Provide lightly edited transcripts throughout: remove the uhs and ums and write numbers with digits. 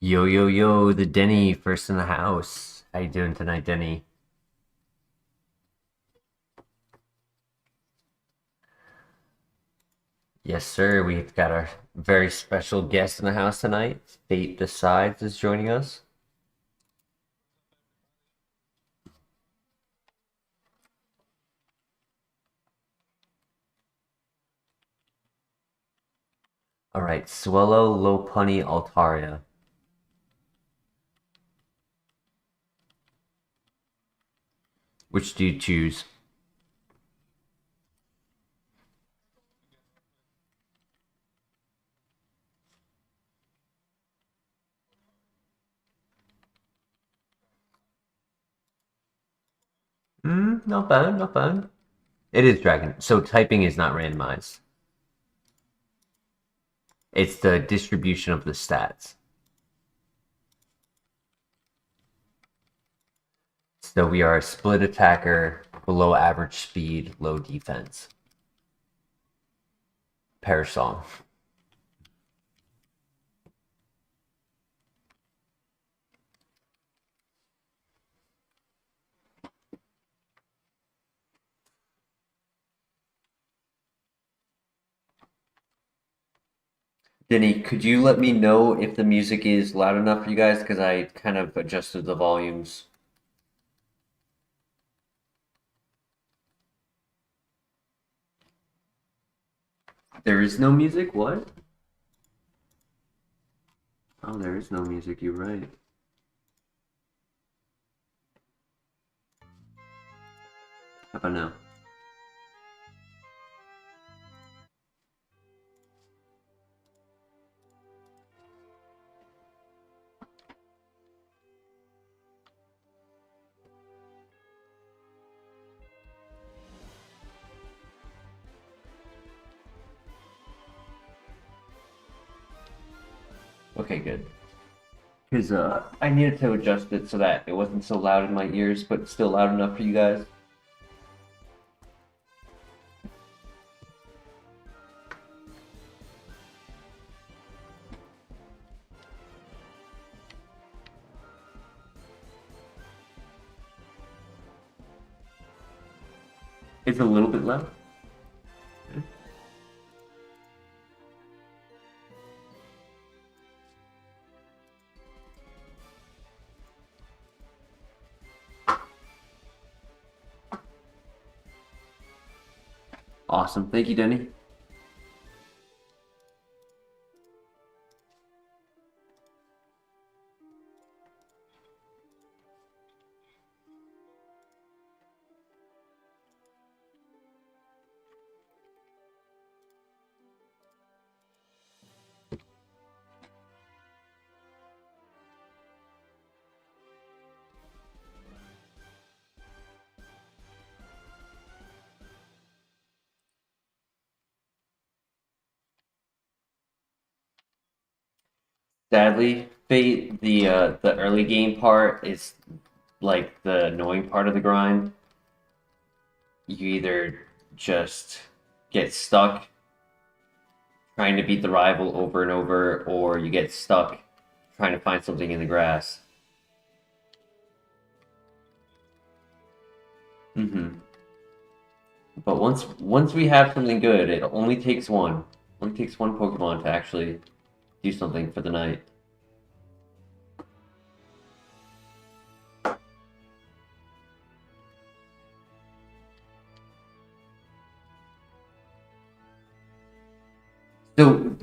Yo, yo, yo, the Denny first in the house. How you doing tonight, Denny? Yes, sir. We've got our very special guest in the house tonight. Fate Decides is joining us. All right, Swellow Lopunny Altaria. Which do you choose? Not bad, not bad. It is Dragon. So typing is not randomized. It's the distribution of the stats. So we are a split attacker, below average speed, low defense. Perish Song. Denny, could you let me know if the music is loud enough for you guys? Because I kind of adjusted the volumes. There is no music? What? Oh, there is no music. You're right. How about now? Okay, good. Because I needed to adjust it so that it wasn't so loud in my ears, but still loud enough for you guys. It's a little bit loud. Awesome. Thank you, Denny. Sadly, Fate, the early game part is like the annoying part of the grind. You either just get stuck trying to beat the rival over and over, or you get stuck trying to find something in the grass. hmm But once we have something good, it only takes one. Only takes one Pokemon to actually do something for the night. So,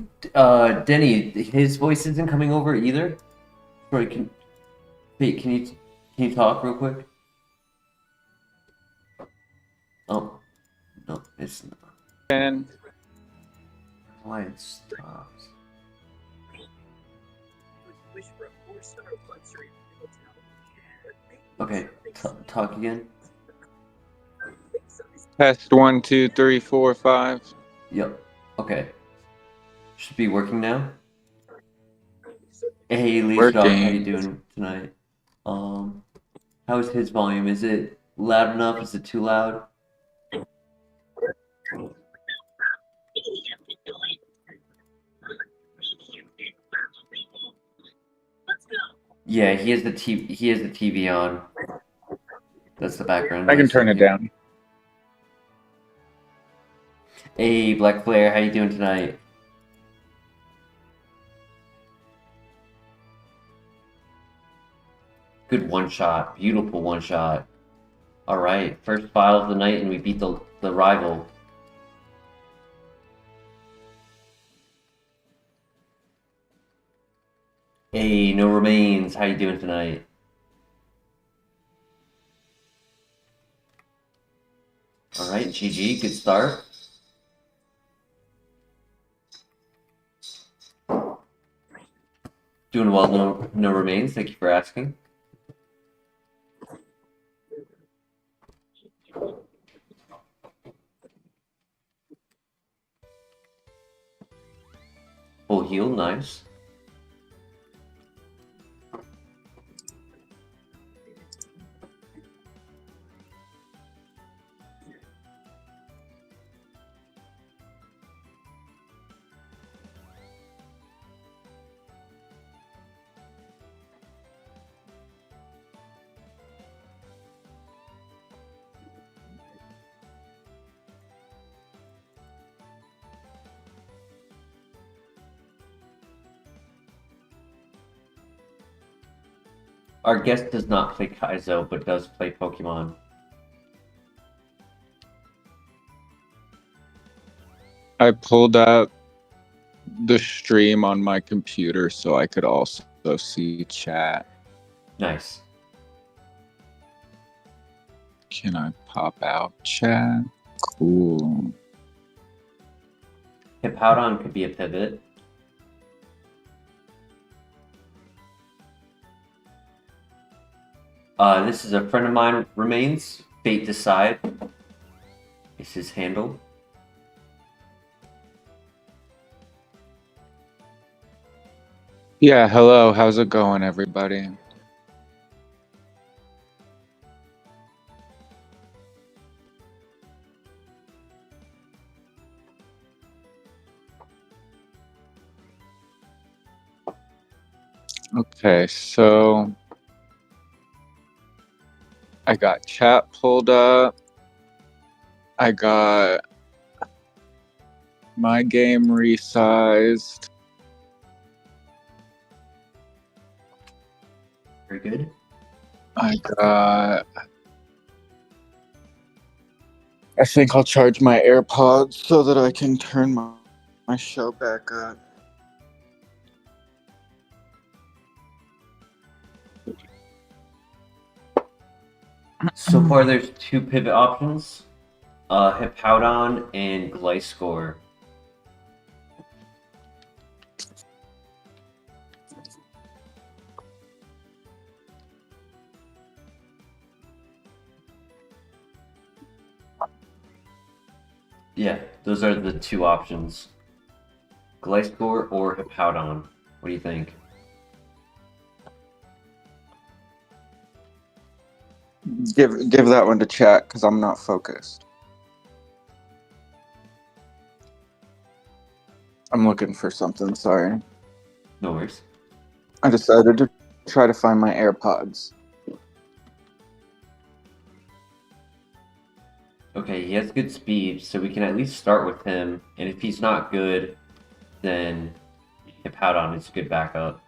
Denny, his voice isn't coming over either. Sorry, wait, can you talk real quick? Oh, no, it's not. And Why it stops? Okay, talk again. test 1, 2, 3, 4, 5. Yep. Okay. Should be working now. Hey, Leash Dog, how you Working. doing tonight? How's his volume? Is it loud enough? Is it too loud? Yeah, he has the TV on. That's the background I can noise. turn it down. Hey, Black Flare, how you doing tonight? Good one shot. Beautiful one shot. All right, first file of the night, and we beat the rival. Hey, no remains. How you doing tonight? All right, GG. Good start. Doing well. No remains. Thank you for asking. Full heal. Nice. Our guest does not play Kaizo, but does play Pokemon. I pulled up the stream on my computer so I could also see chat. Nice. Can I pop out chat? Cool. Hippowdon could be a pivot. This is a friend of mine remains. Fate Decide is his handle. Yeah, hello. How's it going, everybody? Okay, so I got chat pulled up. I got my game resized. Very good. I think I'll charge my AirPods so that I can turn my show back up. So far, there's two pivot options: Hippowdon and Gliscor. Yeah, those are the two options: Gliscor or Hippowdon. What do you think? Give that one to chat because I'm not focused. I'm looking for something, sorry. No worries. I decided to try to find my AirPods. Okay, he has good speed, so we can at least start with him. And if he's not good, then Hippowdon is a good backup.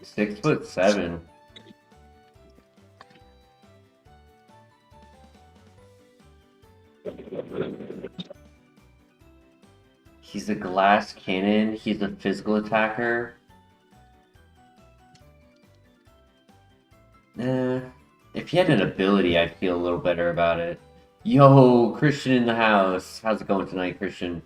Six foot seven. He's a glass cannon. He's a physical attacker. If he had an ability, I'd feel a little better about it. Yo, Christian in the house. How's it going tonight, Christian?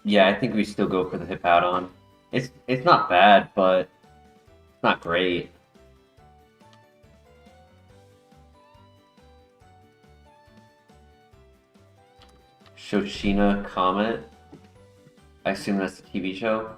Yeah, I think we still go for the Hippowdon. It's not bad, but it's not great. Shoshina Comet. I assume that's the TV show.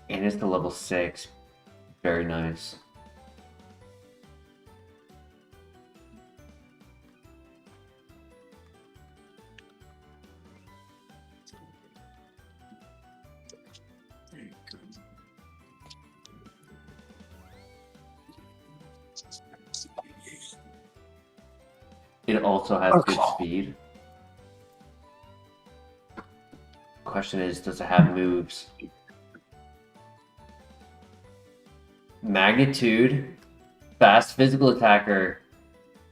And it's the level 6. Very nice. It also has good speed. Question is, does it have moves? Magnitude. Fast physical attacker.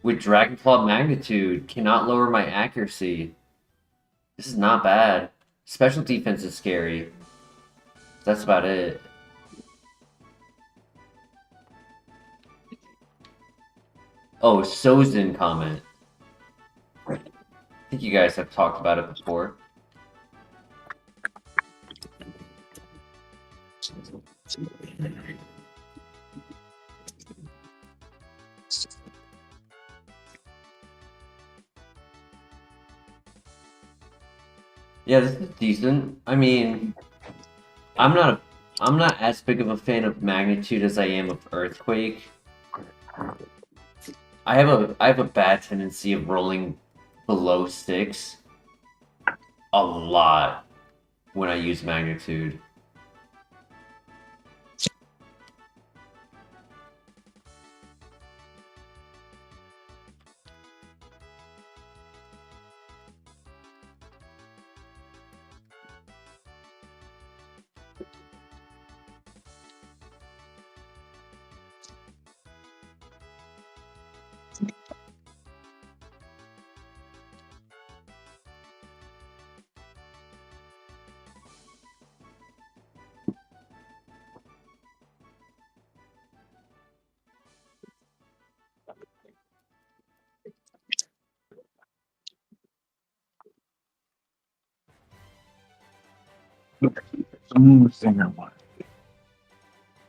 With Dragon Claw Magnitude. Cannot lower my accuracy. This is not bad. Special defense is scary. That's about it. Oh, Sozin comment. I think you guys have talked about it before. Yeah, this is decent. I mean, I'm not as big of a fan of Magnitude as I am of Earthquake. I have a bad tendency of rolling below 6 a lot when I use Magnitude.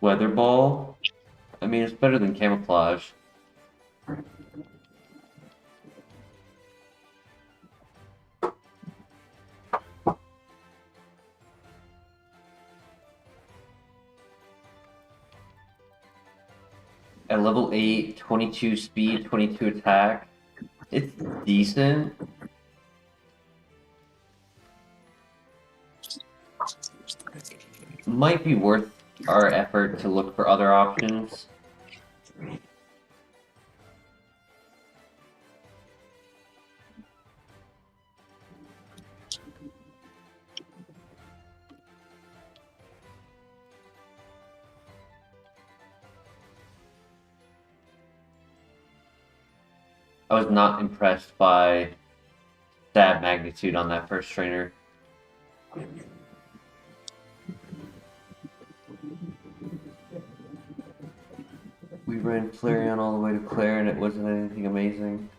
Weather Ball? I mean, it's better than Camouflage. At level 8, 22 speed, 22 attack. It's decent. Might be worth our effort to look for other options. I was not impressed by that magnitude on that first trainer. We ran Flareon all the way to Claire and it wasn't anything amazing.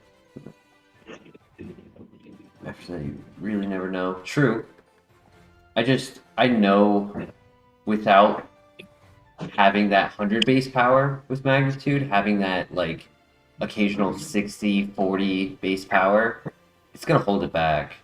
After that, you really never know. True. I know without having that 100 base power with magnitude, having that like occasional 60, 40 base power, it's gonna hold it back.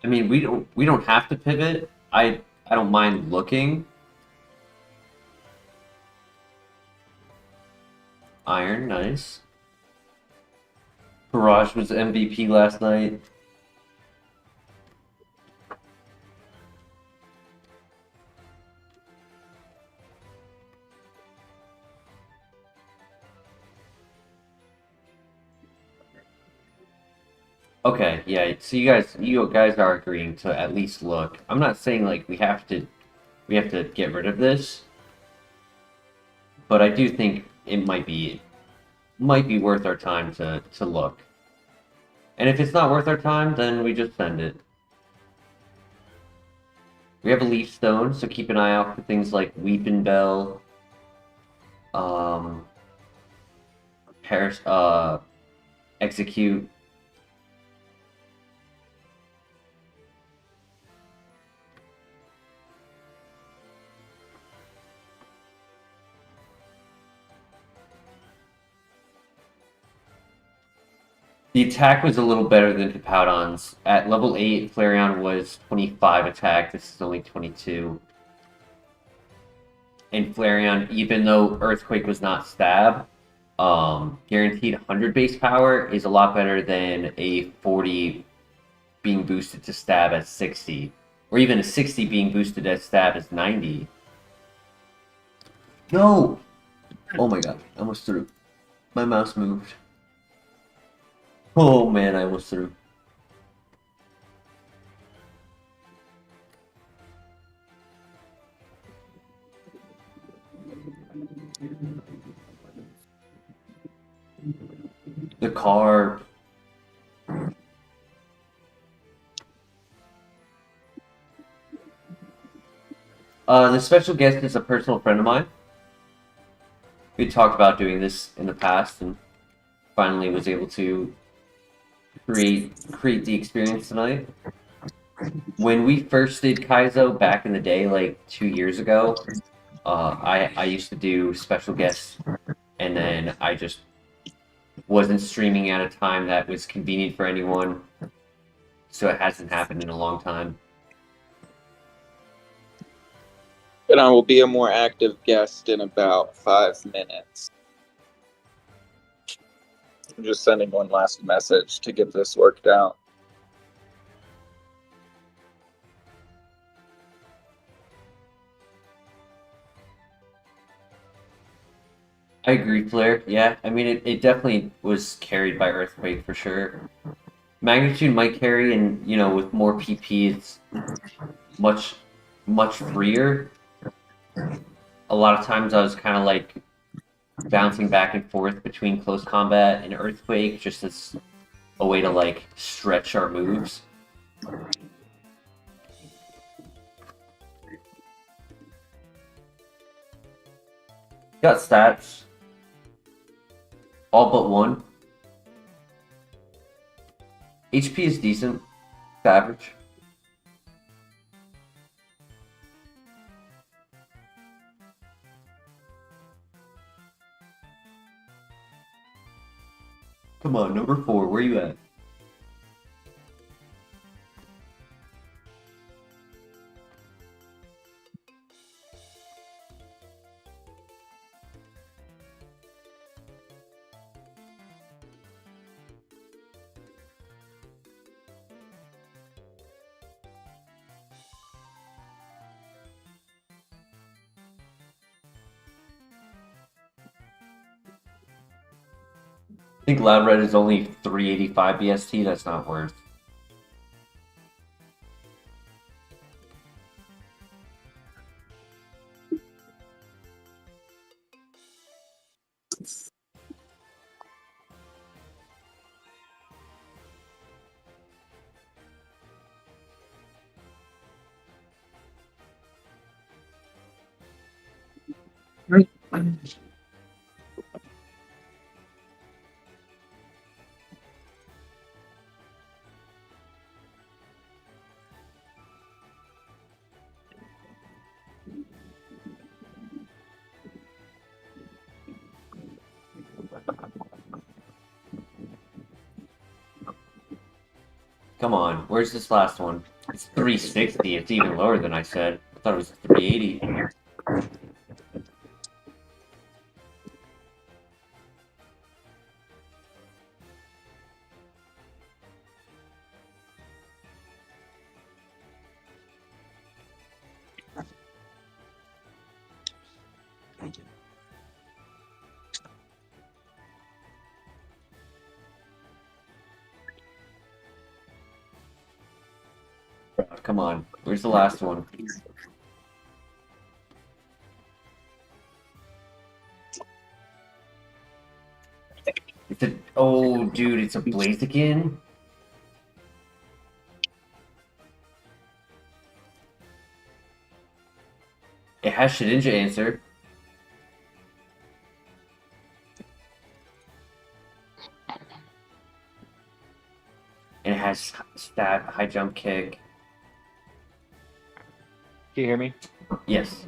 I mean, we don't have to pivot. I don't mind looking. Iron, nice. Barrage was MVP last night. Okay, yeah. So you guys are agreeing to at least look. I'm not saying like we have to get rid of this, but I do think it might be worth our time to look. And if it's not worth our time, then we just send it. We have a leaf stone, so keep an eye out for things like weeping bell, um, Paris, execute. The attack was a little better than Hippowdon's. At level 8, Flareon was 25 attack. This is only 22. And Flareon, even though Earthquake was not stab, guaranteed 100 base power is a lot better than a 40 being boosted to stab at 60. Or even a 60 being boosted at stab as 90. No! Oh my god, I almost threw. My mouse moved. Oh man, I almost threw. The car. The special guest is a personal friend of mine. We talked about doing this in the past and finally was able to create the experience tonight. When we first did Kaizo back in the day, like 2 years ago, I used to do special guests, and then I just wasn't streaming at a time that was convenient for anyone, so it hasn't happened in a long time. And I will be a more active guest in about 5 minutes. I'm just sending one last message to get this worked out. I agree, Flair. Yeah, I mean, it definitely was carried by Earthquake for sure. Magnitude might carry, and with more PP, it's much, much freer. A lot of times I was kind of like bouncing back and forth between close combat and Earthquake just as a way to like stretch our moves. Got stats. All but one. HP is decent. It's average. Come on, number 4, where you at? I think Loud Red is only 385 BST. That's not worth. Come on, where's this last one? It's 360. It's even lower than I said. I thought it was 380. Come on. Where's the last one? It's a... Oh, dude, it's a Blaziken? It has Shedinja answer. And it has stab, high jump kick. Can you hear me? Yes.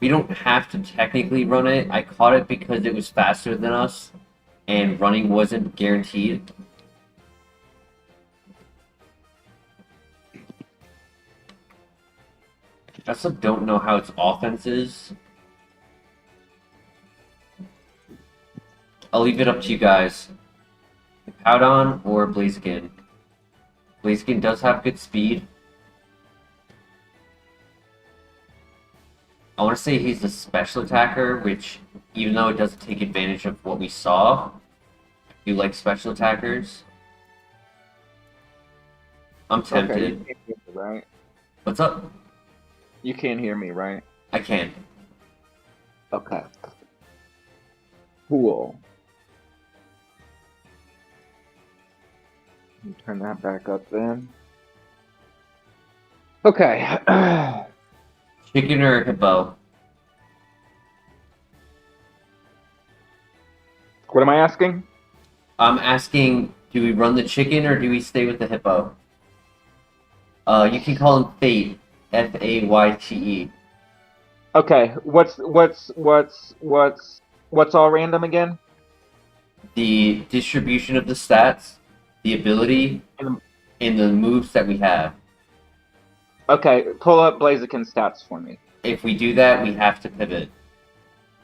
We don't have to technically run it. I caught it because it was faster than us, and running wasn't guaranteed. I also don't know how its offense is. I'll leave it up to you guys. Powdon or Blaziken? Blaziken does have good speed. I want to say he's a special attacker, which, even though it doesn't take advantage of what we saw, I do like special attackers. I'm tempted. Okay, you can't hear me, right? What's up? You can't hear me, right? I can. Okay. Cool. Let me turn that back up then. Okay. Chicken or hippo? What am I asking? I'm asking, do we run the chicken or do we stay with the hippo? You can call him Fate. Fayte. Okay. What's all random again? The distribution of the stats, the ability, And and the moves that we have. Okay, pull up Blaziken stats for me. If we do that, we have to pivot.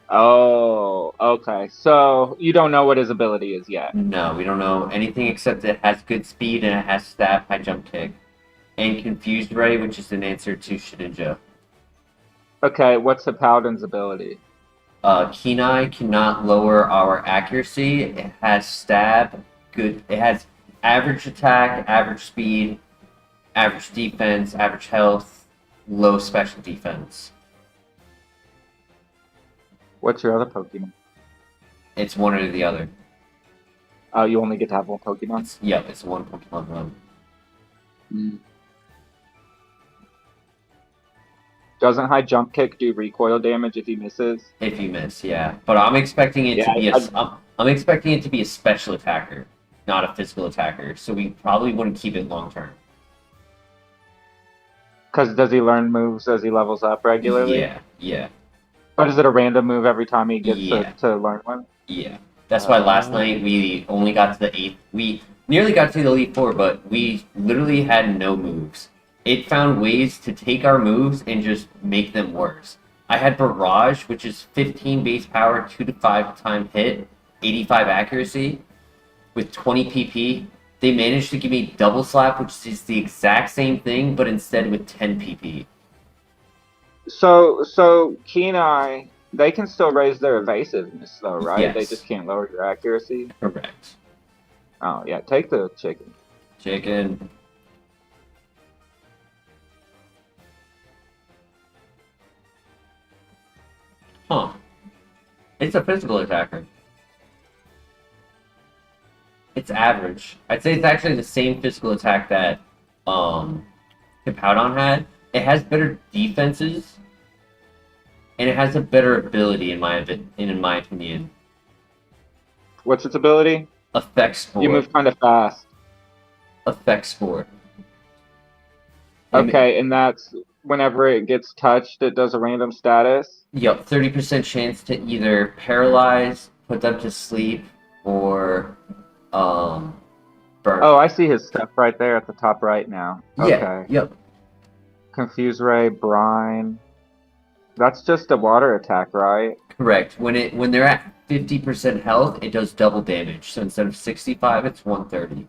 Oh, okay. So you don't know what his ability is yet. No, we don't know anything except it has good speed and it has stab, high jump kick. And Confused Ray, which is an answer to Shedinja. Okay, what's the Paladin's ability? Kenai cannot lower our accuracy. It has stab, good. It has average attack, average speed, average defense, average health, low special defense. What's your other Pokemon? It's one or the other. Oh, you only get to have one Pokemon? Yep, it's one Pokemon run. Doesn't high jump kick do recoil damage if he misses? If you miss, yeah. But I'm expecting it to be I'm expecting it to be a special attacker, not a physical attacker. So we probably wouldn't keep it long term. Because does he learn moves as he levels up regularly? Yeah, yeah, Or is it a random move every time he gets Yeah. to learn one? yeah. That's why last night we only got to the 8th. We nearly got to the Elite Four, but we literally had no moves. It found ways to take our moves and just make them worse. I had Barrage, which is 15 base power, 2 to 5 time hit, 85 accuracy, with 20 PP. They managed to give me Double Slap, which is the exact same thing, but instead with 10 PP. So Kenai, they can still raise their evasiveness though, right? Yes. They just can't lower your accuracy? Correct. Oh, yeah, take the chicken. Chicken. Huh. It's a physical attacker. It's average. I'd say it's actually the same physical attack that Hippowdon had. It has better defenses, and it has a better ability in my opinion. What's its ability? Effect Sport. You move kind of fast. Effect Sport. Okay, and that's whenever it gets touched, it does a random status? Yep, 30% chance to either paralyze, put them to sleep, or burn. Oh, I see his stuff right there at the top right now. Yeah, Okay. yep. Confuse Ray, Brine. That's just a water attack, right? Correct. When they're at 50% health, it does double damage. So instead of 65, it's 130.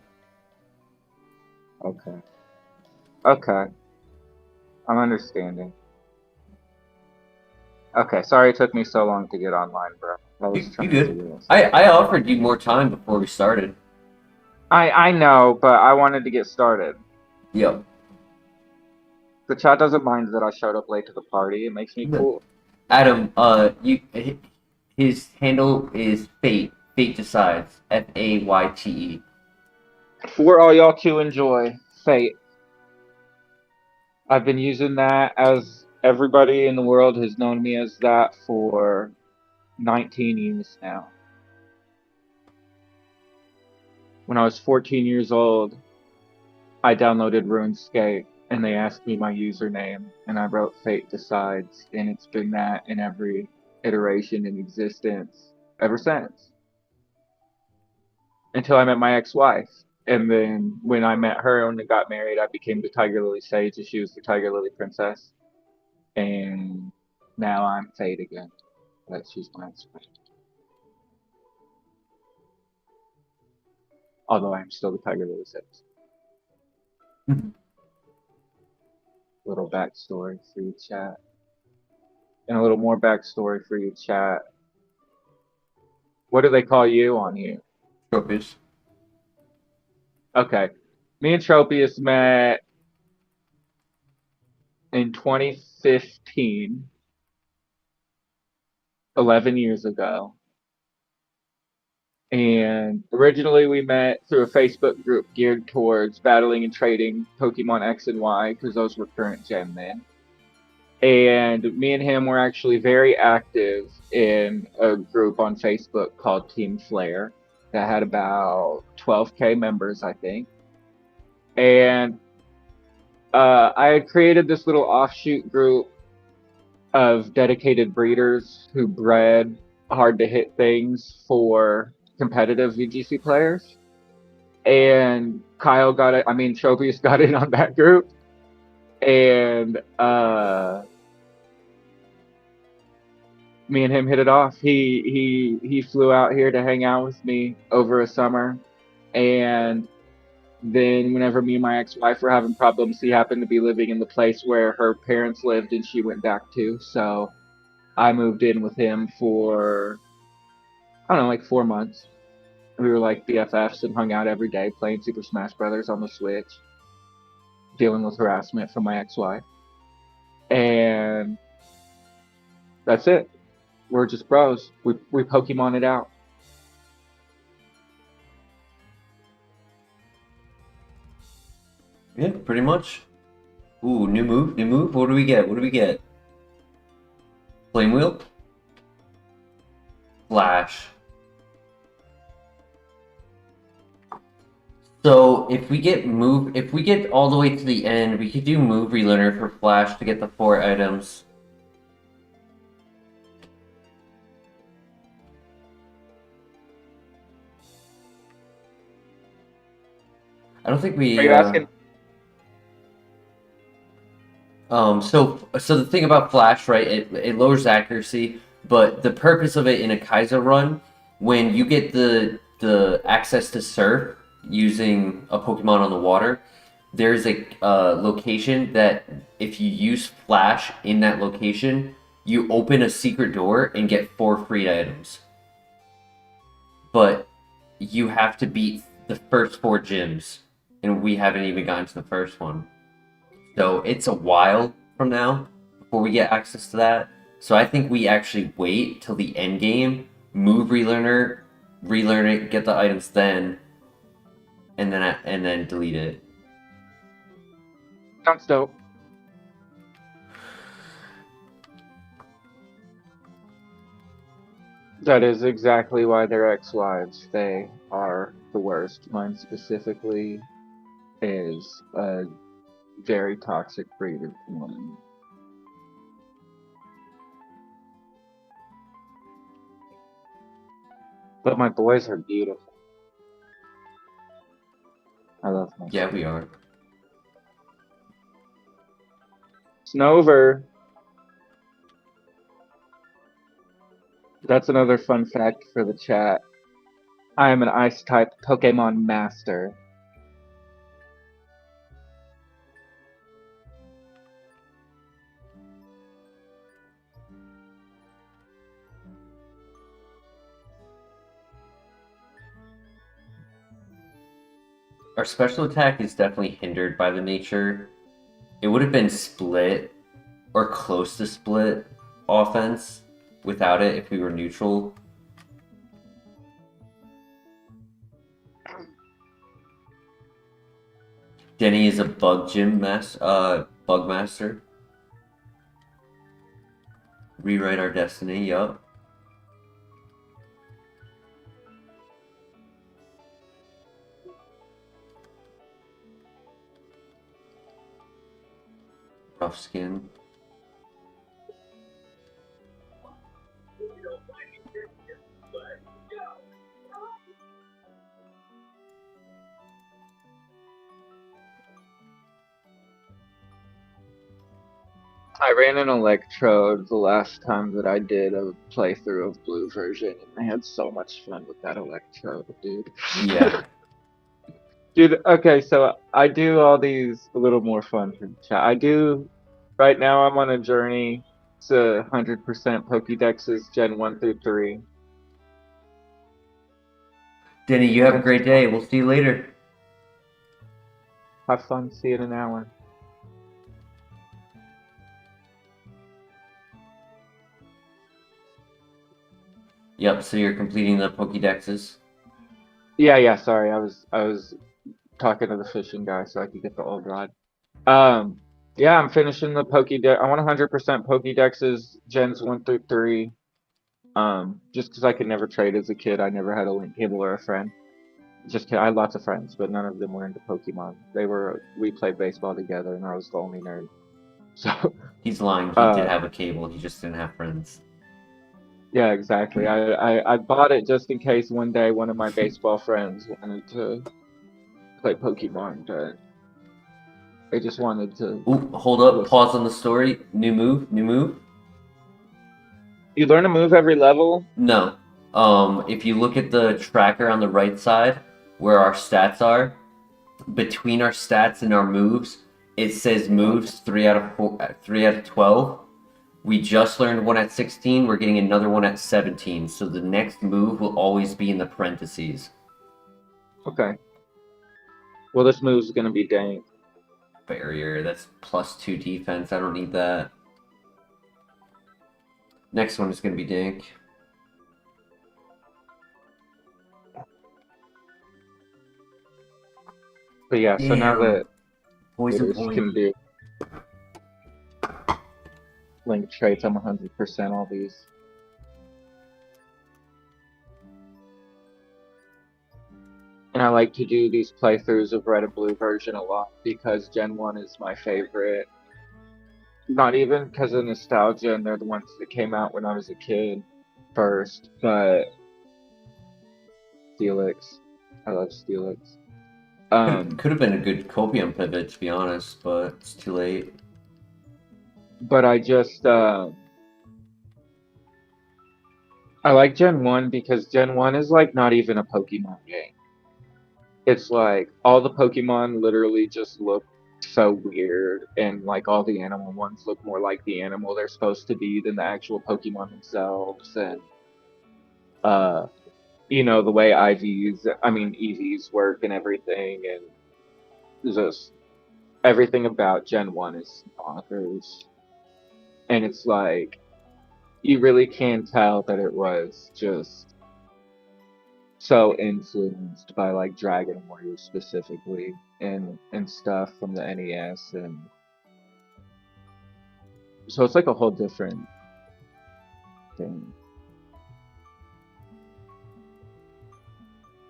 Okay. Okay. I'm understanding. Okay, sorry it took me so long to get online, bro. I was You trying to good? do this. I offered you more time before we started. I know, but I wanted to get started. Yep. The chat doesn't mind that I showed up late to the party. It makes me cool. Adam, his handle is Fate. Fate decides. FAYTE. For all y'all to enjoy, Fate. I've been using that as everybody in the world has known me as that for 19 years now. When I was 14 years old, I downloaded RuneScape and they asked me my username and I wrote Fate Decides, and it's been that in every iteration in existence ever since. Until I met my ex-wife. And then when I met her and got married, I became the Tiger Lily Sage and she was the Tiger Lily Princess. And now I'm Fate again. But she's my ex-wife. Although I'm still the Tiger Lily Sage. Little backstory for you, chat. And a little more backstory for you, chat. What do they call you on here? Tropius. Okay. Me and Tropius met in 2015, 11 years ago. And originally we met through a Facebook group geared towards battling and trading Pokemon X and Y, because those were current gen then. And me and him were actually very active in a group on Facebook called Team Flare that had about 12K members, I think. And I had created this little offshoot group of dedicated breeders who bred hard to hit things for competitive VGC players. And Tropius got in on that group. And me and him hit it off. He flew out here to hang out with me over a summer. And then whenever me and my ex-wife were having problems, he happened to be living in the place where her parents lived and she went back to. So I moved in with him for, I don't know, like 4 months. We were like BFFs and hung out every day playing Super Smash Brothers on the Switch, dealing with harassment from my ex-wife. And that's it. We're just bros. We Pokemon it out. Yeah, pretty much. Ooh, new move, new move. What do we get? What do we get? Flame Wheel? Flash. So if we get all the way to the end, we could do move relearner for Flash to get the 4 items. I don't think we. Are you asking? So the thing about Flash, right? It lowers accuracy, but the purpose of it in a Kaizo run, when you get the access to surf using a Pokemon on the water, there's a location that if you use Flash in that location, you open a secret door and get 4 free items. But you have to beat the first 4 gyms, and we haven't even gotten to the first one. So it's a while from now before we get access to that. So I think we actually wait till the end game, move relearner, relearn it, get the items then, and then delete it. Sounds dope. That is exactly why they're ex-wives. They are the worst. Mine specifically is a very toxic breed of woman. But my boys are beautiful. I love my Yeah, we are. Snover. That's another fun fact for the chat. I am an ice type Pokemon master. Our special attack is definitely hindered by the nature. It would have been split or close to split offense without it if we were neutral. Denny is a bug master. Rewrite our destiny, yup. Rough skin. I ran an electrode the last time that I did a playthrough of blue version, and I had so much fun with that electrode, dude. Yeah. Dude, okay, so I do all these a little more fun for the chat. Right now I'm on a journey to 100% Pokédexes Gen 1 through 3. Denny, you have a great day. We'll see you later. Have fun, see you in an hour. Yep, so you're completing the Pokédexes. Yeah, sorry, I was talking to the fishing guy so I could get the old rod. Yeah, I'm finishing the Pokédex. I want 100% Pokédexes Gens 1 through 3. Just because I could never trade as a kid, I never had a link cable or a friend. I had lots of friends, but none of them were into Pokemon. We played baseball together, and I was the only nerd. So He's lying. He did have a cable. He just didn't have friends. yeah, exactly. I bought it just in case one day one of my baseball friends wanted to play Pokemon, but they just wanted to. Ooh, hold up. Pause on the story. New move. You learn a move every level? No. If you look at the tracker on the right side, where our stats are, between our stats and our moves, it says moves 3 out of 12. We just learned one at 16. We're getting another one at 17. So the next move will always be in the parentheses. Okay. Well, this move's gonna be dank. Barrier. That's +2 defense. I don't need that. Next one is gonna be dank. But yeah, so now that Poison this point. can do link traits, I'm 100% all these. And I like to do these playthroughs of Red and Blue version a lot because Gen 1 is my favorite. Not even because of nostalgia, and they're the ones that came out when I was a kid first, but Steelix. I love Steelix. Could have been a good copium pivot, to be honest, but it's too late. But I just I like Gen 1 because Gen 1 is like not even a Pokemon game. It's like all the Pokemon literally just look so weird, and like all the animal ones look more like the animal they're supposed to be than the actual Pokemon themselves, and the way EVs work and everything, and just everything about Gen 1 is bonkers. And it's like you really can tell that it was just so influenced by like Dragon Warrior specifically and stuff from the NES, and so it's like a whole different thing.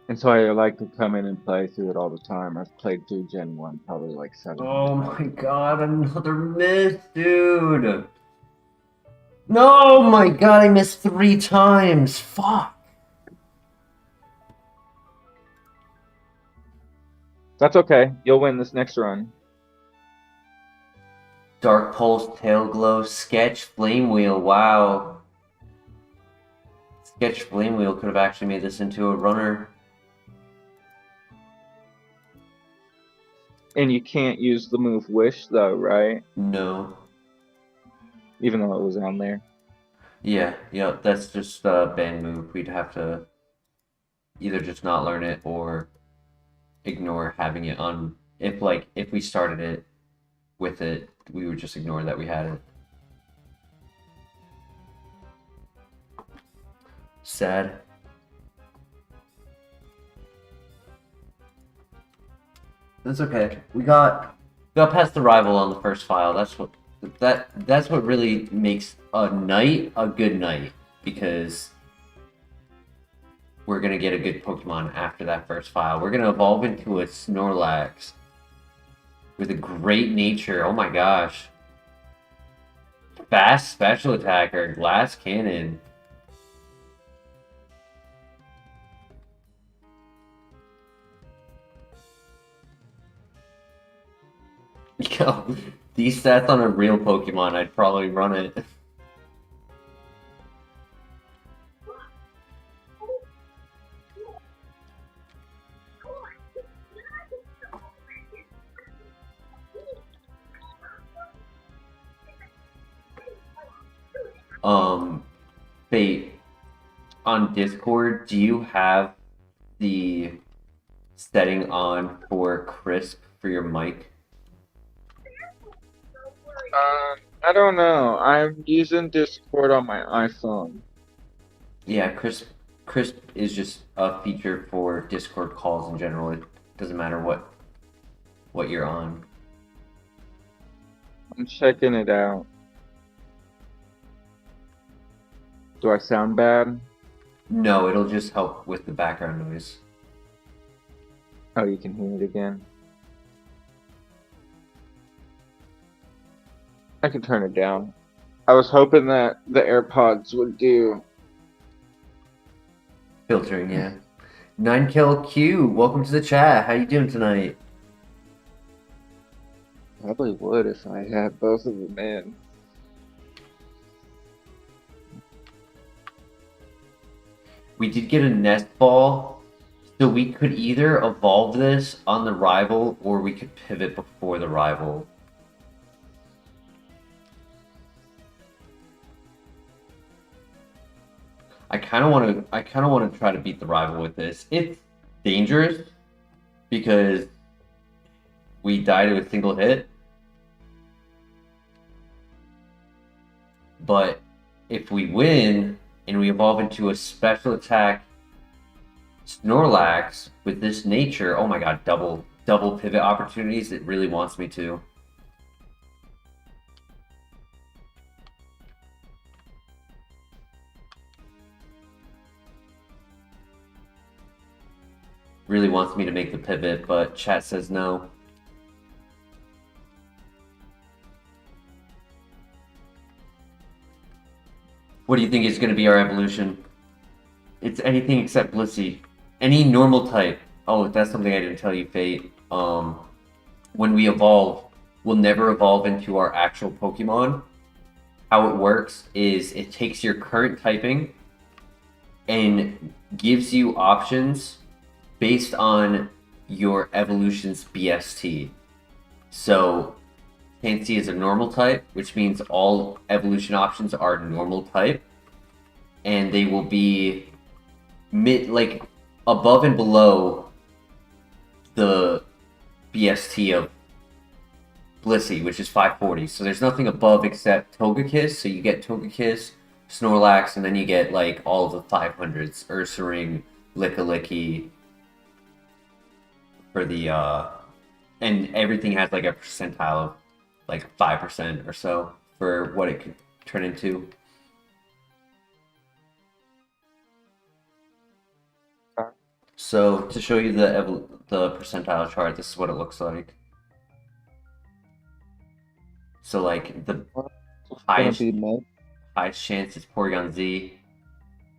And so I like to come in and play through it all the time. I've played through Gen 1 probably like 7 Oh times. my god, another miss, dude! No, my god, I missed 3 times! Fuck! That's okay. You'll win this next run. Dark Pulse, Tail Glow, Sketch, Flame Wheel, wow. Sketch Flame Wheel could have actually made this into a runner. And you can't use the move Wish though, right? No. Even though it was on there. Yeah, that's just a banned move. We'd have to either just not learn it or ignore having it on. If we started it with it, we would just ignore that we had it. Sad. That's okay. We got past the rival on the first file. That's what really makes a night a good night, because we're gonna get a good Pokemon after that first file. We're gonna evolve into a Snorlax with a great nature. Oh my gosh. Fast special attacker, glass cannon. Yo, these stats on a real Pokemon, I'd probably run it. Fate, on Discord, do you have the setting on for crisp for your mic? I don't know. I'm using Discord on my iPhone. Yeah, crisp is just a feature for Discord calls in general. It doesn't matter what you're on. I'm checking it out. Do I sound bad? No, it'll just help with the background noise. Oh, you can hear it again. I can turn it down. I was hoping that the AirPods would do. Filtering, yeah. 9Kill Q, welcome to the chat. How you doing tonight? Probably would if I had both of them in. We did get a nest ball, so we could either evolve this on the rival or we could pivot before the rival. I kind of want to try to beat the rival with this. It's dangerous because we die to a single hit. But if we win and we evolve into a special attack Snorlax with this nature, oh my god, double pivot opportunities, it really wants me to. Really wants me to make the pivot, but chat says no. What do you think is going to be our evolution? It's anything except Blissey. Any normal type. Oh, that's something I didn't tell you, Fate. When we evolve, we'll never evolve into our actual Pokemon. How it works is it takes your current typing and gives you options based on your evolution's BST. So Chansey is a normal type, which means all evolution options are normal type, and they will be above and below the BST of Blissey, which is 540. So there's nothing above except Togekiss. So you get Togekiss, Snorlax, and then you get like all of the 500s, Ursaring, Lickilicky, for the and everything has like a percentile of like 5% or so for what it could turn into. So to show you the percentile chart, this is what it looks like. So like the highest chance is Porygon Z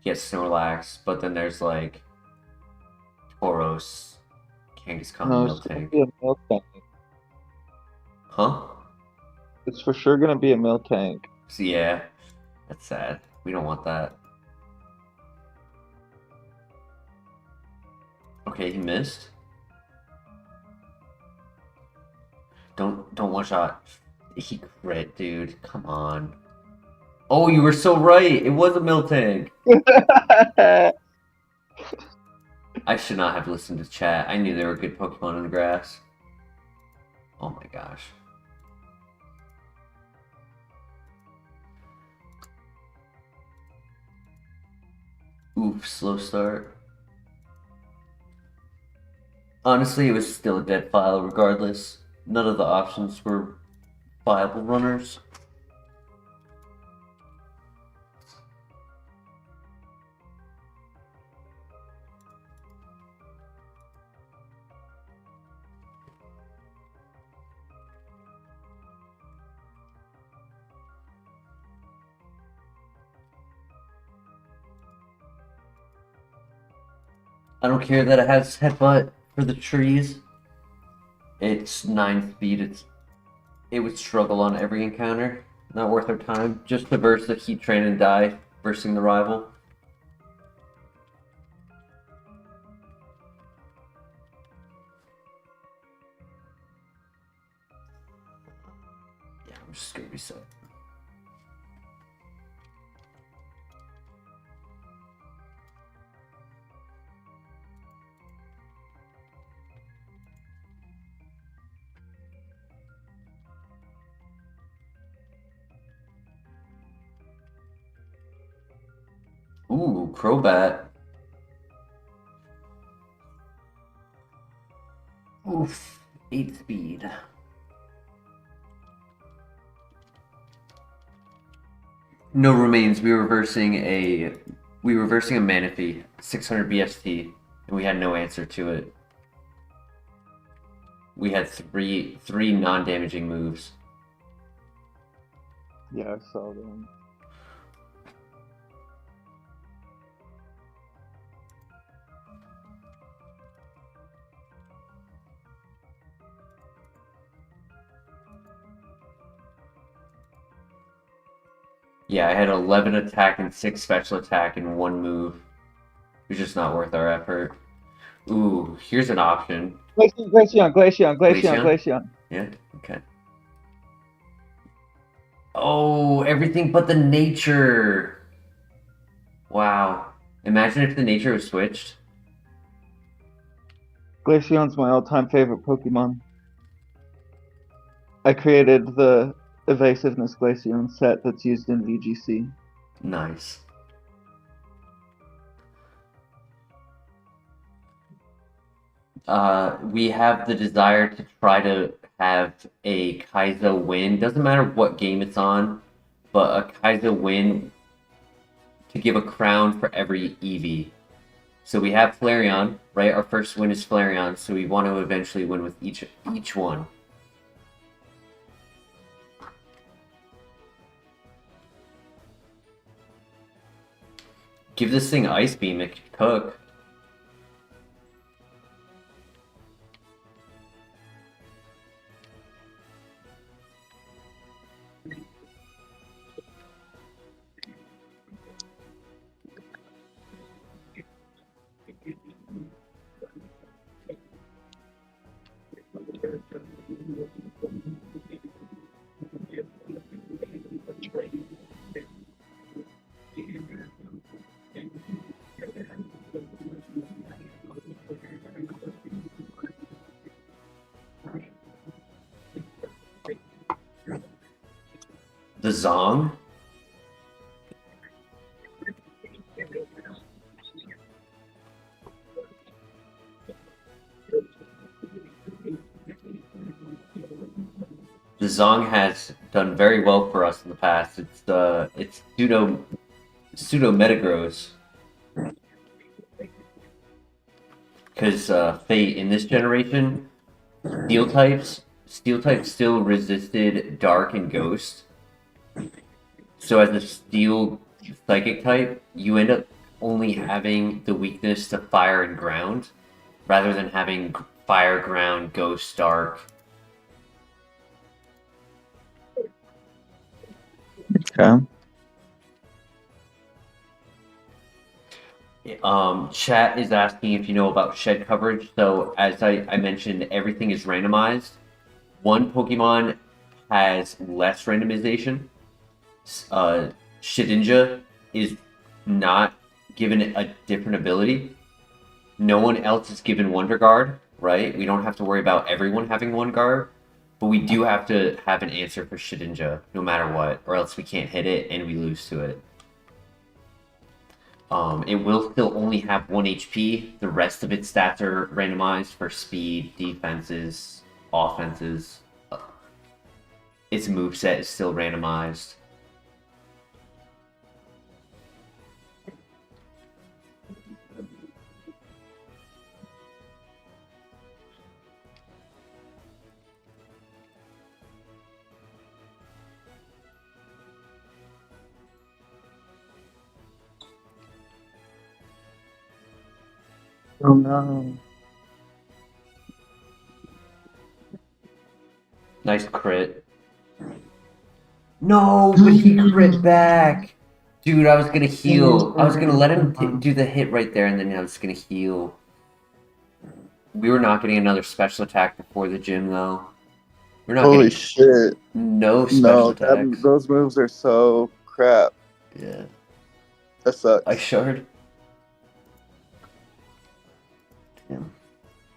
gets Snorlax, but then there's like Tauros, Kangaskhan, Miltank. Huh? It's for sure gonna be a Miltank. So yeah, that's sad. We don't want that. Okay, he missed. Don't one shot. He crit, dude. Come on. Oh, you were so right. It was a Miltank. I should not have listened to chat. I knew there were good Pokemon in the grass. Oh my gosh. Oof, slow start. Honestly, it was still a dead file regardless. None of the options were viable runners. I don't care that it has headbutt for the trees. It's 9 speed. It would struggle on every encounter. Not worth our time. Just to burst the Heat Train and die, bursting the rival. Yeah, I'm just gonna reset. Ooh, Crobat. Oof, 8 speed. No remains. We were reversing a Manaphy, 600 BST, and we had no answer to it. We had three non-damaging moves. Yeah, I saw them. Yeah, I had 11 attack and 6 special attack in one move. It was just not worth our effort. Ooh, here's an option. Glaceon. Yeah, okay. Oh, everything but the nature. Wow. Imagine if the nature was switched. Glaceon's my all-time favorite Pokemon. I created the Evasiveness Glaceon set that's used in VGC. Nice. We have the desire to try to have a Kaizo win. Doesn't matter what game it's on, but a Kaizo win to give a crown for every EV. So we have Flareon, right? Our first win is Flareon, so we want to eventually win with each one. Give this thing Ice Beam, it can cook. The Zong? The Zong has done very well for us in the past. It's pseudo Metagross. Because Fate in this generation, Steel types still resisted Dark and Ghost. So as a Steel Psychic type, you end up only having the weakness to Fire and Ground, rather than having Fire, Ground, Ghost, Dark. Okay. Chat is asking if you know about shed coverage. So as I mentioned, everything is randomized. One Pokemon has less randomization. Shedinja is not given a different ability. no one else is given Wonder Guard, right? We don't have to worry about everyone having one guard, but we do have to have an answer for Shedinja, no matter what, or else we can't hit it and we lose to it. It will still only have 1 HP. The rest of its stats are randomized for speed, defenses, offenses. Its moveset is still randomized. Oh no. Nice crit. No, but he crit back. Dude, I was gonna heal. I was gonna let him do the hit right there, and then I was gonna heal. We were not getting another special attack before the gym, though. We're not Holy getting shit. no special No, attacks. those moves are so crap. Yeah. That sucks. I shard.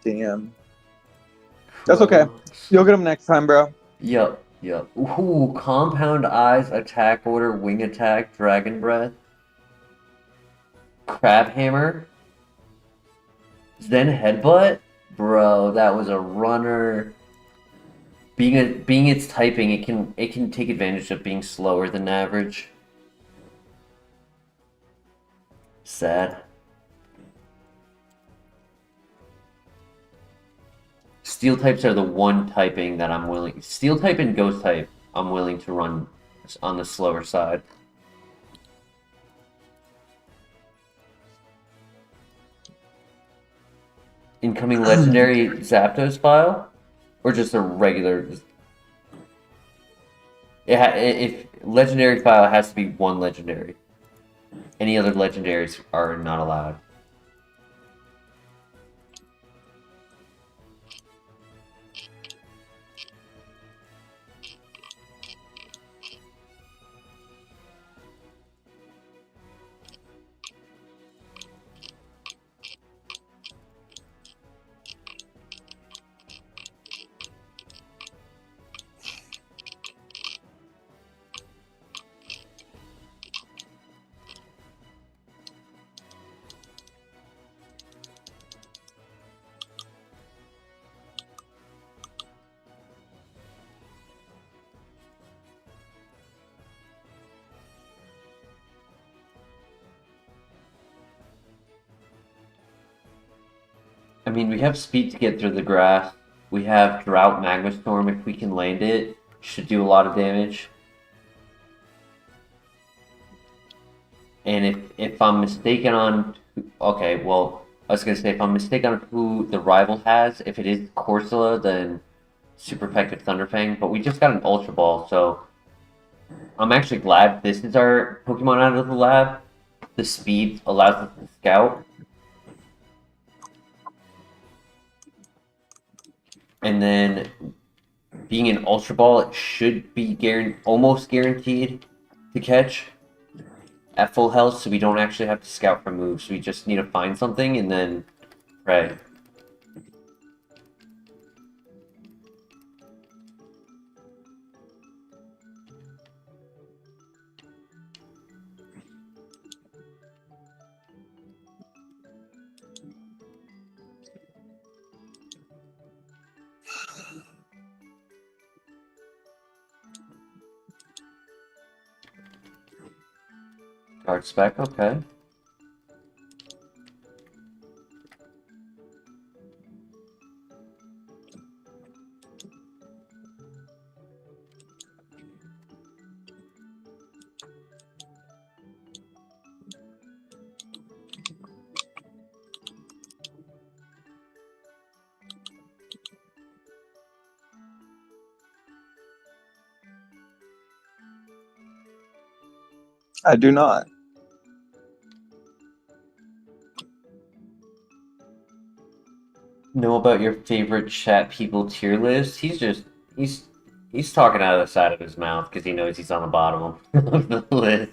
Damn. That's okay. You'll get them next time, bro. Yup. Ooh, Compound Eyes, Attack Order, Wing Attack, Dragon Breath. Crab Hammer. Zen Headbutt? Bro, that was a runner. Being its typing, it can take advantage of being slower than average. Sad. Steel types are the one typing that I'm willing. Steel type and ghost type, I'm willing to run on the slower side. Incoming legendary Zapdos file, or just a regular. If legendary file has to be one legendary. Any other legendaries are not allowed. I mean, we have speed to get through the grass. We have Drought Magma Storm. If we can land it, should do a lot of damage. And if I'm mistaken on... Okay, well, I was going to say, if I'm mistaken on who the rival has, if it is Corsola, then super effective Thunderfang. But we just got an Ultra Ball, so... I'm actually glad this is our Pokemon out of the lab. The speed allows us to scout. And then, being an Ultra Ball, it should be almost guaranteed to catch at full health, so we don't actually have to scout for moves. We just need to find something and then pray. Guard spec, okay. I do not. Know about your favorite chat people tier list? He's talking out of the side of his mouth because he knows he's on the bottom of the list.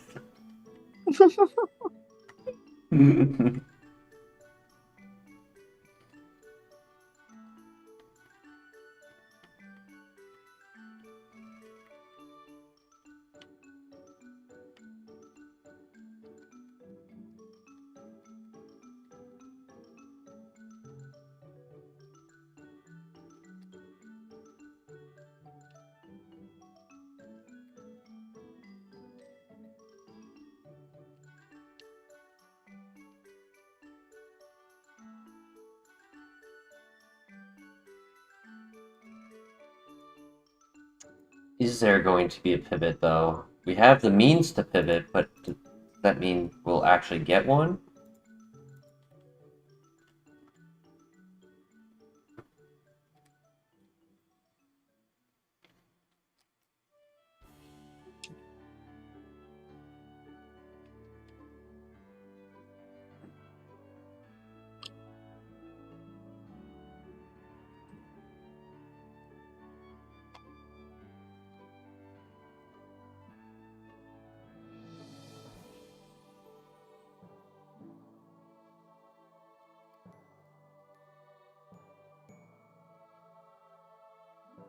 Is there going to be a pivot, though? We have the means to pivot, but does that mean we'll actually get one?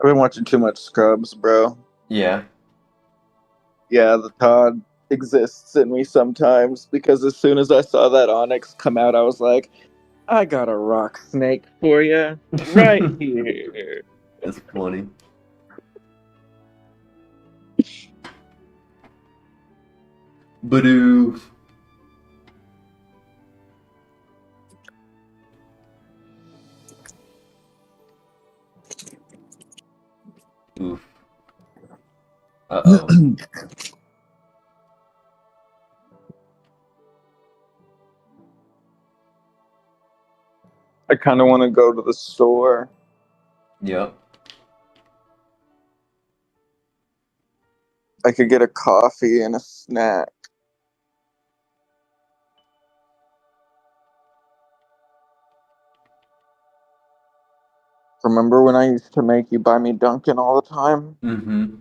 I've been watching too much Scrubs, bro. Yeah. Yeah, the Todd exists in me sometimes because as soon as I saw that Onyx come out, I was like, I got a rock snake for you right here. That's funny. Badoo. Oof. Uh-oh. I kind of want to go to the store. Yep. I could get a coffee and a snack. Remember when I used to make you buy me Dunkin' all the time? Mm-hmm.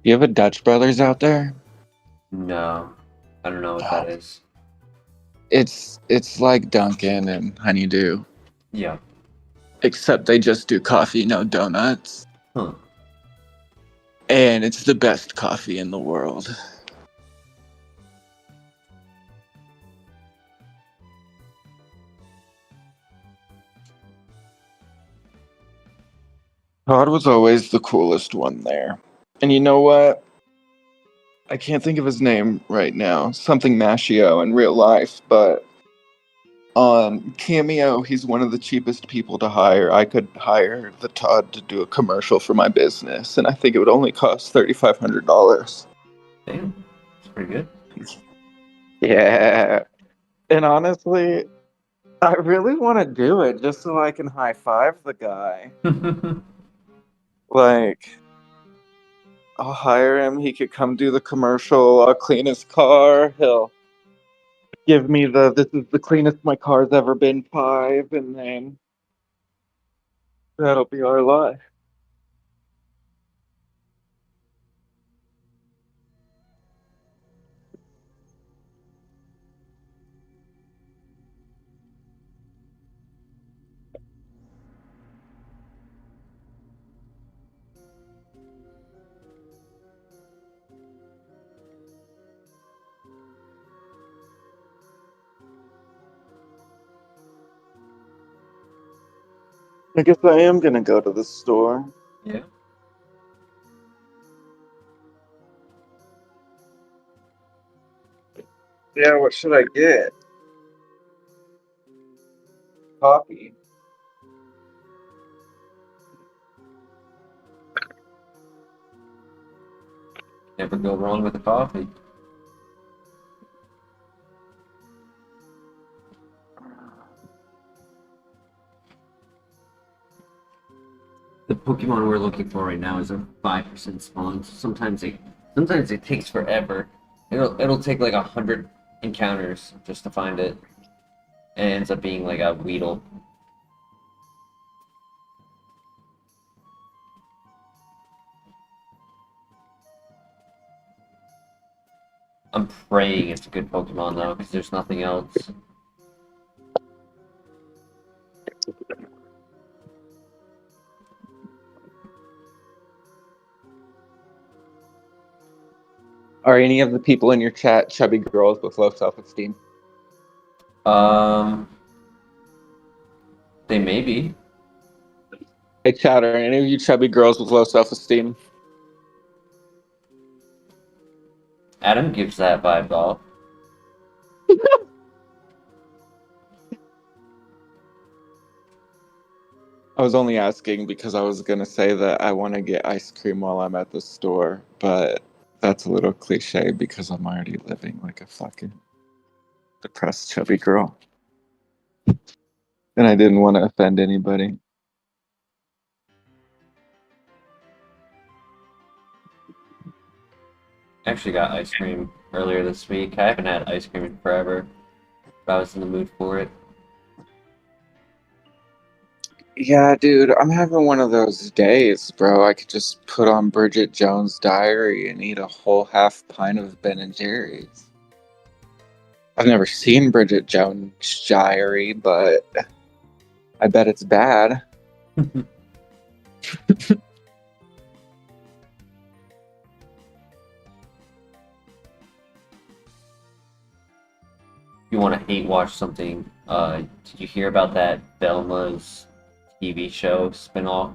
You have a Dutch Brothers out there? No. I don't know what that is. It's like Dunkin' and Honeydew, Yeah. except they just do coffee, no donuts. Huh. And it's the best coffee in the world. Todd was always the coolest one there. And you know what? I can't think of his name right now. Something Mashio in real life, but on Cameo, he's one of the cheapest people to hire. I could hire the Todd to do a commercial for my business, and I think it would only cost $3,500. Damn. That's pretty good. Yeah. And honestly, I really want to do it just so I can high five the guy. Like, I'll hire him. He could come do the commercial. I'll clean his car. He'll give me this is the cleanest my car's ever been 5, and then that'll be our life. I guess I am gonna go to the store. Yeah. Yeah, what should I get? Coffee. Never go wrong with a coffee. The Pokemon we're looking for right now is a 5% spawn. So sometimes it takes forever. It'll take like 100 encounters just to find it. And it ends up being like a Weedle. I'm praying it's a good Pokemon though, because there's nothing else. Are any of the people in your chat chubby girls with low self-esteem? Um, they may be. Hey, chat, are any of you chubby girls with low self-esteem? Adam gives that vibe off. I was only asking because I was gonna say that I want to get ice cream while I'm at the store, but that's a little cliche because I'm already living like a fucking depressed chubby girl. And I didn't want to offend anybody. I actually got ice cream earlier this week. I haven't had ice cream in forever, but I was in the mood for it. Yeah, dude, I'm having one of those days, bro. I could just put on Bridget Jones' Diary and eat a whole half pint of Ben and Jerry's. I've never seen Bridget Jones' Diary, but I bet it's bad. You want to hate watch something? Did you hear about that Velma's TV show spinoff?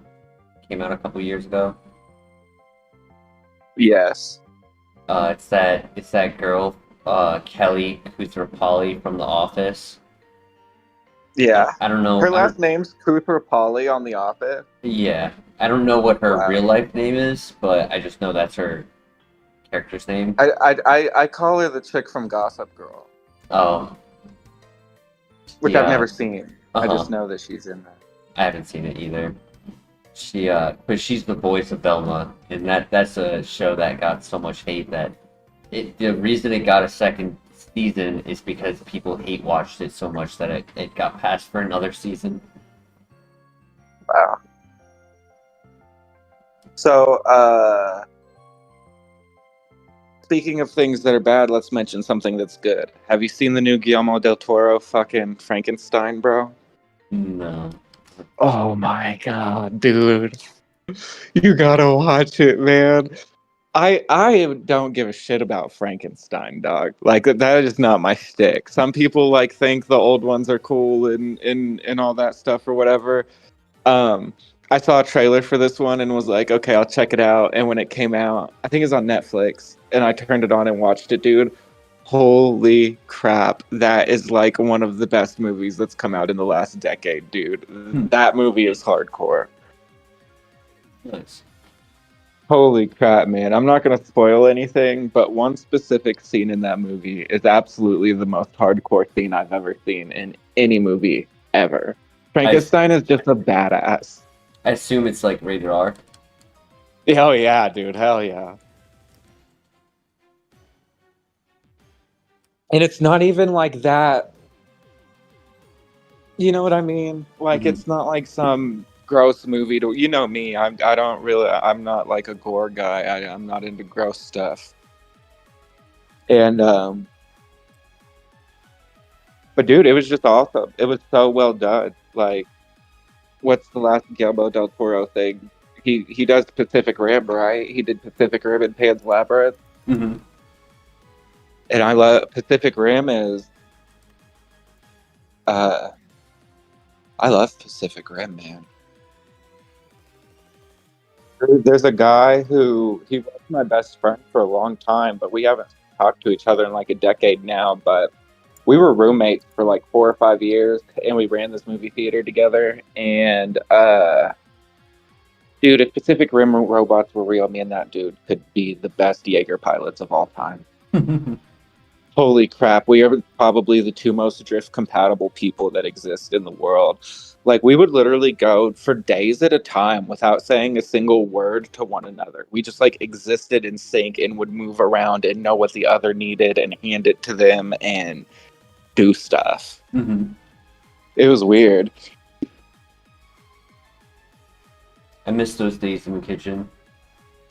Came out a couple years ago. Yes. It's that girl, Kelly Kuthrapali from The Office. Yeah. I don't know. Her last name's Kuthrapali on The Office. Yeah, I don't know what her Wow. real life name is, but I just know that's her character's name. I call her the chick from Gossip Girl, Oh, which yeah. I've never seen. I Uh-huh. just know that she's in there. I haven't seen it either. But she's the voice of Velma, and that's a show that got so much hate that the reason it got a second season is because people hate watched it so much that it got passed for another season. Wow. So, speaking of things that are bad, let's mention something that's good. Have you seen the new Guillermo del Toro fucking Frankenstein, bro? No. Oh my god, dude. You gotta watch it, man. I don't give a shit about Frankenstein, dog. Like that is not my shtick. Some people like think the old ones are cool and all that stuff or whatever. Um, I saw a trailer for this one and was like, okay, I'll check it out. And when it came out, I think it's on Netflix, and I turned it on and watched it, dude. Holy crap. That is like one of the best movies that's come out in the last decade, dude. That movie is hardcore. Nice. Holy crap, man. I'm not going to spoil anything, but one specific scene in that movie is absolutely the most hardcore scene I've ever seen in any movie ever. Frankenstein is just a badass. I assume it's like rated R. Hell yeah, dude. Hell yeah. And it's not even like that. You know what I mean? Like, it's not like some gross movie to, you know me, I'm not like a gore guy. I'm not into gross stuff. And but dude, it was just awesome. It was so well done. Like, what's the last Guillermo del Toro thing? He does Pacific Rim, right? He did Pacific Rim and Pan's Labyrinth. Mm-hmm. And I love Pacific Rim is I love Pacific Rim, man. There's a guy who he was my best friend for a long time, but we haven't talked to each other in like a decade now. But we were roommates for like 4 or 5 years, and we ran this movie theater together. And dude, if Pacific Rim robots were real, me and that dude could be the best Jaeger pilots of all time. Holy crap, we are probably the two most drift compatible people that exist in the world. Like, we would literally go for days at a time without saying a single word to one another. We just like existed in sync and would move around and know what the other needed and hand it to them and do stuff. Mm-hmm. It was weird. I miss those days in the kitchen.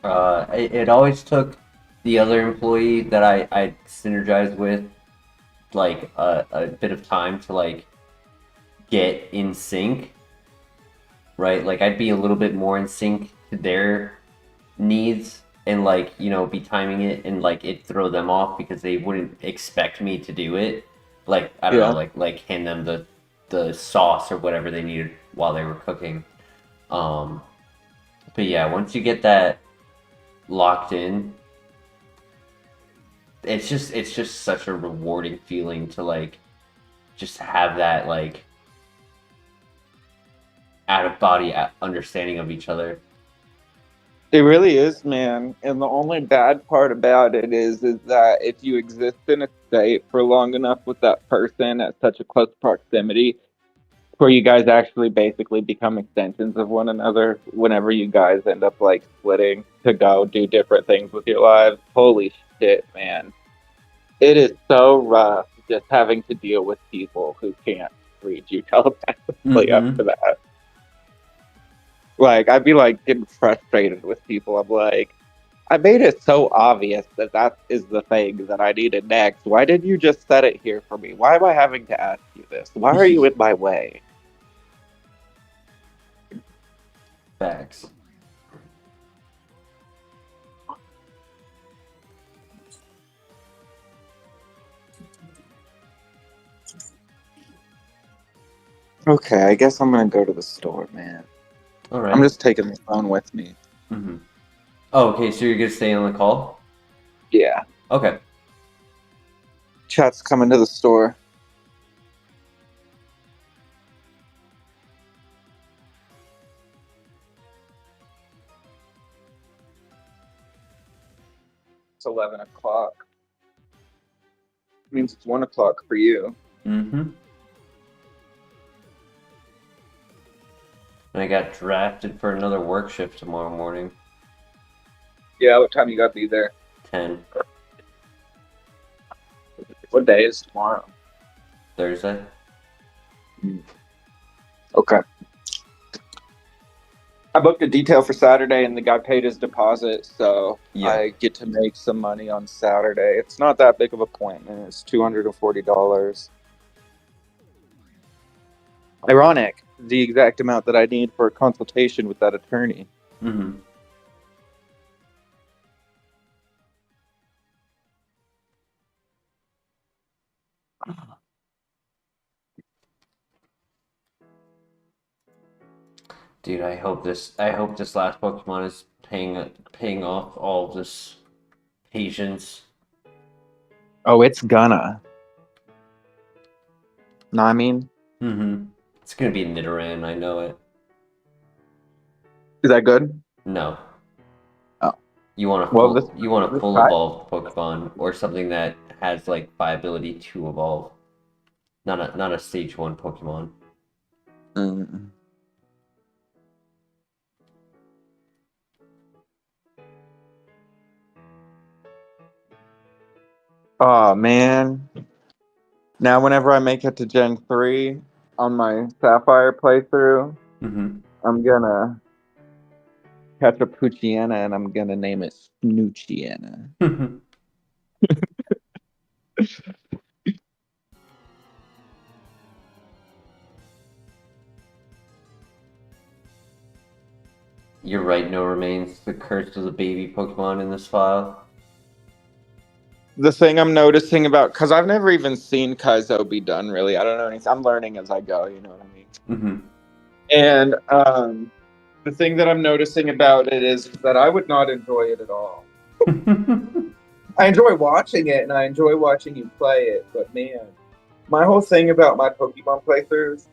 It always took the other employee that I synergized with like a bit of time to like get in sync, right? Like I'd be a little bit more in sync to their needs and like, you know, be timing it and like it throw them off because they wouldn't expect me to do it. Like I don't know, like hand them the sauce or whatever they needed while they were cooking. But yeah, once you get that locked in, it's just such a rewarding feeling to like just have that like out of body understanding of each other. It really is, man. And the only bad part about it is that if you exist in a state for long enough with that person at such a close proximity, where you guys actually basically become extensions of one another whenever you guys end up like splitting to go do different things with your lives. Holy shit, man. It is so rough just having to deal with people who can't read you telepathically after that. Like, I'd be like getting frustrated with people. I'm like, I made it so obvious that that is the thing that I needed next. Why didn't you just set it here for me? Why am I having to ask you this? Why are you in my way? Facts. Okay, I guess I'm gonna go to the store, man. All right. I'm just taking the phone with me. Mm-hmm. Oh, okay. So you're gonna stay on the call? Yeah. Okay. Chat's coming to the store. It's 11 o'clock. Means it's 1 o'clock for you. Mm-hmm. And I got drafted for another work shift tomorrow morning. Yeah, what time you gotta be there? 10. What day is tomorrow? Thursday. Okay. I booked a detail for Saturday and the guy paid his deposit, so Yeah. I get to make some money on Saturday. It's not that big of an appointment. It's $240. Ironic, the exact amount that I need for a consultation with that attorney. Mm-hmm. Dude, I hope this last Pokemon is paying off all of this patience. Oh, it's gonna. No, I mean, Mm-hmm. It's gonna be Nidoran, I know it. is that good? No. Oh. You want a Well, full evolved Pokemon or something that has like viability to evolve. Not a stage 1 Pokemon. Mm. Oh man. Now whenever I make it to Gen 3 on my Sapphire playthrough, Mm-hmm. I'm gonna catch a Poochyena and I'm gonna name it Snoochiena. You're right, no remains the curse of the baby Pokemon in this file. The thing I'm noticing about, because I've never even seen Kaizo be done really. I don't know anything. I'm learning as I go, you know what I mean? Mm-hmm. And the thing that I'm noticing about it is that I would not enjoy it at all. I enjoy watching it and I enjoy watching you play it, but man, my whole thing about my Pokemon playthroughs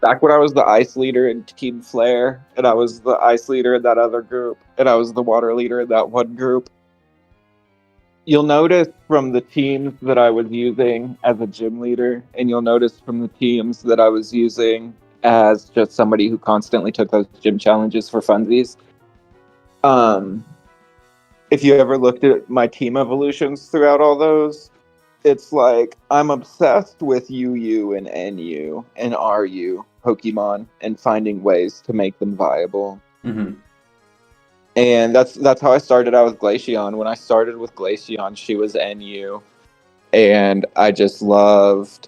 back when I was the ice leader in Team Flare, and I was the ice leader in that other group, and I was the water leader in that one group. You'll notice from the teams that I was using as a gym leader, and you'll notice from the teams that I was using as just somebody who constantly took those gym challenges for funsies. If you ever looked at my team evolutions throughout all those, it's like I'm obsessed with UU and NU and RU Pokemon and finding ways to make them viable. Mm-hmm. And that's how I started out with Glaceon. When I started with Glaceon, she was NU, and I just loved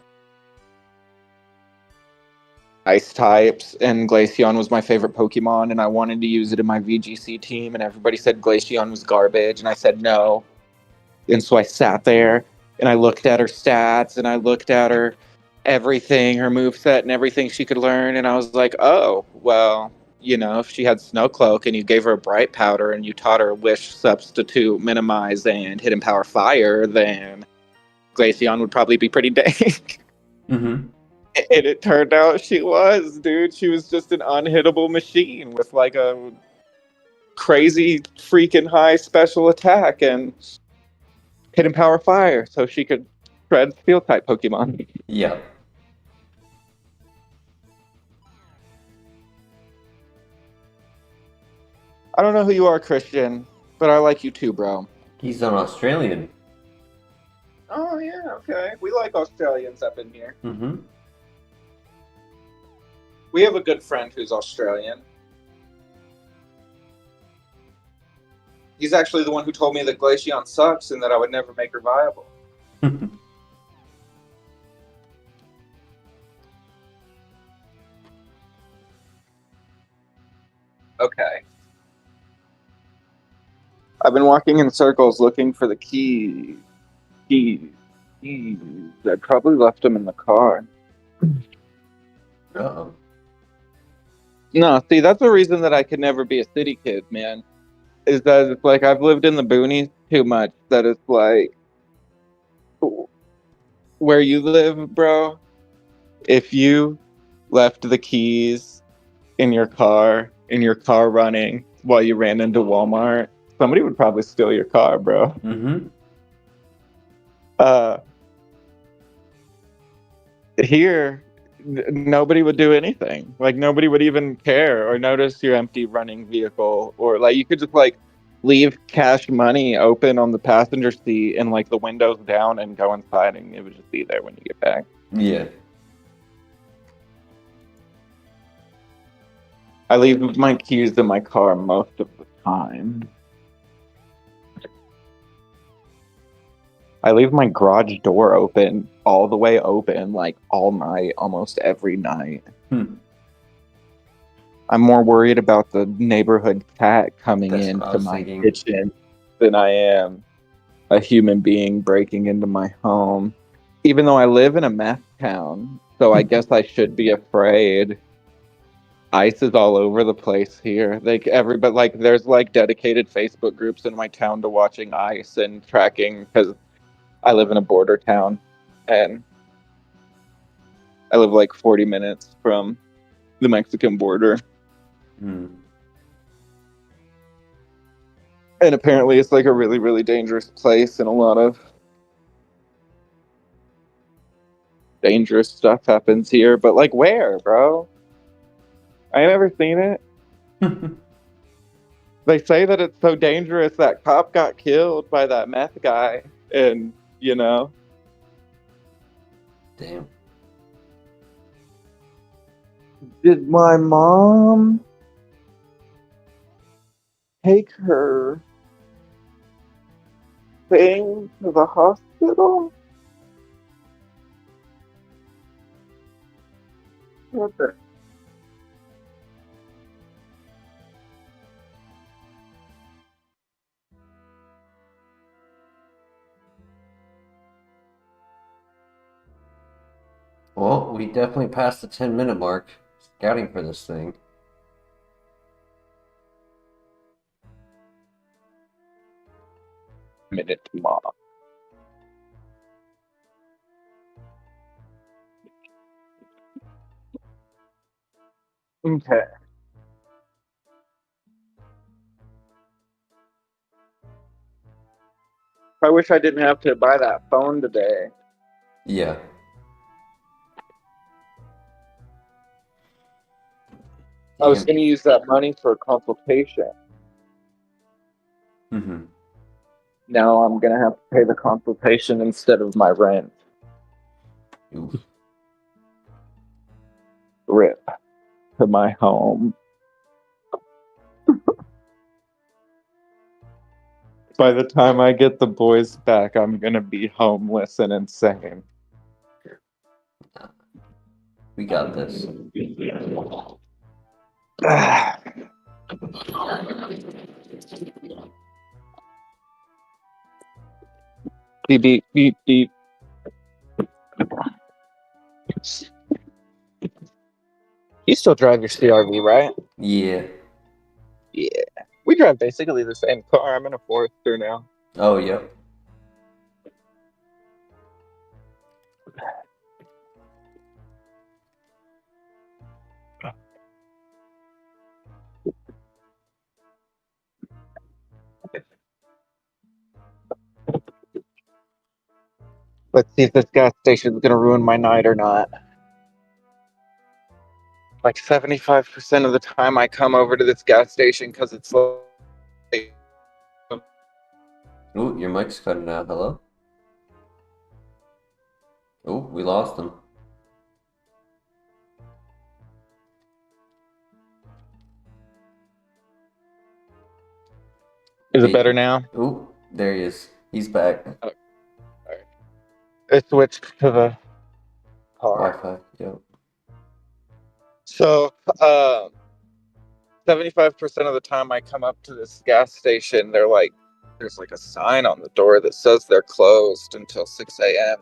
ice types, and Glaceon was my favorite Pokemon, and I wanted to use it in my VGC team, and everybody said Glaceon was garbage, and I said no. And so I sat there and I looked at her stats and I looked at her everything, her moveset and everything she could learn, and I was like, oh, well, if she had Snow Cloak and you gave her a Bright Powder and you taught her Wish, Substitute, Minimize, and Hidden Power Fire, then Glaceon would probably be pretty dang. Mm-hmm. And it turned out she was, dude. She was just an unhittable machine with like a crazy freaking high special attack and Hidden Power Fire, so she could shred Field type Pokemon. Yeah. I don't know who you are, Christian, but I like you too, bro. He's an Australian. Oh yeah, okay. We like Australians up in here. Mm-hmm. We have a good friend who's Australian. He's actually the one who told me that Glaceon sucks and that I would never make her viable. Okay. I've been walking in circles looking for the keys. I probably left them in the car. Uh-oh. No, see, that's the reason that I could never be a city kid, man. Is that it's like I've lived in the boonies too much that it's like where you live, bro. If you left the keys in your car running while you ran into Walmart, somebody would probably steal your car, bro. Mm-hmm. Here, nobody would do anything. Like nobody would even care or notice your empty running vehicle, or like you could just like leave cash money open on the passenger seat and like the windows down and go inside, and it would just be there when you get back. Yeah. I leave my keys in my car most of the time. I leave my garage door open, all the way open, like all night, almost every night. I'm more worried about the neighborhood cat coming That's what I into was my thinking. kitchen than I am a human being breaking into my home. Even though I live in a meth town, so I guess I should be afraid. Ice is all over the place here. But like there's like dedicated Facebook groups in my town to watching ice and tracking, because I live in a border town and I live like 40 minutes from the Mexican border. Mm. And apparently it's like a really, really dangerous place, and a lot of dangerous stuff happens here. But like where, bro? I ain't never seen it. They say that it's so dangerous that cop got killed by that meth guy, and Damn. Did my mom take her thing to the hospital? What the? Well, we definitely passed the 10-minute mark scouting for this thing. Minute mom. Okay. I wish I didn't have to buy that phone today. Yeah. I was going to use that money for a consultation. Mm-hmm. Now I'm going to have to pay the consultation instead of my rent. Oof. Rip to my home. By the time I get the boys back, I'm going to be homeless and insane. We got this. Beep, beep, beep, beep. You still drive your CRV, right? Yeah. Yeah. We drive basically the same car. I'm in a Forester now. Oh, yep. Let's see if this gas station is going to ruin my night or not. Like 75% of the time I come over to this gas station because it's like... Ooh, your mic's cutting out. Hello? Ooh, we lost him. Is it better now? Ooh, there he is. He's back. Oh, right. It switched to the car. Wi-Fi, yep. So, 75% of the time I come up to this gas station, there's like a sign on the door that says they're closed until 6 a.m.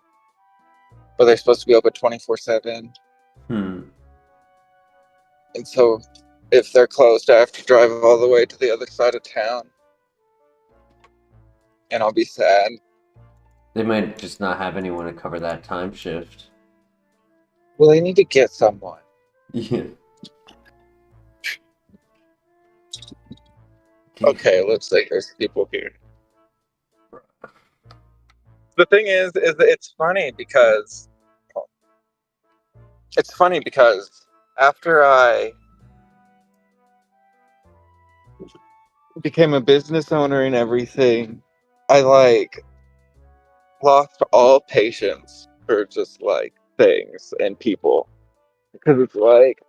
But they're supposed to be open 24/7. Hmm. And so if they're closed, I have to drive all the way to the other side of town. And I'll be sad. They might just not have anyone to cover that time shift. Well, they need to get someone. Yeah. Okay, looks like there's people here. The thing is that it's funny because after I became a business owner and everything, I lost all patience for just like things and people. Because it's like,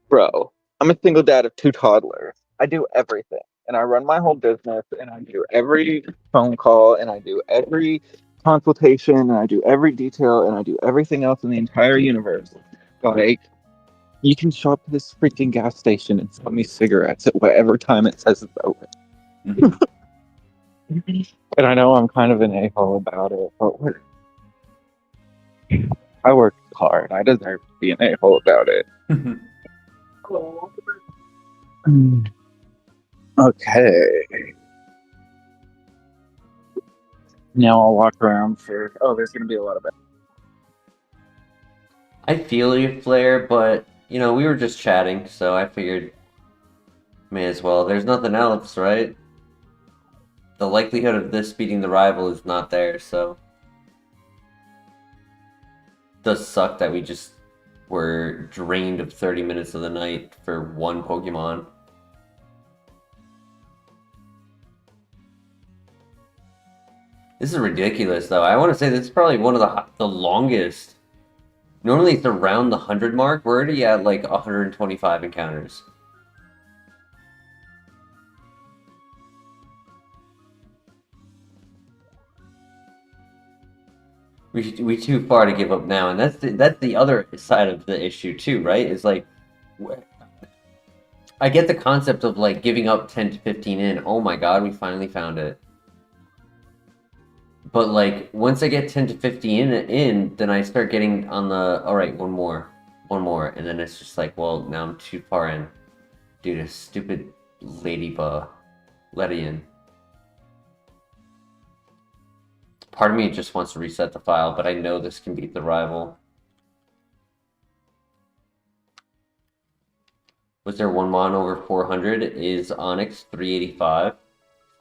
bro, I'm a single dad of 2 toddlers. I do everything. And I run my whole business and I do every phone call and I do every consultation and I do every detail and I do everything else in the entire universe. Like, you can show up to this freaking gas station and sell me cigarettes at whatever time it says it's open. Mhm. And I know I'm kind of an a-hole about it, but what? I worked hard. I deserve to be an a-hole about it. Okay. Now I'll walk around for... Oh, there's going to be a lot of... I feel you, Flair, but, you know, we were just chatting, so I figured may as well. There's nothing else, right? The likelihood of this beating the rival is not there, so... It does suck that we just were drained of 30 minutes of the night for one Pokemon. This is ridiculous, though. I want to say this is probably one of the longest. Normally it's around the 100 mark. We're already at like 125 encounters. We too far to give up now, and that's the other side of the issue too, right? Is like, I get the concept of like giving up 10 to 15 in. Oh my god, we finally found it. But like once I get 10 to 15 in, then I start getting on the all right, one more, and then it's just like, well, now I'm too far in, due to stupid ladybug, Ledian. Part of me just wants to reset the file, but I know this can beat the rival. Was there one mon over 400? Is Onyx 385?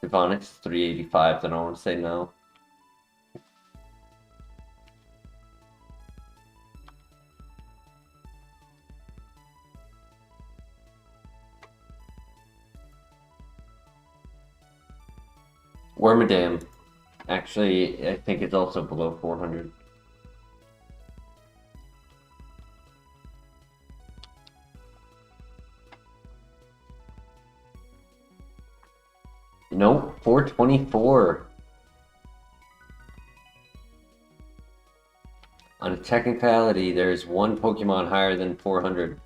If Onyx 385, then I want to say no. Wormadam. Actually, I think it's also below 400. Nope, 424. On a technicality, there's one Pokemon higher than 400.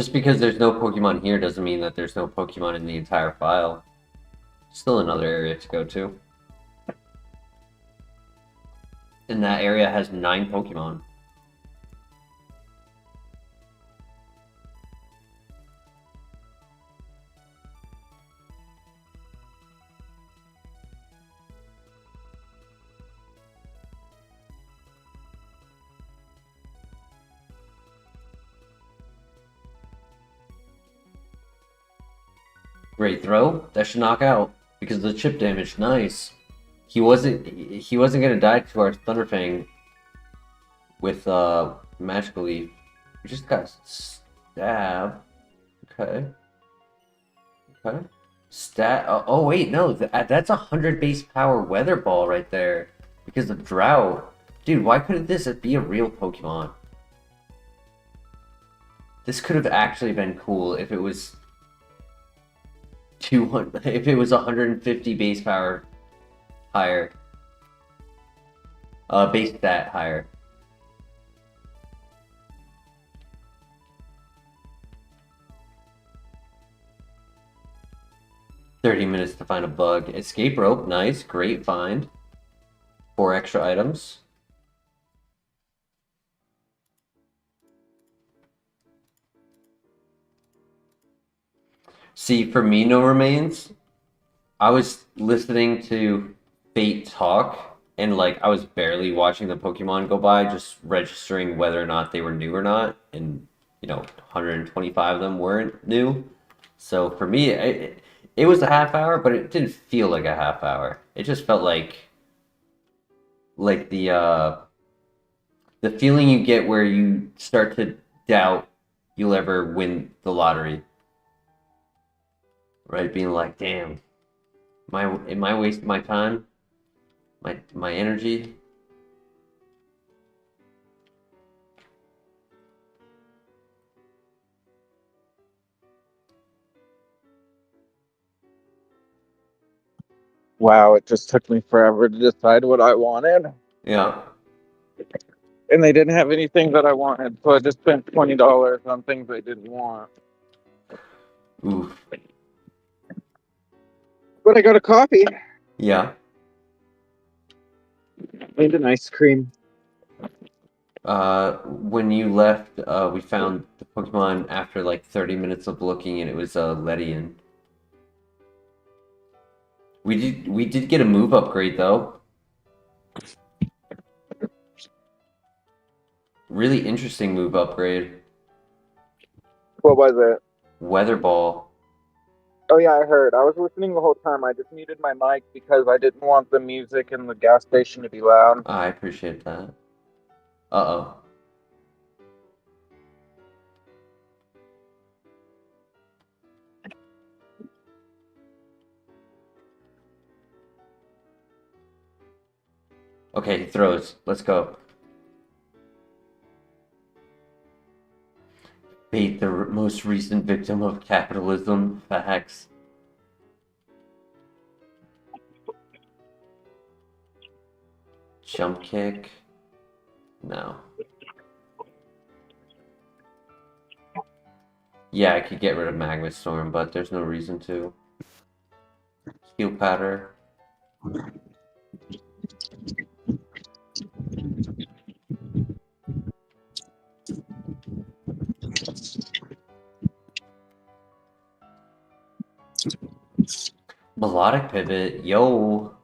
Just because there's no Pokemon here doesn't mean that there's no Pokemon in the entire file. Still another area to go to. And that area has 9 Pokemon. Great throw. That should knock out because of the chip damage. Nice. He wasn't gonna die to our Thunderfang with Magical Leaf. We just got stabbed. Okay. Okay. Oh wait, no. That's 100 base power Weather Ball right there because of Drought. Dude, why couldn't this be a real Pokemon? This could have actually been cool if it was 200, if it was 150 base power higher. Base stat higher. "30 minutes to find a bug." Escape rope, nice, great find. 4 extra items. See, for me, no remains. I was listening to Fate talk, and like I was barely watching the Pokemon go by, just registering whether or not they were new or not, and 125 of them weren't new. So for me, it was a half hour, but it didn't feel like a half hour. It just felt like the feeling you get where you start to doubt you'll ever win the lottery. Right? Being like, damn, am I wasting my time? My energy? Wow, it just took me forever to decide what I wanted. Yeah. And they didn't have anything that I wanted, so I just spent $20 on things I didn't want. Oof. But I got a coffee Yeah. and an ice cream. When you left, we found the Pokemon after like 30 minutes of looking, and it was Ledian. We did get a move upgrade though. Really interesting move upgrade. What was it? Weather Ball. Oh yeah, I heard. I was listening the whole time. I just muted my mic because I didn't want the music in the gas station to be loud. I appreciate that. Uh-oh. Okay, he throws. Let's go. Fate, the most recent victim of capitalism. Facts. Jump kick. No. Yeah, I could get rid of Magma Storm, but there's no reason to. Heal Patter. Melodic Pivot. Yo.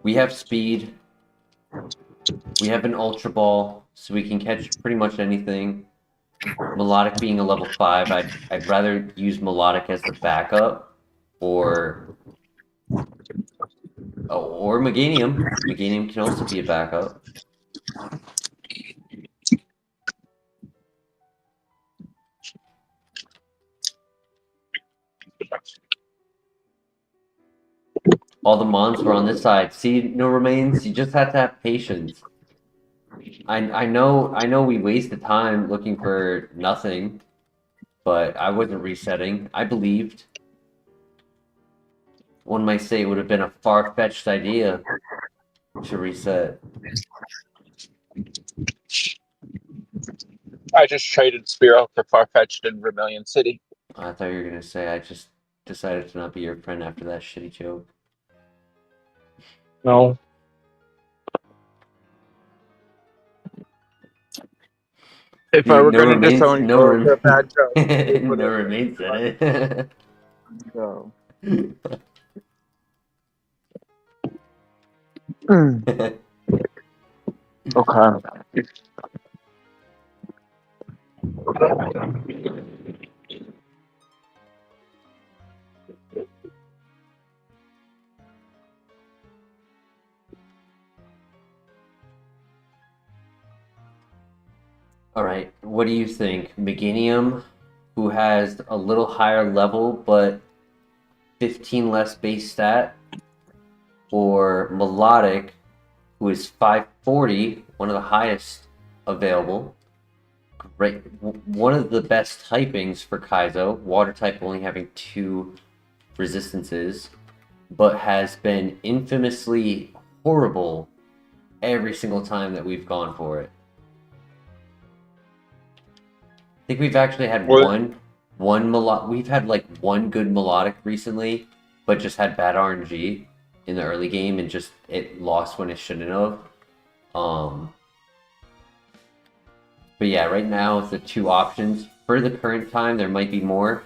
We have speed. We have an Ultra Ball, so we can catch pretty much anything. Melodic being a level 5, I'd rather use Melodic as the backup, or Meganium. Meganium can also be a backup. All the mons were on this side. See, no remains. You just have to have patience. I know we wasted time looking for nothing, but I wasn't resetting. I believed. One might say it would have been a far-fetched idea to reset. I just traded Spearow for Farfetch'd in Vermilion City. I thought you were gonna say I just decided to not be your friend after that shitty joke. No. If I were No going to remains. disown you over a bad joke, No remains in it. So. Okay. All right, what do you think? Meganium, who has a little higher level but 15 less base stat, or Melodic, who is 540, one of the highest available. Great, one of the best typings for Kaizo. Water type only having 2 resistances, but has been infamously horrible every single time that we've gone for it. I think we've actually had we've had like one good melodic recently, but just had bad RNG in the early game and just it lost when it shouldn't have. But yeah, right now the 2 options for the current time, there might be more,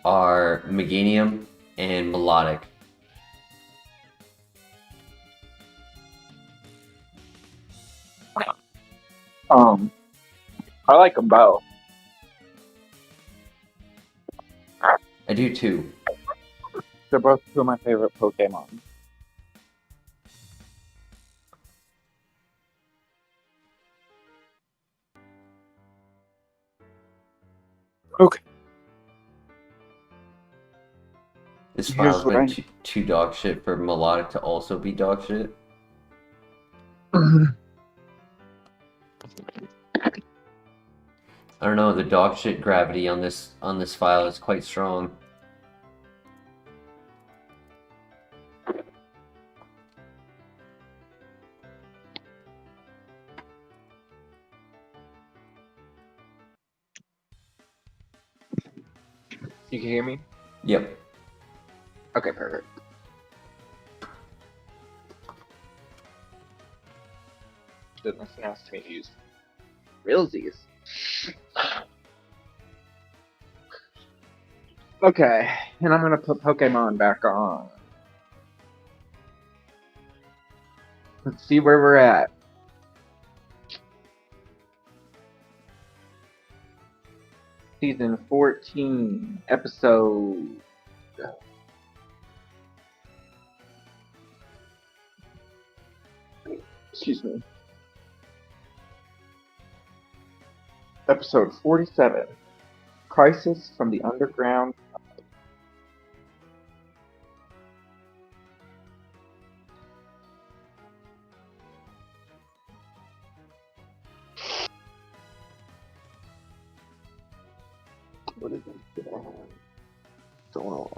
are Meganium and Melodic. I like them both. I do too. They're both 2 of my favorite Pokemon. Okay. This Here's file's what been too dog shit for Melodic to also be dog shit. I don't know, the dog shit gravity on this file is quite strong. You can hear me? Yep. Okay, perfect. There's nothing else to me to use. Realsies. Okay, and I'm gonna put Pokemon back on. Let's see where we're at. Season 14, episode... Excuse me. Episode 47, Crisis from the Underground. What is this? Don't know.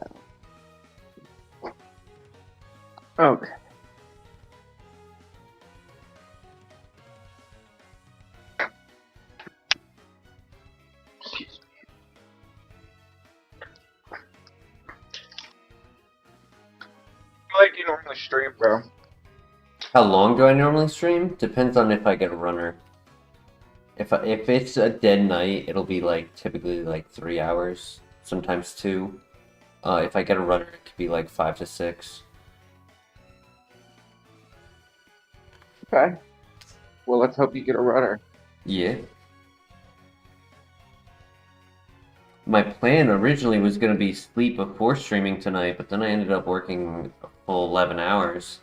Okay. Excuse me. How late do you normally stream, bro? How long do I normally stream? Depends on if I get a runner. If it's a dead night, it'll be like typically like 3 hours, sometimes 2. If I get a runner, it could be like 5 to 6. Okay. Well, let's hope you get a runner. Yeah. My plan originally was going to be sleep before streaming tonight, but then I ended up working a full 11 hours.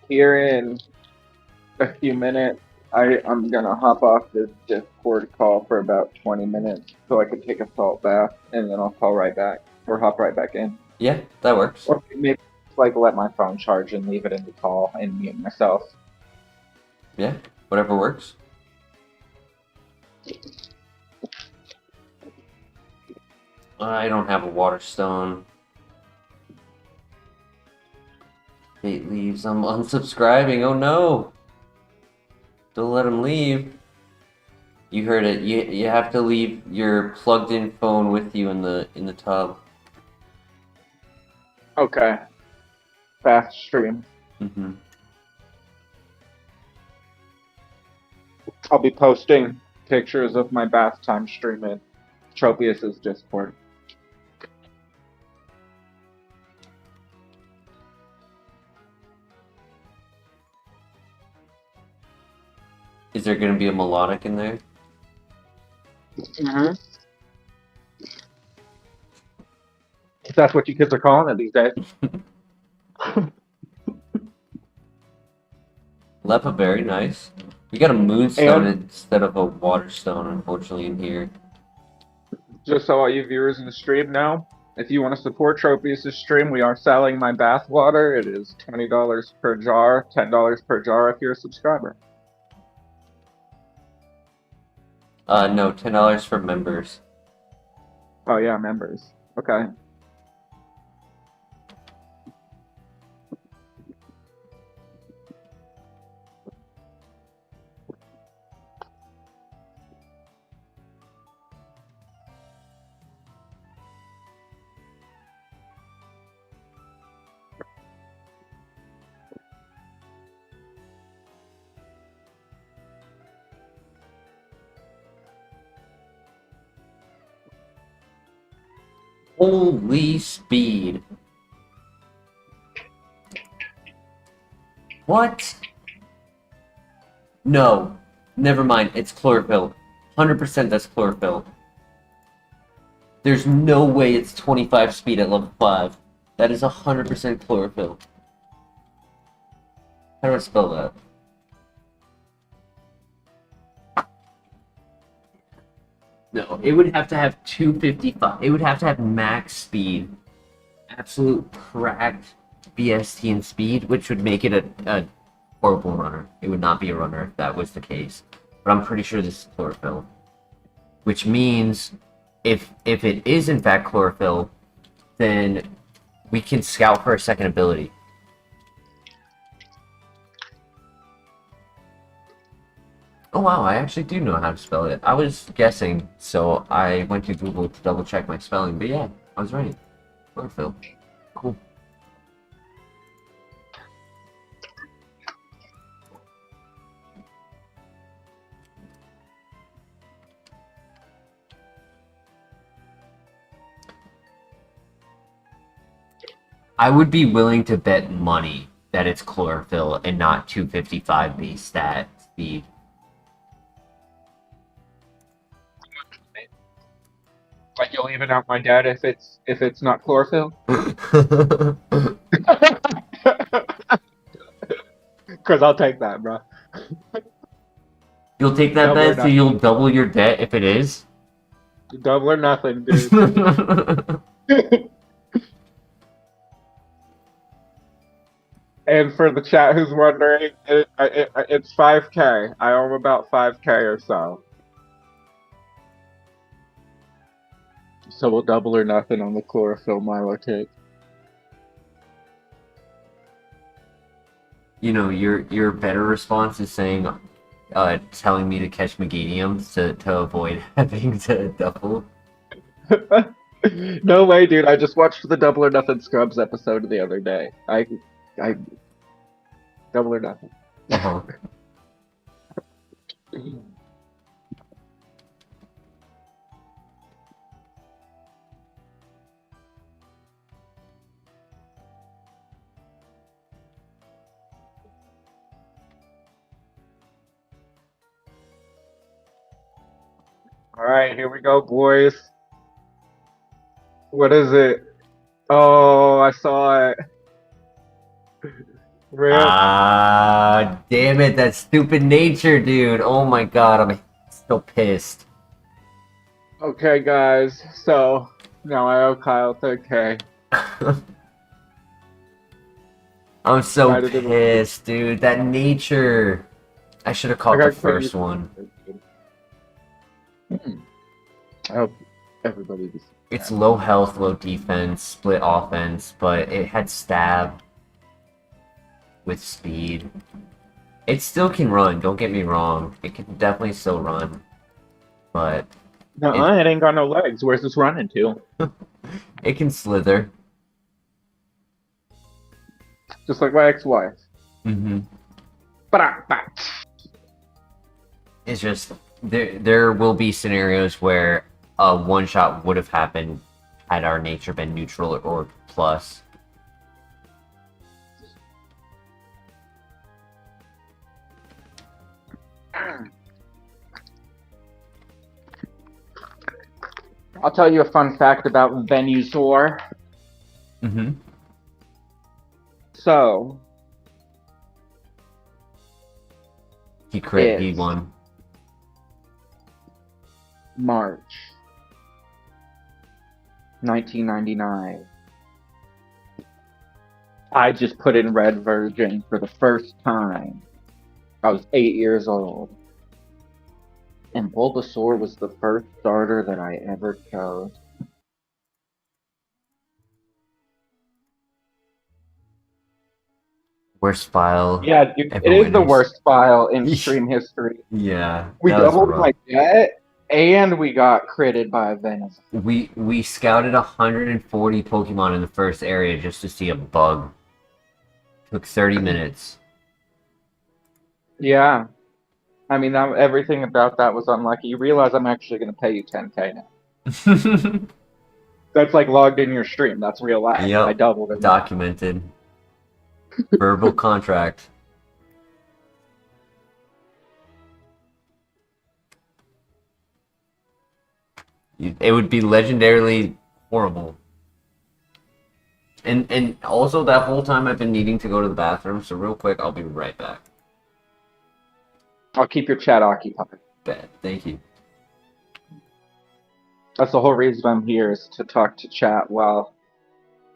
Here in a few minutes, I'm gonna hop off this Discord call for about 20 minutes so I can take a salt bath, and then I'll call right back or hop right back in. Yeah, that works. Or maybe like let my phone charge and leave it in the call and mute myself. Yeah, whatever works. I don't have a water stone. Fate leaves. I'm unsubscribing. Oh no! Don't let him leave. You heard it. You have to leave your plugged-in phone with you in the tub. Okay. Fast stream. Mm-hmm. I'll be posting pictures of my bath time stream in Tropius's Discord. Is there gonna be a melodic in there? Mm-hmm. That's what you kids are calling it these days. Lepa, very nice. We got a moonstone And instead of a water stone, unfortunately, in here. just so all you viewers in the stream know, if you want to support Tropius' stream, we are selling my bath water. It is $20 per jar, $10 per jar if you're a subscriber. No, $10 for members. Oh yeah, members. Okay. Holy speed. What? No. Never mind. It's chlorophyll. 100% that's chlorophyll. There's no way it's 25 speed at level 5. That is 100% chlorophyll. How do I spell that? No, it would have to have 255. It would have to have max speed. Absolute cracked BST and speed, which would make it a horrible runner. It would not be a runner if that was the case. But I'm pretty sure this is chlorophyll. Which means if it is in fact chlorophyll, then we can scout for a second ability. Oh wow, I actually do know how to spell it. I was guessing, so I went to Google to double check my spelling, but yeah, I was right. Chlorophyll. Cool. I would be willing to bet money that it's chlorophyll and not 255 base stat speed. Like you'll even out my dad if it's not chlorophyll. Cause I'll take that, bro. You'll take that Double or bet, so nothing. you'll double your debt if it is? Double or nothing, dude. And for the chat who's wondering, it's 5K. I owe about 5K or so. So we'll double or nothing on the chlorophyll Milo take. You know, your better response is saying, telling me to catch Megadium to avoid having to double. No way, dude. I just watched the Double or Nothing Scrubs episode the other day. I Double or Nothing. Uh-huh. All right, here we go, boys. What is it? Oh, I saw it. Rip. Ah, damn it, that stupid nature, dude. Oh my god, I'm still pissed. Okay, guys. So now I owe Kyle 30K. I'm so Why did it- pissed, dude. That nature. I should have caught I the got first crazy. one. I hope everybody just. It's low health, low defense, split offense, but it had stab with speed. It still can run, don't get me wrong. It can definitely still run. But Nuh-uh, it ain't got no legs. Where's this running to? it can slither. Just like my ex-wife. Mm-hmm. Ba-da-ba. It's just there will be scenarios where a one shot would have happened had our nature been neutral or plus. I'll tell you a fun fact about Venusaur. Mm-hmm. So, He crit, he It's- won. March 1999. I just put in Red Virgin for the first time. I was 8 years old. And Bulbasaur was the first starter that I ever chose. Worst file. Yeah, dude, ever it is the witnessed. worst file in stream history. Yeah, We that was doubled rough. my bet, and we got critted by a Venom. We scouted 140 Pokemon in the first area just to see a bug. Took 30 minutes. Yeah. I mean, everything about that was unlucky. You realize I'm actually going to pay you 10K now. That's like logged in your stream. That's real life. Yep. I doubled it. Documented. Verbal contract. It would be legendarily horrible. And also that whole time I've been needing to go to the bathroom, so real quick, I'll be right back. I'll keep your chat occupied. Bad. Thank you. That's the whole reason I'm here, is to talk to chat while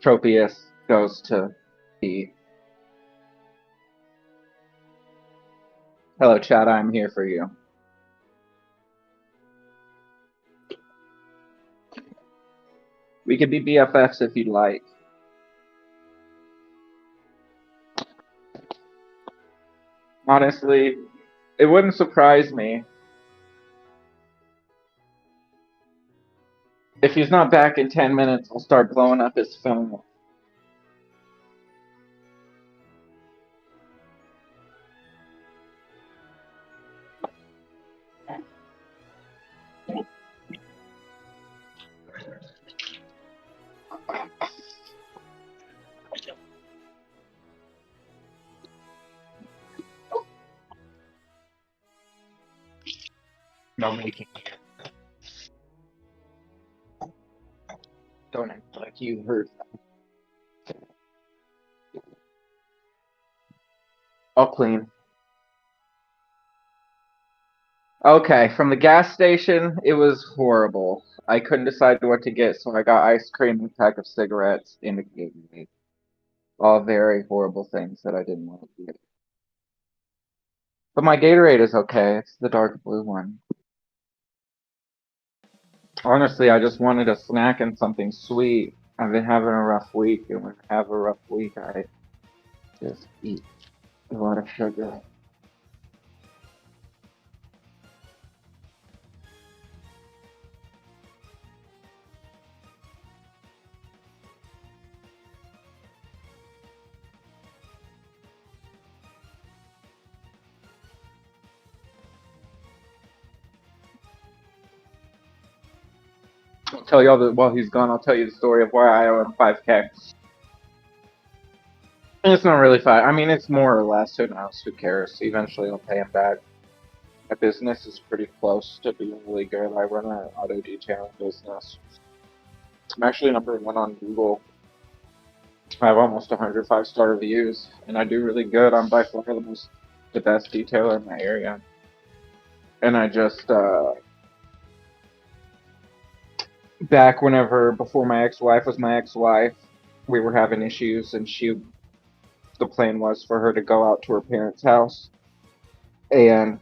Tropius goes to pee. Hello, chat. I'm here for you. We could be BFFs if you'd like. Honestly, it wouldn't surprise me if he's not back in 10 minutes. I'll start blowing up his phone. Nobody can hear. Don't act like you heard that. I'll clean. Okay, from the gas station, it was horrible. I couldn't decide what to get, so I got ice cream and a pack of cigarettes and a Gatorade. All very horrible things that I didn't want to get. But my Gatorade is okay. It's the dark blue one. Honestly, I just wanted a snack and something sweet. I've been having a rough week, and when I have a rough week, I just eat a lot of sugar. I'll tell y'all that while he's gone, I'll tell you the story of why I owe him 5K. And it's not really 5. I mean, it's more or less. Who knows? Who cares? Eventually, I'll pay him back. My business is pretty close to being really good. I run an auto detailing business. I'm actually #1 on Google. I have almost 100 5-star reviews, and I do really good. I'm by far the best detailer in my area. And I just, back before my ex-wife was my ex-wife, we were having issues, and the plan was for her to go out to her parents' house and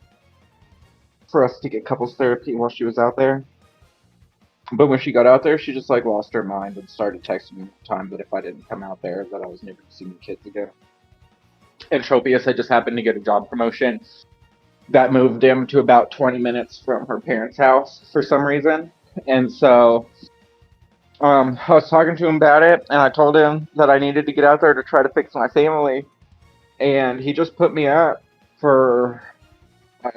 for us to get couples therapy while she was out there. But when she got out there, she just like lost her mind and started texting me all the time that if I didn't come out there, that I was never going to see my kids again. And Tropius had just happened to get a job promotion that moved him to about 20 minutes from her parents' house for some reason. And so I was talking to him about it, and I told him that I needed to get out there to try to fix my family. And he just put me up for, I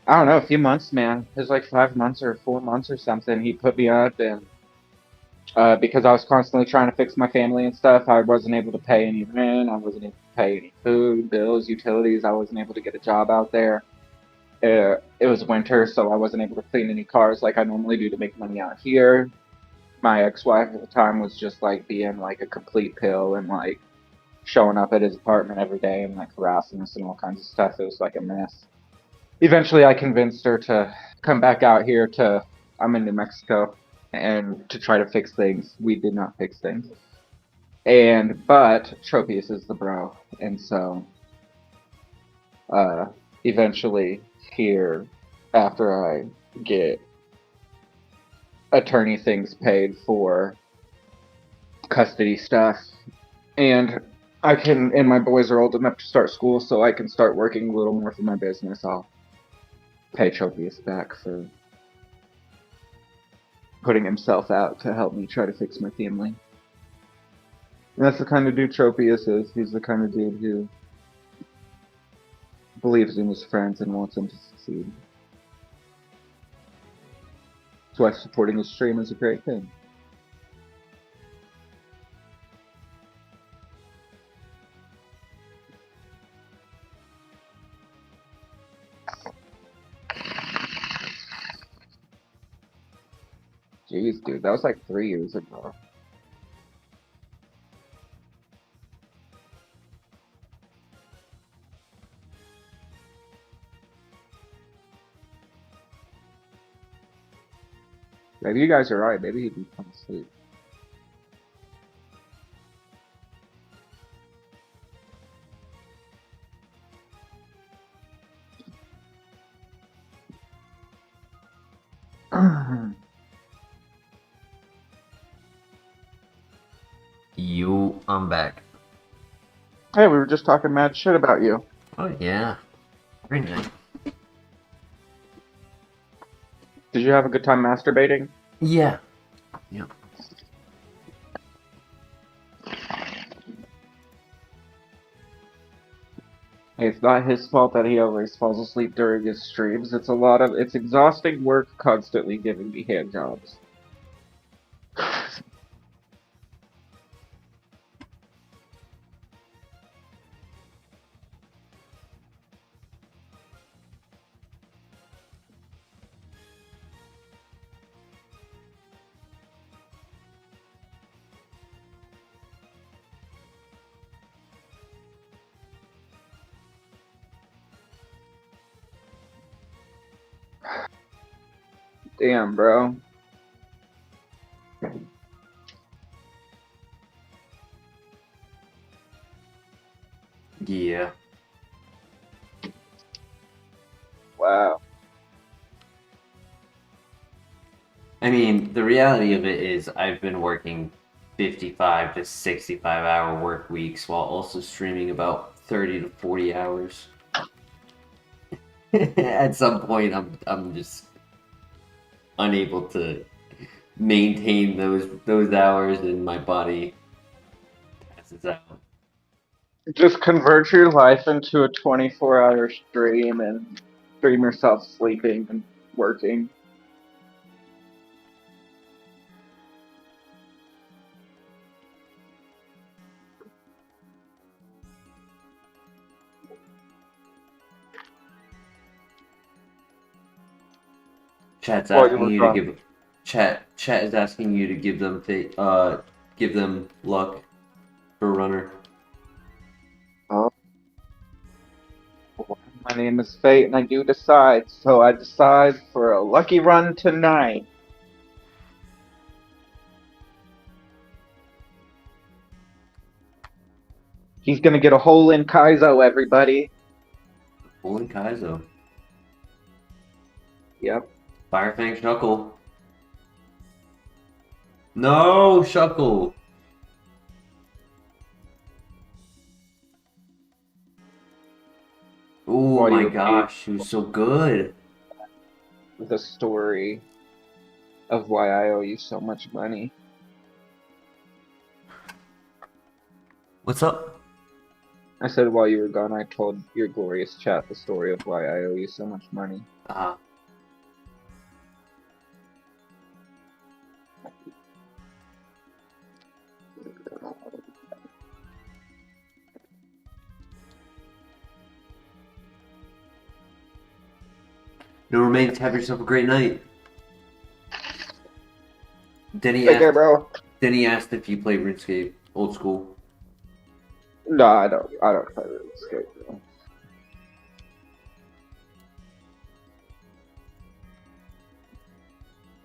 don't know, a few months, man. It was like 5 months or 4 months or something. He put me up, and because I was constantly trying to fix my family and stuff, I wasn't able to pay any rent. I wasn't able to pay any food, bills, utilities. I wasn't able to get a job out there. It was winter, so I wasn't able to clean any cars like I normally do to make money out here. My ex-wife at the time was just like being like a complete pill and like showing up at his apartment every day and like harassing us and all kinds of stuff. It was like a mess. Eventually, I convinced her to come back out here to, I'm in New Mexico, and to try to fix things. We did not fix things. But Tropius is the bro, and so eventually here, after I get attorney things paid for custody stuff, and my boys are old enough to start school, so I can start working a little more for my business, I'll pay Tropius back for putting himself out to help me try to fix my family. And that's the kind of dude Tropius is. He's the kind of dude who believes in his friends and wants them to succeed. That's why supporting his stream is a great thing. Jeez, dude, that was like 3 years ago. Maybe you guys are right. Maybe he'd be falling asleep. I'm back. Hey, we were just talking mad shit about you. Oh yeah, very nice. Did you have a good time masturbating? Yeah. Yeah. Hey, it's not his fault that he always falls asleep during his streams. It's exhausting work constantly giving me hand jobs. Damn, bro. Yeah. Wow. I mean, the reality of it is I've been working 55 to 65-hour work weeks while also streaming about 30 to 40 hours. At some point, I'm just unable to maintain those hours, and my body passes out. Just convert your life into a 24-hour stream and stream yourself sleeping and working. Chat's Well, asking you to give chat is asking you to give them luck for runner. Oh. My name is Fate, and I do decide. So I decide for a lucky run tonight. He's gonna get a hole in Kaizo, everybody. Holy Kaizo. Yep. Firefang Shuckle. No, Shuckle. Oh while my you were gosh, he was so good. the story of why I owe you so much money. What's up? I said while you were gone, I told your glorious chat the story of why I owe you so much money. No remains. Have yourself a great night. Denny Take care, asked. bro. Denny asked if you play RuneScape, old school. No, I don't play RuneScape, bro.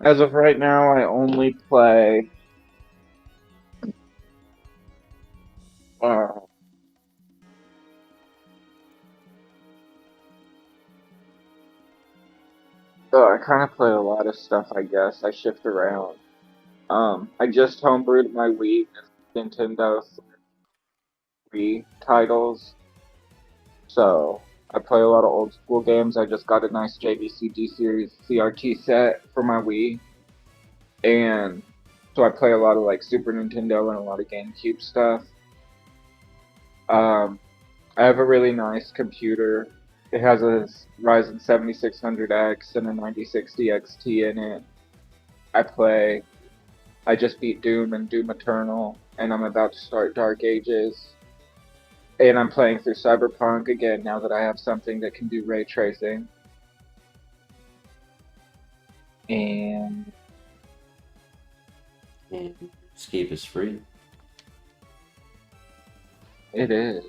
As of right now, I only play I kind of play a lot of stuff, I guess. I shift around. I just homebrewed my Wii with Nintendo 3 titles. So, I play a lot of old school games. I just got a nice JVCD series CRT set for my Wii. And so I play a lot of like Super Nintendo and a lot of GameCube stuff. I have a really nice computer. It has a Ryzen 7600X and a 9060 XT in it. I just beat Doom and Doom Eternal, and I'm about to start Dark Ages. And I'm playing through Cyberpunk again now that I have something that can do ray tracing. And Escape is free. it is.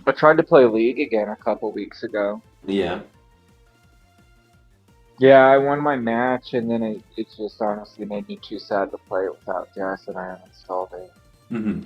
I tried to play League again a couple weeks ago. Yeah. Yeah, I won my match, and then it just honestly made me too sad to play it without Jess, and I uninstalled it. Mm-hmm.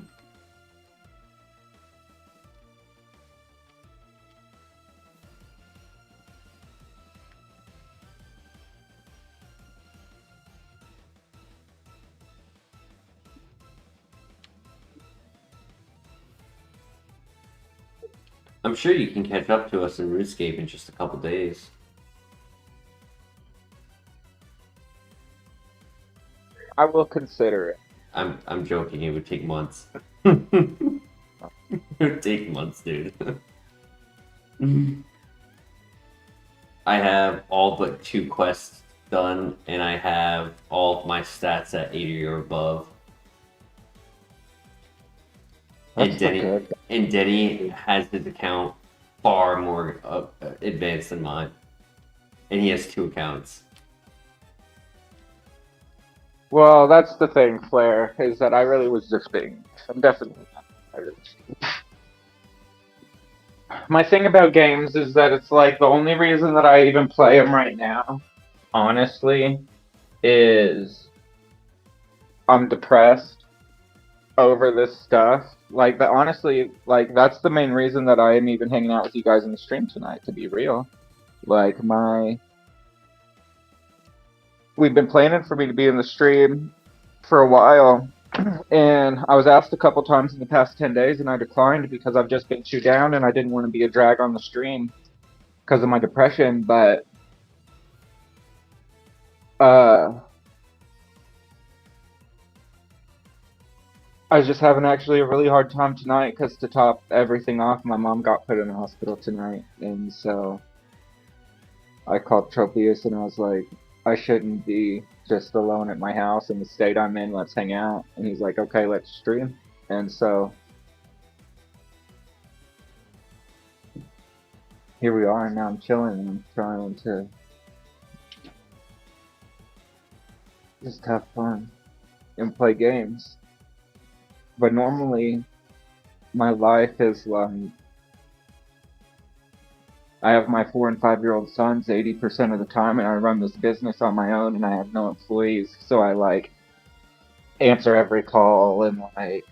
I'm sure you can catch up to us in RuneScape in just a couple days. I will consider it. I'm joking. It would take months. It would take months, dude. I have all but 2 quests done, and I have all of my stats at 80 or above. That's good. And Denny has his account far more advanced than mine, and he has 2 accounts. Well, that's the thing, Flair, is that I really was just being. I'm definitely not. My thing about games is that it's like the only reason that I even play them right now, honestly, is I'm depressed over this stuff. Like, but honestly, like that's the main reason that I am even hanging out with you guys in the stream tonight. To be real, like we've been planning for me to be in the stream for a while, and I was asked a couple times in the past 10 days, and I declined because I've just been too down, and I didn't want to be a drag on the stream because of my depression. But I was just having actually a really hard time tonight because to top everything off, my mom got put in the hospital tonight, and so I called Tropius and I was like, I shouldn't be just alone at my house in the state I'm in, let's hang out. And he's like, okay, let's stream. And so here we are, and now I'm chilling and I'm trying to just have fun and play games. But normally my life is like, I have my 4 and 5-year-old sons 80% of the time, and I run this business on my own, and I have no employees, so I like answer every call and like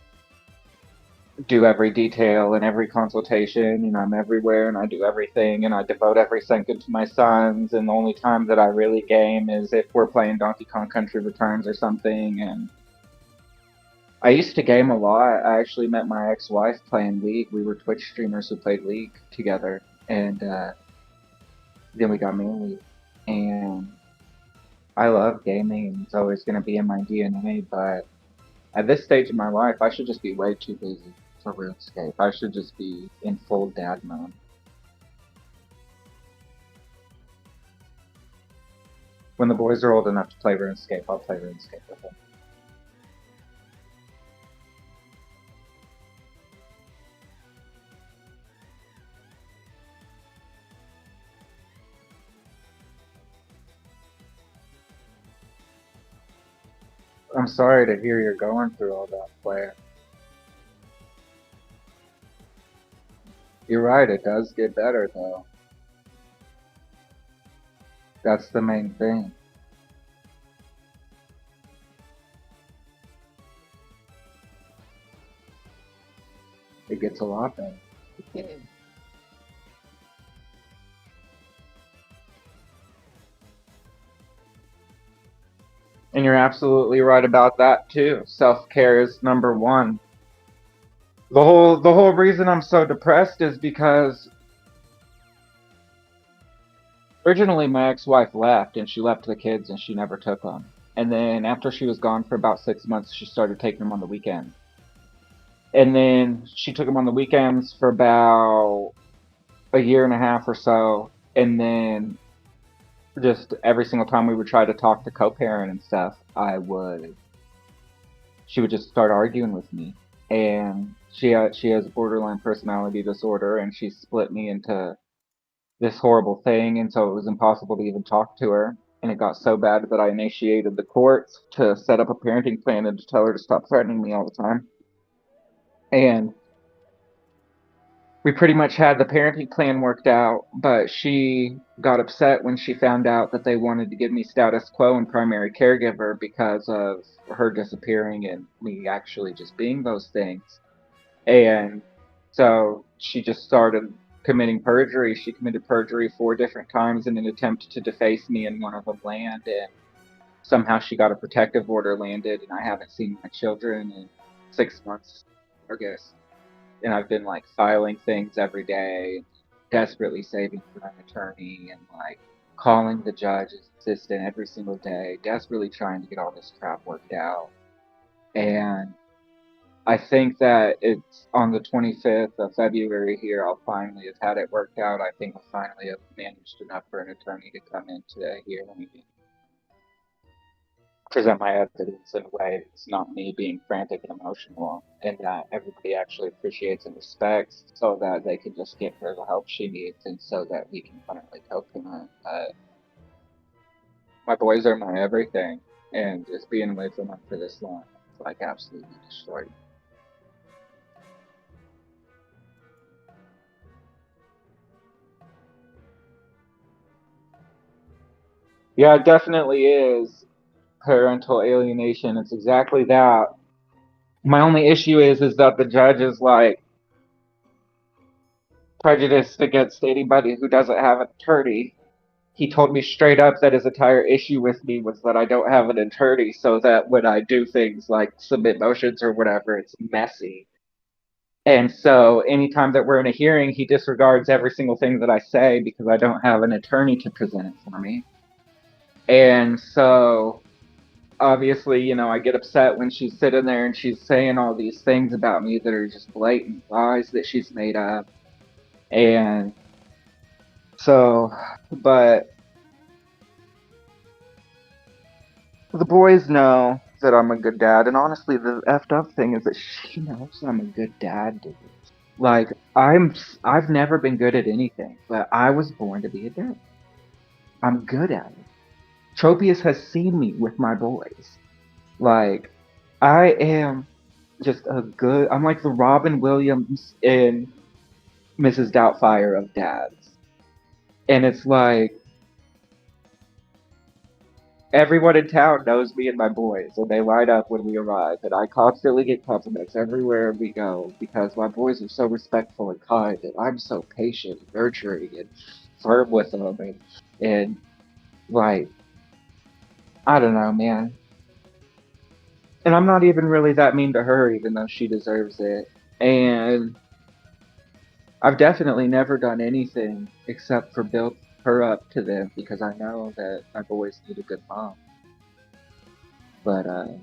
do every detail and every consultation, and I'm everywhere and I do everything and I devote every second to my sons, and the only time that I really game is if we're playing Donkey Kong Country Returns or something. And I used to game a lot. I actually met my ex-wife playing League. We were Twitch streamers who played League together, and then we got married. And I love gaming. It's always going to be in my DNA, but at this stage of my life, I should just be way too busy for RuneScape. I should just be in full dad mode. When the boys are old enough to play RuneScape, I'll play RuneScape with them. I'm sorry to hear you're going through all that, Claire. You're right, it does get better, though. That's the main thing. It gets a lot better. And you're absolutely right about that too. Self-care is number one. The whole reason I'm so depressed is because originally my ex-wife left, and she left the kids and she never took them. And then after she was gone for about 6 months, she started taking them on the weekend. And then she took them on the weekends for about a year and a half or so. And then just every single time we would try to talk to co-parent and stuff, she would just start arguing with me. And she has borderline personality disorder, and she split me into this horrible thing, and so it was impossible to even talk to her. And it got so bad that I initiated the courts to set up a parenting plan and to tell her to stop threatening me all the time. And we pretty much had the parenting plan worked out, but she got upset when she found out that they wanted to give me status quo and primary caregiver because of her disappearing and me actually just being those things. And so she just started committing perjury. She committed perjury 4 different times in an attempt to deface me, and one of them landed. And somehow she got a protective order landed, and I haven't seen my children in 6 months, I guess. And I've been like filing things every day, desperately saving for an attorney, and like calling the judge's assistant every single day, desperately trying to get all this crap worked out. And I think that it's on the 25th of February here, I'll finally have had it worked out. I think I'll finally have managed enough for an attorney to come in today here and present my evidence in a way that's not me being frantic and emotional, and that everybody actually appreciates and respects, so that they can just get her the help she needs, and so that we can finally co-parent. My boys are my everything, and just being away from them for this long, it's like absolutely destroyed me. Yeah, it definitely is parental alienation. It's exactly that. My only issue is that the judge is like prejudiced against anybody who doesn't have an attorney. He told me straight up that his entire issue with me was that I don't have an attorney, so that when I do things like submit motions or whatever, it's messy. And so anytime that we're in a hearing, he disregards every single thing that I say because I don't have an attorney to present it for me. And so obviously, you know, I get upset when she's sitting there and she's saying all these things about me that are just blatant lies that she's made up. And so, but the boys know that I'm a good dad, and honestly, the effed up thing is that she knows I'm a good dad, dude. Like, I've never been good at anything, but I was born to be a dad. I'm good at it. Tropius has seen me with my boys. Like, I am just I'm like the Robin Williams in Mrs. Doubtfire of dads. And it's like, everyone in town knows me and my boys, and they light up when we arrive. And I constantly get compliments everywhere we go because my boys are so respectful and kind, and I'm so patient, and nurturing, and firm with them. And like, I don't know, man. And I'm not even really that mean to her, even though she deserves it. And I've definitely never done anything except for build her up to them because I know that my boys need a good mom. But I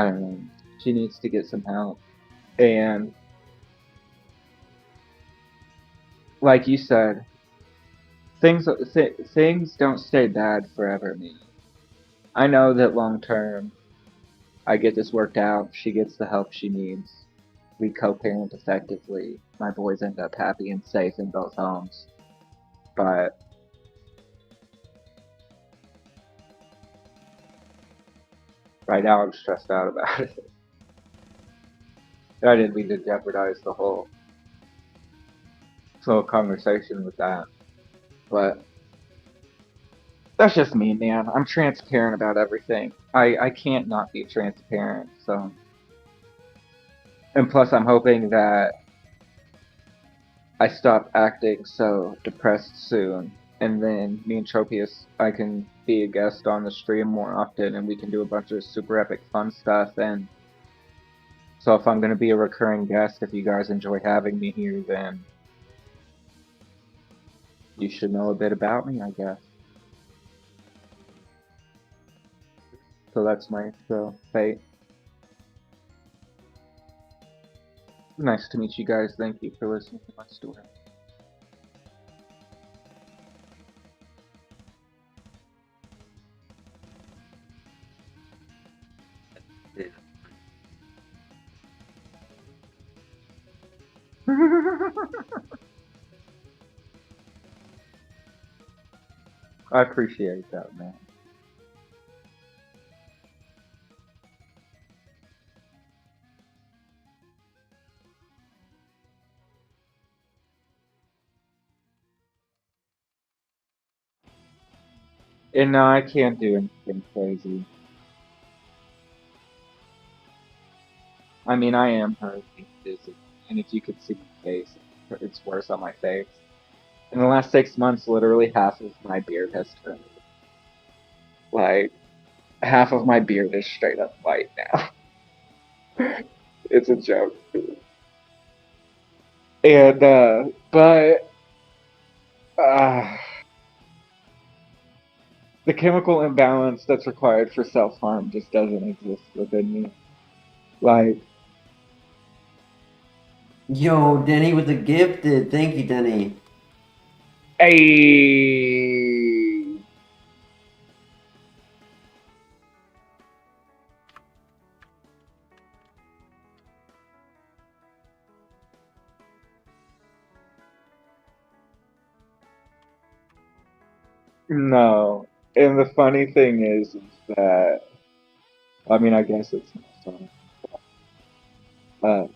don't know. She needs to get some help. And like you said, things don't stay bad forever, man. I know that long term, I get this worked out. She gets the help she needs. We co-parent effectively. My boys end up happy and safe in both homes. But right now, I'm stressed out about it. I didn't mean to jeopardize the whole conversation with that. But that's just me, man. I'm transparent about everything. I can't not be transparent. So, and plus, I'm hoping that I stop acting so depressed soon, and then me and Tropius, I can be a guest on the stream more often, and we can do a bunch of super epic fun stuff. And so, if I'm gonna be a recurring guest, if you guys enjoy having me here, then you should know a bit about me, I guess. So that's my intro, Fate. Nice to meet you guys. Thank you for listening to my story. I appreciate that, man. And no, I can't do anything crazy. I mean, I am hurting physically, and if you could see my face, it's worse on my face. In the last 6 months, literally half of my beard has turned. Like, half of my beard is straight up white now. It's a joke. And, but, uh, the chemical imbalance that's required for self-harm just doesn't exist within me. Like, Yo, Denny with the gifted. Thank you, Denny. hey, no. And the funny thing is that, I mean, I guess it's not funny. Uh,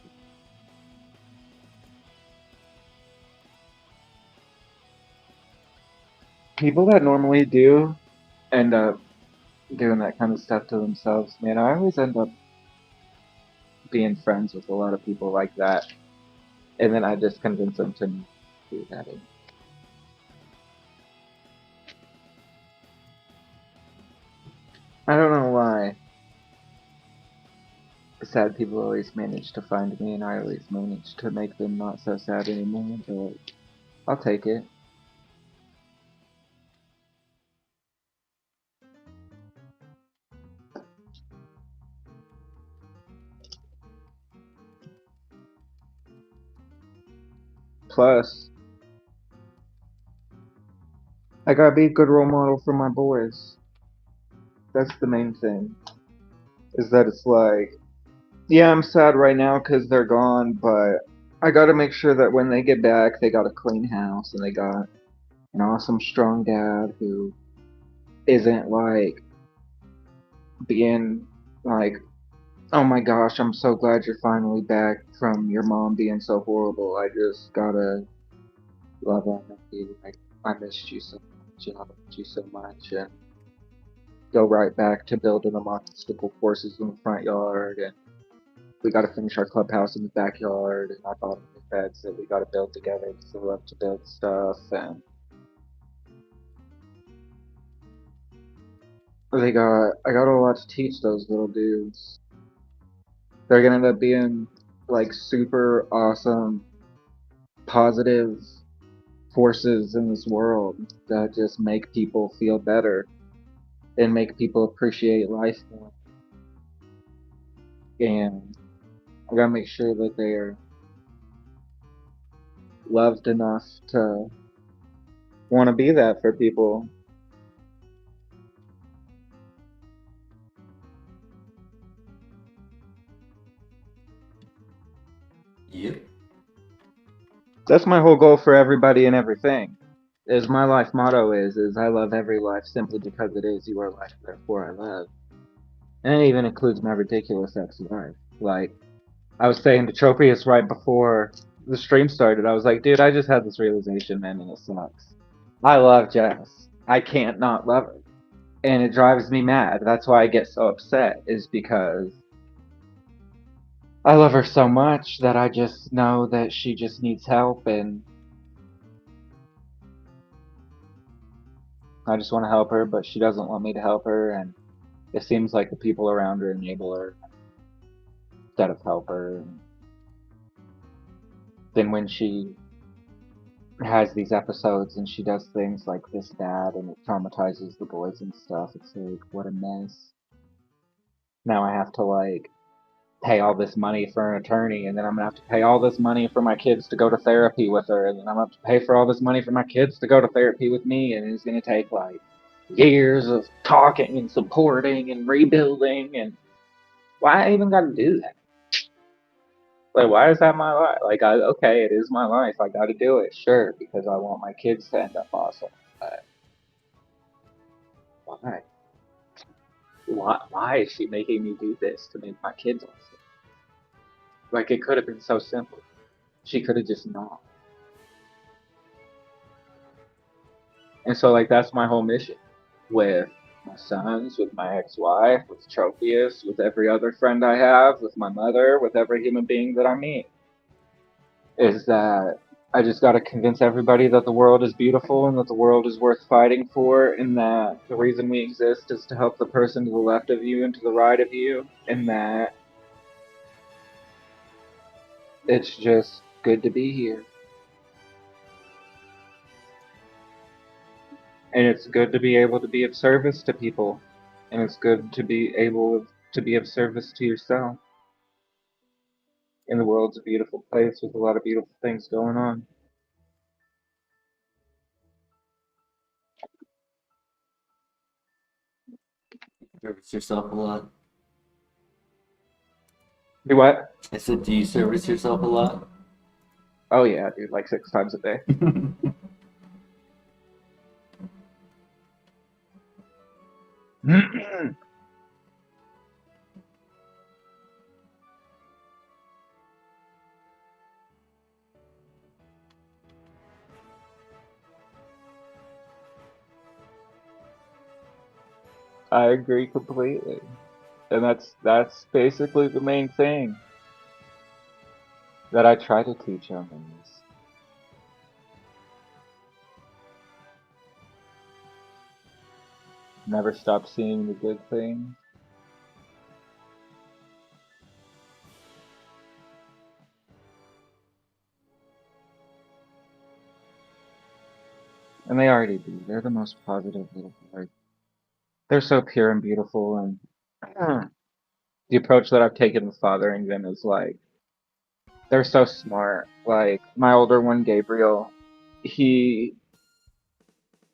People that normally do end up doing that kind of stuff to themselves, man. I always end up being friends with a lot of people like that, and then I just convince them to do that. I don't know why. Sad people always manage to find me, and I always manage to make them not so sad anymore, but I'll take it. Plus, I gotta be a good role model for my boys. That's the main thing. Is that it's like, yeah, I'm sad right now because they're gone, but I gotta make sure that when they get back, they got a clean house and they got an awesome, strong dad who isn't like being like, oh my gosh, I'm so glad you're finally back from your mom being so horrible. I just gotta love on you. Like, I missed you so much and I loved you so much. And go right back to building them obstacle courses in the front yard. And we gotta finish our clubhouse in the backyard. And I bought new beds that we gotta build together because we love to build stuff. And I got a lot to teach those little dudes. They're gonna end up being like super awesome, positive forces in this world that just make people feel better and make people appreciate life more. And I gotta make sure that they're loved enough to want to be that for people. Yep. That's my whole goal for everybody and everything. Is my life motto is I love every life simply because it is your life, therefore I love. And it even includes my ridiculous ex-wife. Like, I was saying to Tropius right before the stream started, I was like, dude, I just had this realization, man, and it sucks. I love Jess. I can't not love her. And it drives me mad. That's why I get so upset, is because I love her so much that I just know that she just needs help, and I just want to help her, but she doesn't want me to help her, and it seems like the people around her enable her instead of help her. Then when she has these episodes and she does things like this bad and it traumatizes the boys and stuff, it's like, what a mess. Now I have to like pay all this money for an attorney, and then I'm gonna have to pay all this money for my kids to go to therapy with her, and then I'm gonna have to pay for all this money for my kids to go to therapy with me, and it's gonna take like years of talking and supporting and rebuilding. And why I even gotta do that? Like, why is that my life? Like, okay, it is my life. I gotta do it, sure, because I want my kids to end up awesome. But why? Why is she making me do this to make my kids awesome? Like, it could have been so simple. She could have just not. And so, like, that's my whole mission with my sons, with my ex-wife, with Tropius, with every other friend I have, with my mother, with every human being that I meet, is that I just got to convince everybody that the world is beautiful and that the world is worth fighting for, and that the reason we exist is to help the person to the left of you and to the right of you, and that it's just good to be here. And it's good to be able to be of service to people, and it's good to be able to be of service to yourself. And the world's a beautiful place with a lot of beautiful things going on. Service yourself a lot. Do what? I said, do you service yourself a lot? Oh yeah, dude, like 6 times a day. I agree completely. And that's basically the main thing that I try to teach youngins. Never stop seeing the good things. And they already do. They're the most positive little boys. They're so pure and beautiful, and the approach that I've taken with fathering them is like, they're so smart. Like, my older one, Gabriel, he,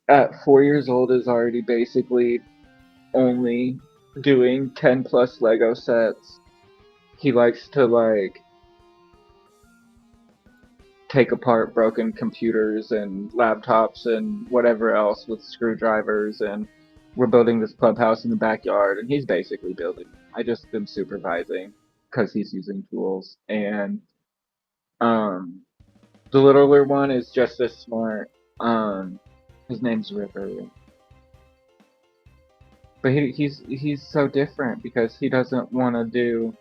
at 4 years old, is already basically only doing 10 plus Lego sets. He likes to, like, take apart broken computers and laptops and whatever else with screwdrivers, and we're building this clubhouse in the backyard, and he's basically building. I just am supervising because he's using tools. And the littler one is just as smart. His name's River, but he's so different because he doesn't want to do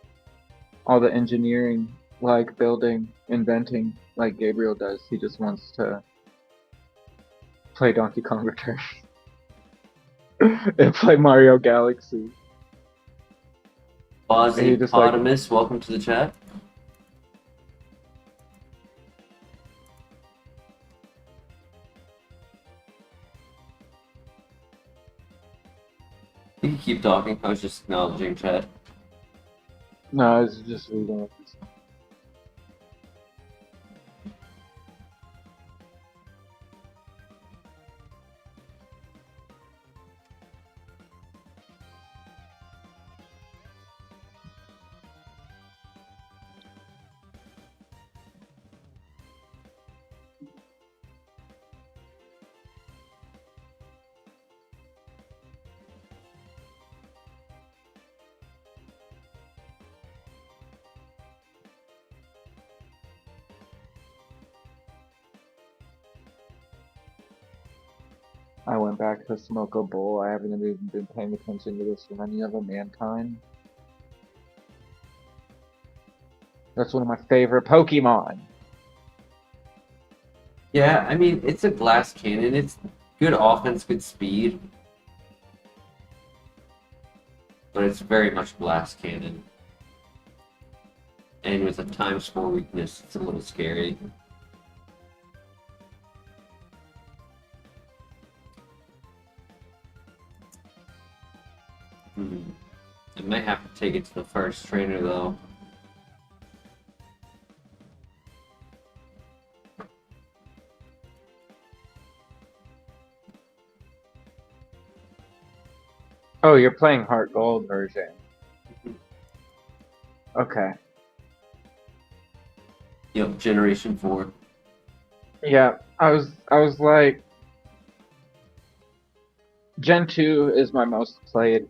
all the engineering, like building, inventing, like Gabriel does. He just wants to play Donkey Kong Returns. and play Mario Galaxy. And you just like, Potamus, welcome to the chat. You can keep talking. I was just acknowledging chat. no, I was just reading it. I went back to smoke a bowl. I haven't even been paying attention to this from any other mankind. That's one of my favorite Pokemon. Yeah, I mean, it's a glass cannon. It's good offense, good speed. But it's very much glass cannon. And with a time score weakness, it's a little scary. I might have to take it to the first trainer though. Oh, you're playing HeartGold version. Okay. Yep, Generation 4. Yeah, I was like, Gen 2 is my most played.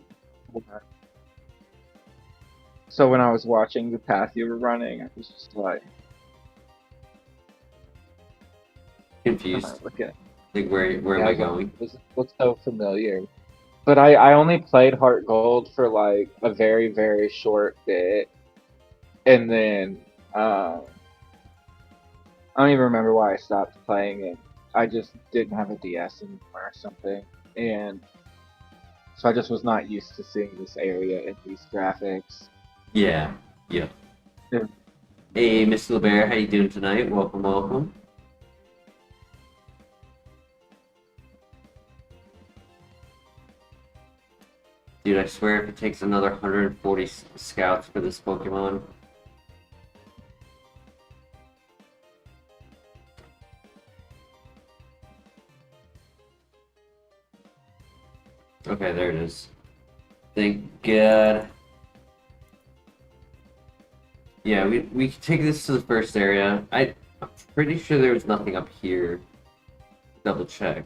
So when I was watching the path you were running, I was just like, Confused. looking. Like, where am I going? This looks so familiar. But I only played HeartGold for like a very, very short bit. And then I don't even remember why I stopped playing it. I just didn't have a DS anymore or something. And so I just was not used to seeing this area and these graphics. Yeah. Yeah. Hey, Mr. LeBear, how you doing tonight? Welcome, welcome. Dude, I swear if it takes another 140 scouts for this Pokemon. Okay, there it is. Thank God. Yeah, we can take this to the first area. I'm pretty sure there was nothing up here. Double check.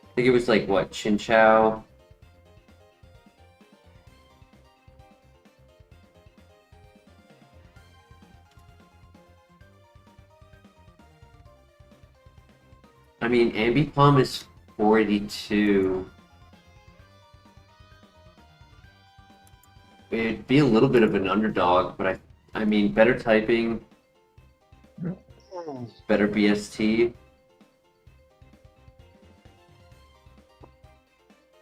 I think it was like, what, Chinchou? I mean, Ambipom is 42. It'd be a little bit of an underdog, but I mean, better typing, better BST.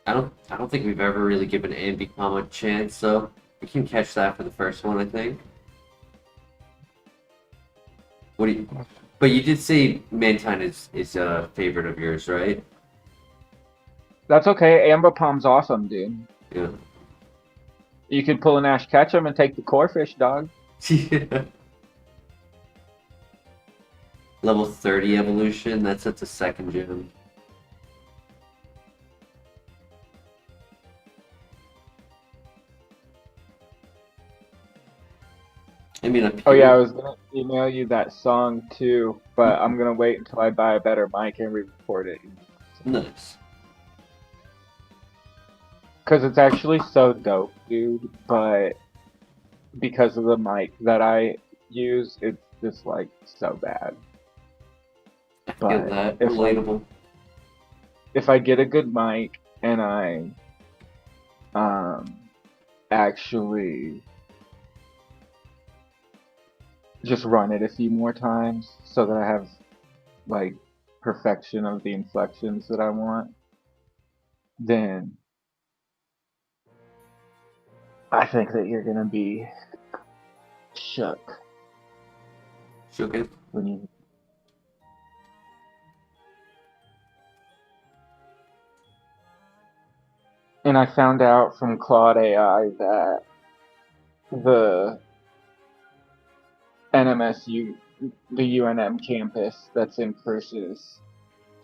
I don't think we've ever really given Ambipom a chance, so we can catch that for the first one, I think. What do you? But you did say Mantine is a favorite of yours, right? That's okay. Ambipom's awesome, dude. Yeah. You can pull an Ash Ketchum and take the core fish, dog. Yeah. Level 30 evolution, that's at the second gym. I mean, up here. Oh yeah, I was gonna email you that song too, but I'm gonna wait until I buy a better mic and re-record it. Nice. Cause it's actually so dope, dude. But because of the mic that I use, it's just like so bad. I get that. Relatable. If I get a good mic and I actually just run it a few more times so that I have like perfection of the inflections that I want, then I think that you're gonna be shook Shook it. when you. And I found out from Claude AI that the NMSU, the UNM campus that's in Cruces,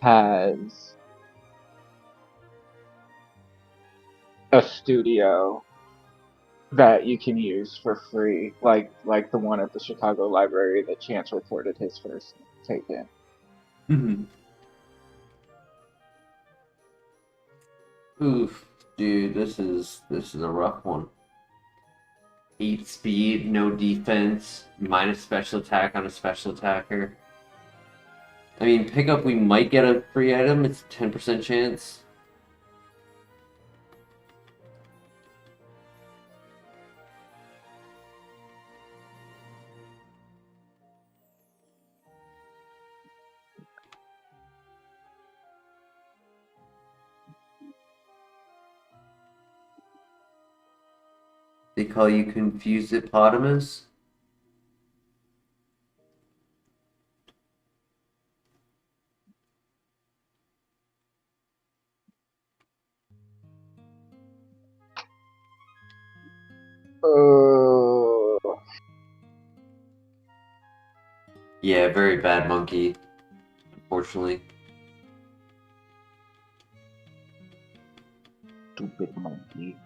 has a studio that you can use for free, like the one at the Chicago Library that Chance recorded his first tape in. Mm-hmm. Oof, dude, this is a rough one. 8 speed, no defense, minus special attack on a special attacker. I mean, pickup, we might get a free item. It's a 10% chance. They call you Confused Hippopotamus. Oh. Yeah, very bad monkey, unfortunately. Stupid monkey.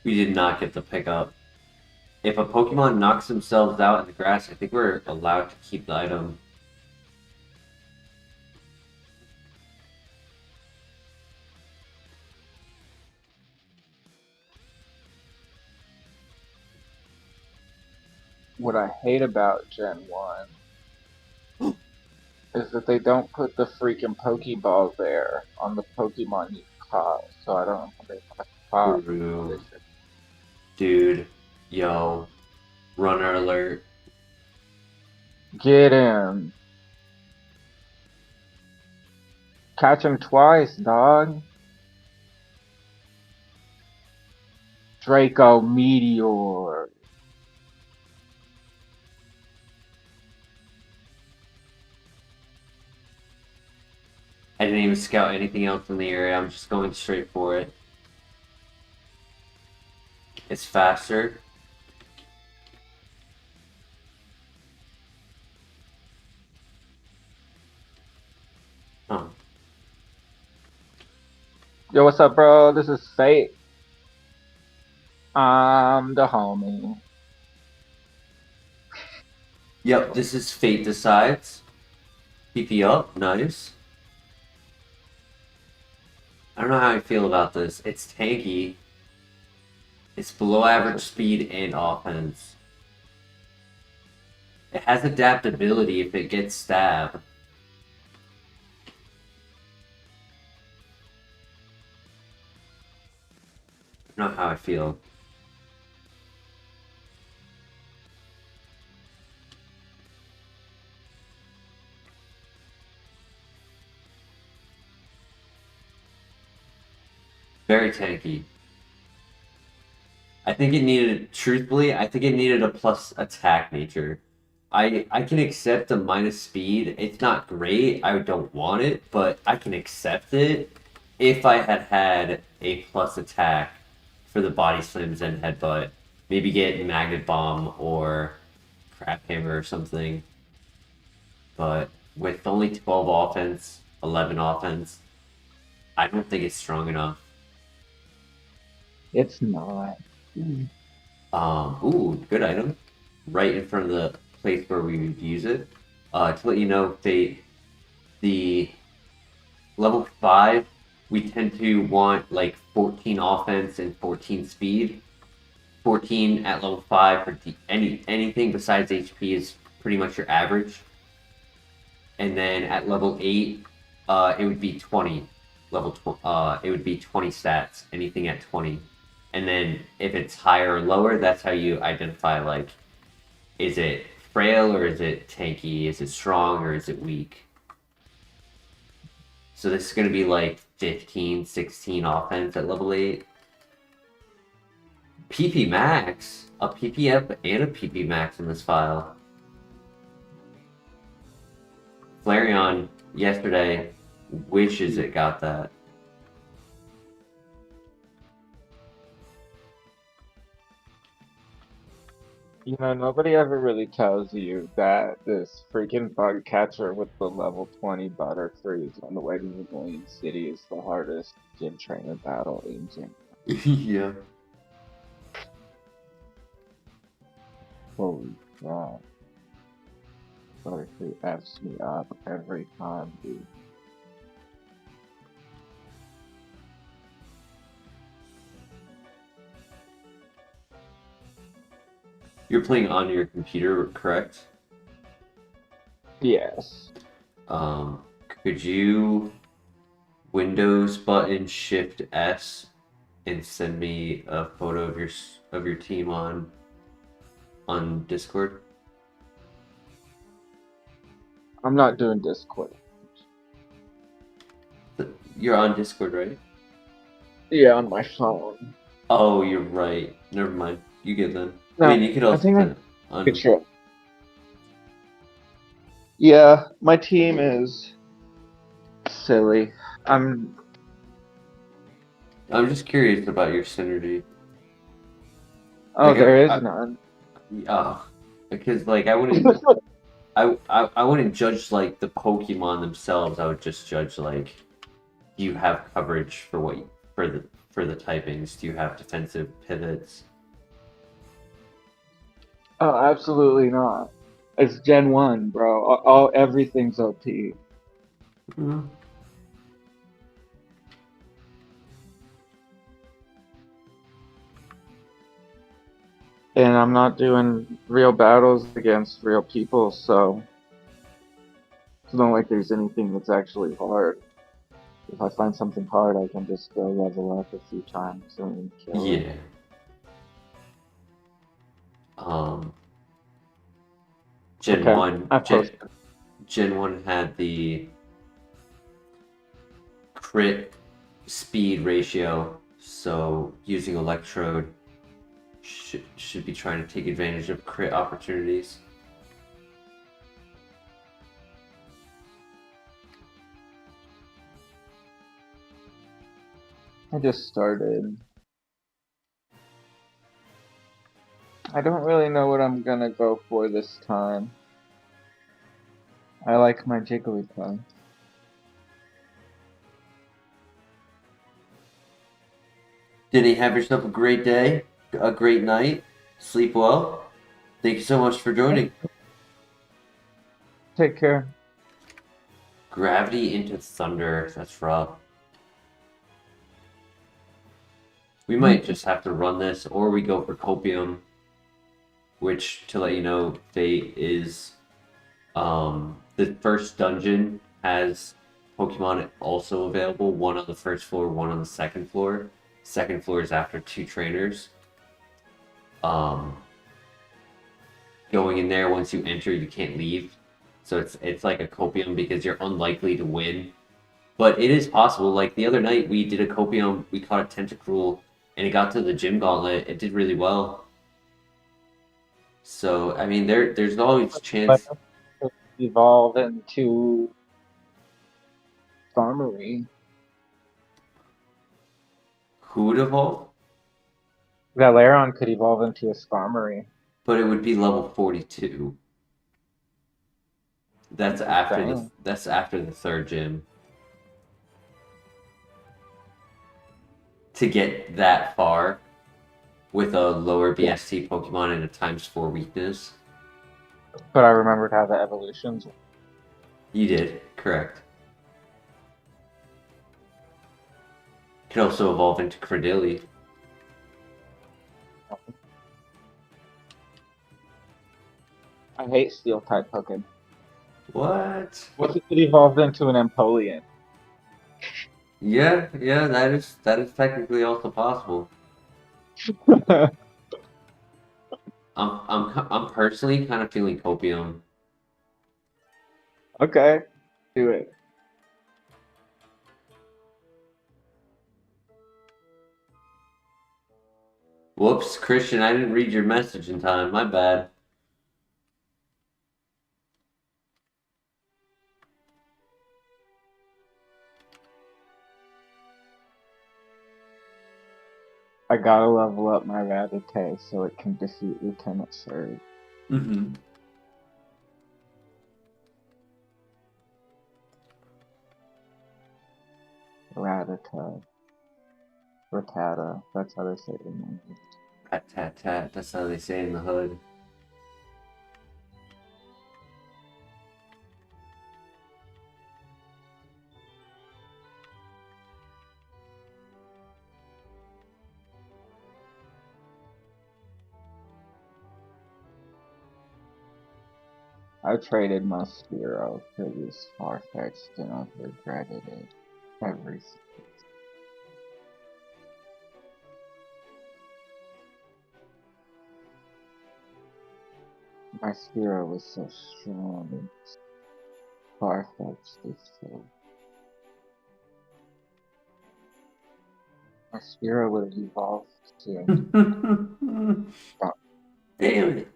We did not get the pickup. If a Pokemon knocks themselves out in the grass, I think we're allowed to keep the item. What I hate about Gen 1 is that they don't put the freaking Pokeball there on the Pokemon you caught, so I don't know how they caught. True. Dude, yo, runner alert. Get him. Catch him twice, dog. Draco Meteor. I didn't even scout anything else in the area. I'm just going straight for it. It's faster. Oh. Yo, what's up, bro? This is Fate. I'm the homie. Yep, this is Fate Decides. PP up, nice. I don't know how I feel about this. It's tanky. It's below average speed and offense. It has adaptability if it gets stabbed. I don't know how I feel. Very tanky. I think it needed, truthfully, I think it needed a plus attack nature. I can accept a minus speed. It's not great. I don't want it, but I can accept it if I had had a plus attack for the body slams and headbutt. Maybe get magnet bomb or crap hammer or something. But with only 12 offense, 11 offense, I don't think it's strong enough. It's not. Ooh, good item. Right in front of the place where we would use it. To let you know, the level 5, we tend to want like 14 offense and 14 speed. 14 at level 5 for anything besides HP is pretty much your average. And then at level 8, it would be 20. It would be 20 stats, anything at 20. And then if it's higher or lower, that's how you identify, like, is it frail or is it tanky? Is it strong or is it weak? So this is going to be like 15, 16 offense at level 8. PP max, a PPF and a PP max in this file. Flareon yesterday wishes it got that. You know, nobody ever really tells you that this freaking bug catcher with the level 20 butter freeze on the way to the Million City is the hardest gym trainer battle in gym. Yeah. Holy crap. Butterfree F's me up every time, dude. You're playing on your computer, correct? Yes. Could you Windows button Shift S and send me a photo of your team on Discord? I'm not doing Discord. You're on Discord, right? Yeah, on my phone. Oh, you're right. Never mind. You get them. No, I mean, you could I also think send I'm on. sure. Yeah, my team is Silly. I'm just curious about your synergy. Oh, Like, there is none. Because like I wouldn't judge like the Pokemon themselves. I would just judge like, do you have coverage for for the typings? Do you have defensive pivots? Oh, absolutely not. It's Gen 1, bro. Everything's OP. Mm. And I'm not doing real battles against real people, so it's not like there's anything that's actually hard. If I find something hard, I can just go level up a few times and kill it. Yeah. Gen Okay, 1 I posted. Gen 1 had the crit speed ratio, so using Electrode should be trying to take advantage of crit opportunities. I just started. I don't really know what I'm gonna go for this time. I like my Jigglypuff. Did you have yourself a great day, a great night? Sleep well. Thank you so much for joining. Take care. Gravity into Thunder. That's rough. We might just have to run this, or we go for Copium, which, to let you know, Fate is the first dungeon has Pokemon also available. One on the first floor, one on the second floor. Second floor is after 2 trainers. Going in there, once you enter, you can't leave. So it's like a Copium because you're unlikely to win. But it is possible. Like the other night, we did a Copium, we caught a Tentacruel and it got to the gym gauntlet, it did really well. So I mean, there's always chance. Evolve into Skarmory. Who would evolve? Valeron could evolve into a Skarmory. But it would be level 42. That's after Dang. the third gym. To get that far with a lower BST Pokemon and a ×4 weakness. But I remembered how the evolutions. You did, correct. Could also evolve into Credilli. I hate Steel type Pokemon. What? What if it evolved into an Empoleon? Yeah, that is technically also possible. I'm personally kind of feeling Copium. Okay, do it. Whoops, Christian, I didn't read your message in time. My bad. I gotta level up my Rattata so it can defeat Lieutenant Surge. Mm-hmm. Rattata. Rattata. That's how they say it in English. Rat tat tat. That's how they say in the hood. I traded my Spearow for this Farfetch'd and I've regretted it every single. My Spearow was so strong and Farfetch'd is so. My Spearow would have evolved to. Damn it.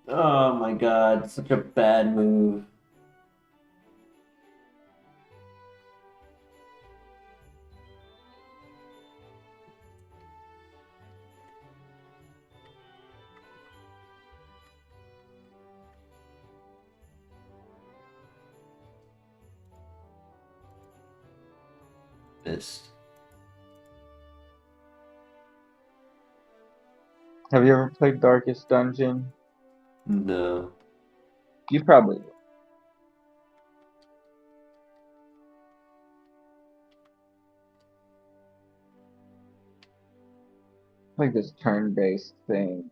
Oh my god, such a bad move. Missed. Have you ever played Darkest Dungeon? No. You probably will. Like this turn-based thing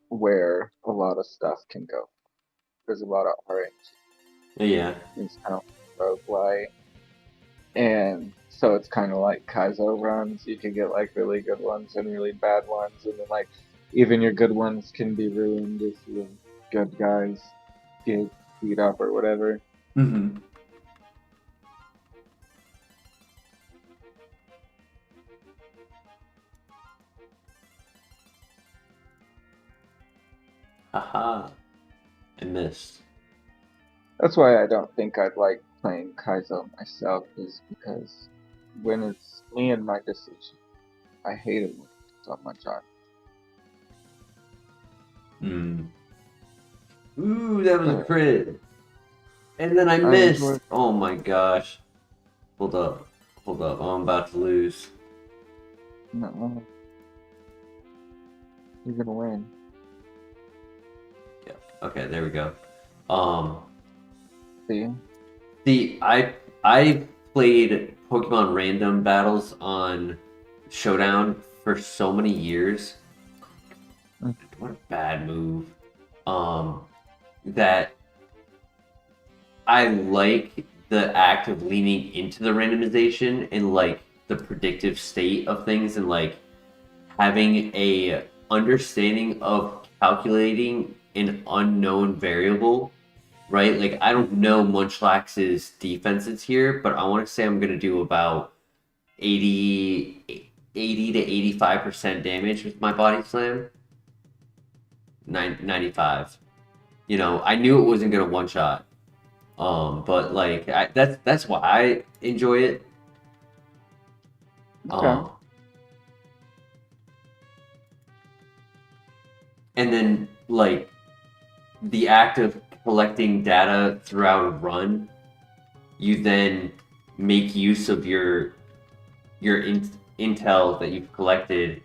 where a lot of stuff can go. There's a lot of RNG. Yeah. It's kind of roguelike. And so it's kind of like Kaizo runs. You can get like really good ones and really bad ones. And then like even your good ones can be ruined if your good guys get beat up or whatever. Mm-hmm. Haha. I missed. That's why I don't think I'd like playing Kaizo myself, is because when it's me and my decision, I hate it when it's so much on. Ooh, that was a crit. And then I missed. Oh my gosh. Hold up. I'm about to lose. No. You're gonna win. Yeah. Okay, there we go. See, I played Pokemon random battles on Showdown for so many years. What a bad move. That I like the act of leaning into the randomization and like the predictive state of things and like having a understanding of calculating an unknown variable, right? Like I don't know Munchlax's defenses here, but I want to say I'm gonna do about 80 80 to 85% damage with my body slam. 95. You know, I knew it wasn't gonna one shot. But like that's why I enjoy it. Okay. And then like the act of collecting data throughout a run, you then make use of your intel that you've collected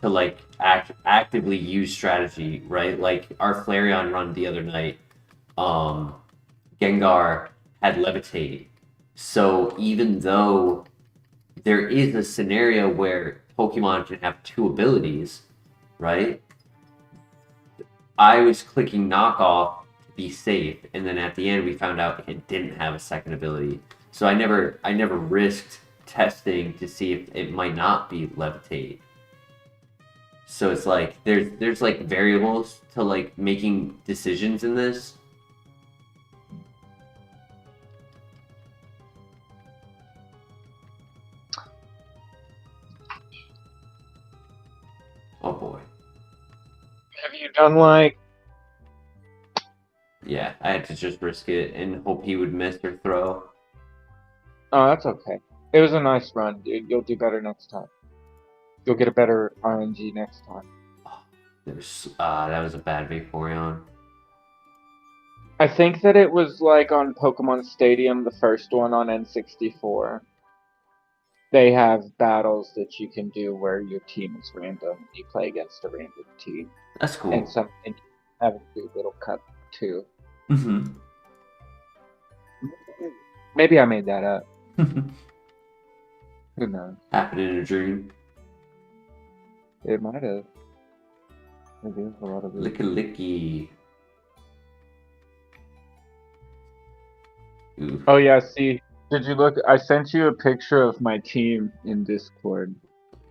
to like actively use strategy, right? Like our Flareon run the other night, um, Gengar had Levitate. So even though there is a scenario where Pokemon can have two abilities, right? I was clicking knockoff to be safe, and then at the end we found out it didn't have a second ability. So I never risked testing to see if it might not be Levitate. So it's like there's like variables to like making decisions in this. Oh boy. Have you done like? Yeah, I had to just risk it and hope he would miss or throw. Oh, that's okay. It was a nice run, dude. You'll do better next time. You'll get a better RNG next time. That was a bad Vaporeon. I think that it was like on Pokemon Stadium, the first one on N64. They have battles that you can do where your team is random. You play against a random team. That's cool. And you have a cute little cup too. Mm-hmm. Maybe I made that up. Who knows? Happened in a dream. It might have. Maybe there's a lot of it. Licky. Oof. Oh yeah, see. Did you look? I sent you a picture of my team in Discord.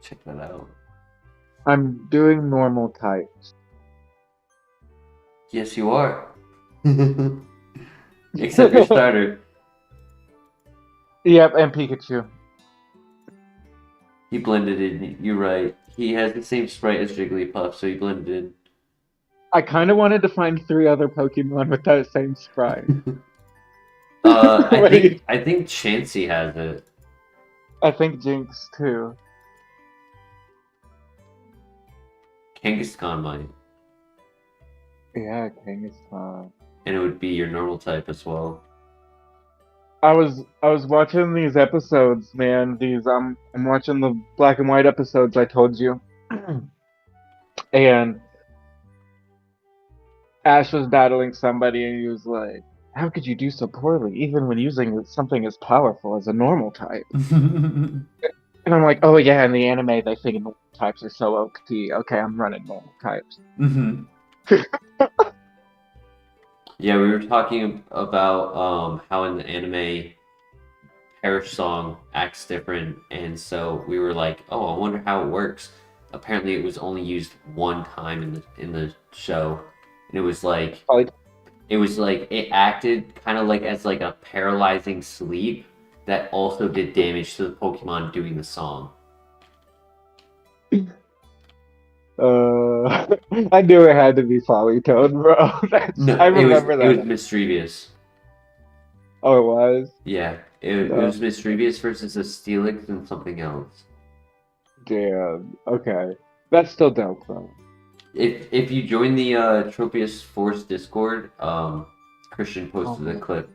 Check that out. I'm doing normal types. Yes, you are. Except your starter. Yep, and Pikachu. He blended in. You're right. He has the same sprite as Jigglypuff, so he blended in. I kind of wanted to find 3 other Pokemon with that same sprite. I think Chansey has it. I think Jinx too. Kangaskhan might. Yeah, Kangaskhan. And it would be your normal type as well. I was watching these episodes, man. I'm watching the black and white episodes I told you. And Ash was battling somebody and he was like, "How could you do so poorly, even when using something as powerful as a normal type?" And I'm like, "Oh yeah, in the anime they think normal types are so OP. Okay, I'm running normal types." Mm-hmm. Yeah, we were talking about how in the anime Perish Song acts different, and so we were like, "Oh, I wonder how it works." Apparently, it was only used one time in the show, and it was like it acted kind of like as like a paralyzing sleep that also did damage to the Pokemon doing the song. I knew it had to be Polytoad, bro. I remember that. It was Mischievous. Oh, it was? Yeah, it was Mischievous versus a Steelix and something else. Damn. Okay. That's still dope, though. If you join the Tropius Force Discord, Christian posted a clip.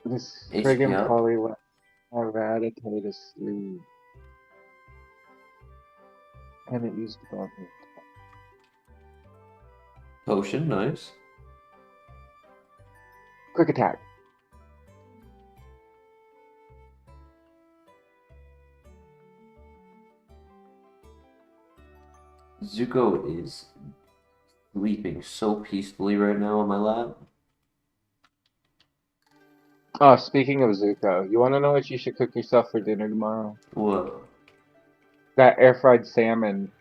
This friggin' Polly went eradicate a sleeve. And it used to go. Potion, nice. Quick attack. Zuko is sleeping so peacefully right now on my lap. Oh, speaking of Zuko, you want to know what you should cook yourself for dinner tomorrow? What? That air-fried salmon.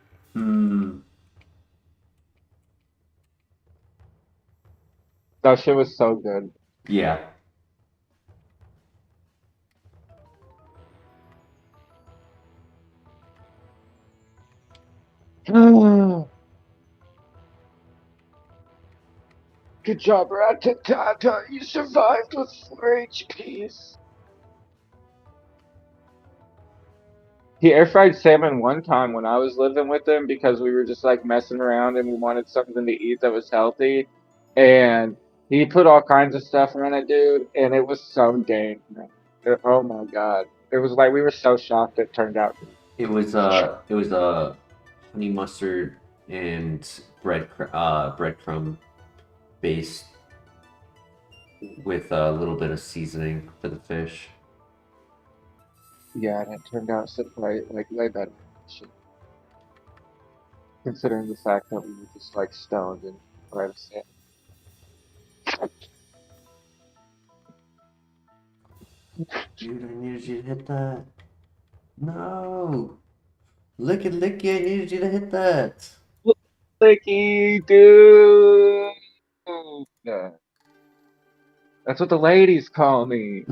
That shit was so good. Yeah. Good job, Ratatata. You survived with 4 HPs. He air fried salmon one time when I was living with him because we were just like messing around and we wanted something to eat that was healthy. And he put all kinds of stuff on it, dude, and it was so dang. Oh my god. It was like we were so shocked it turned out. It was honey mustard and breadcrumb based with a little bit of seasoning for the fish. Yeah, and it turned out so quite like way better. Considering the fact that we were just like stoned and whatever. Dude, I needed you to hit that. No. Licky, I needed you to hit that. Licky, dude. Yeah. That's what the ladies call me.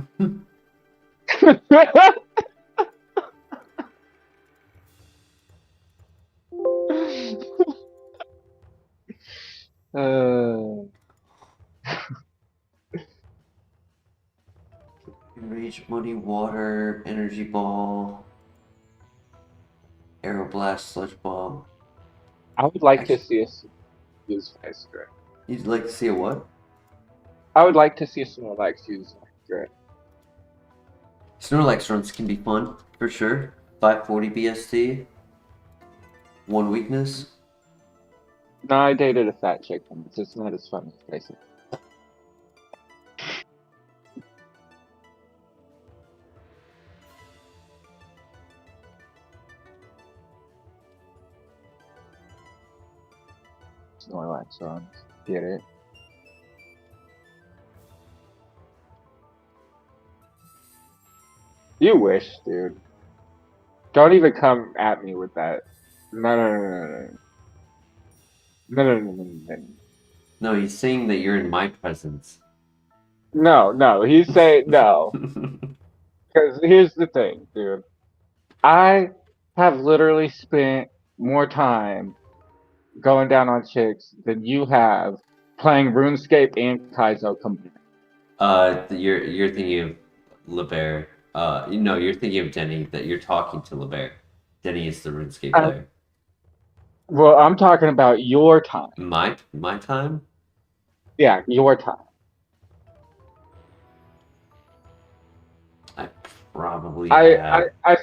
uh, Rage, Muddy Water, Energy Ball, Aeroblast, Sludge Bomb. I would like to see us use Vice Grip. You'd like to see a what? I would like to see Snorlax use Vice Grip. Snorlax runs can be fun, for sure. 540 BST. One weakness. No, I dated a fat chick and it's just not as fun as Basic. Snorlax runs. Get it? You wish, dude. Don't even come at me with that. No, no, no, no, no. No, no, no, no, no, no. No, he's saying that you're in my presence. No, no, he's saying no. Because here's the thing, dude. I have literally spent more time going down on chicks than you have playing RuneScape and Kaizo combined. You're thinking of LeBear. No, you're thinking of Denny. That you're talking to LeBear. Denny is the RuneScape player. Well, I'm talking about your time. My time? Yeah, your time. I probably have. I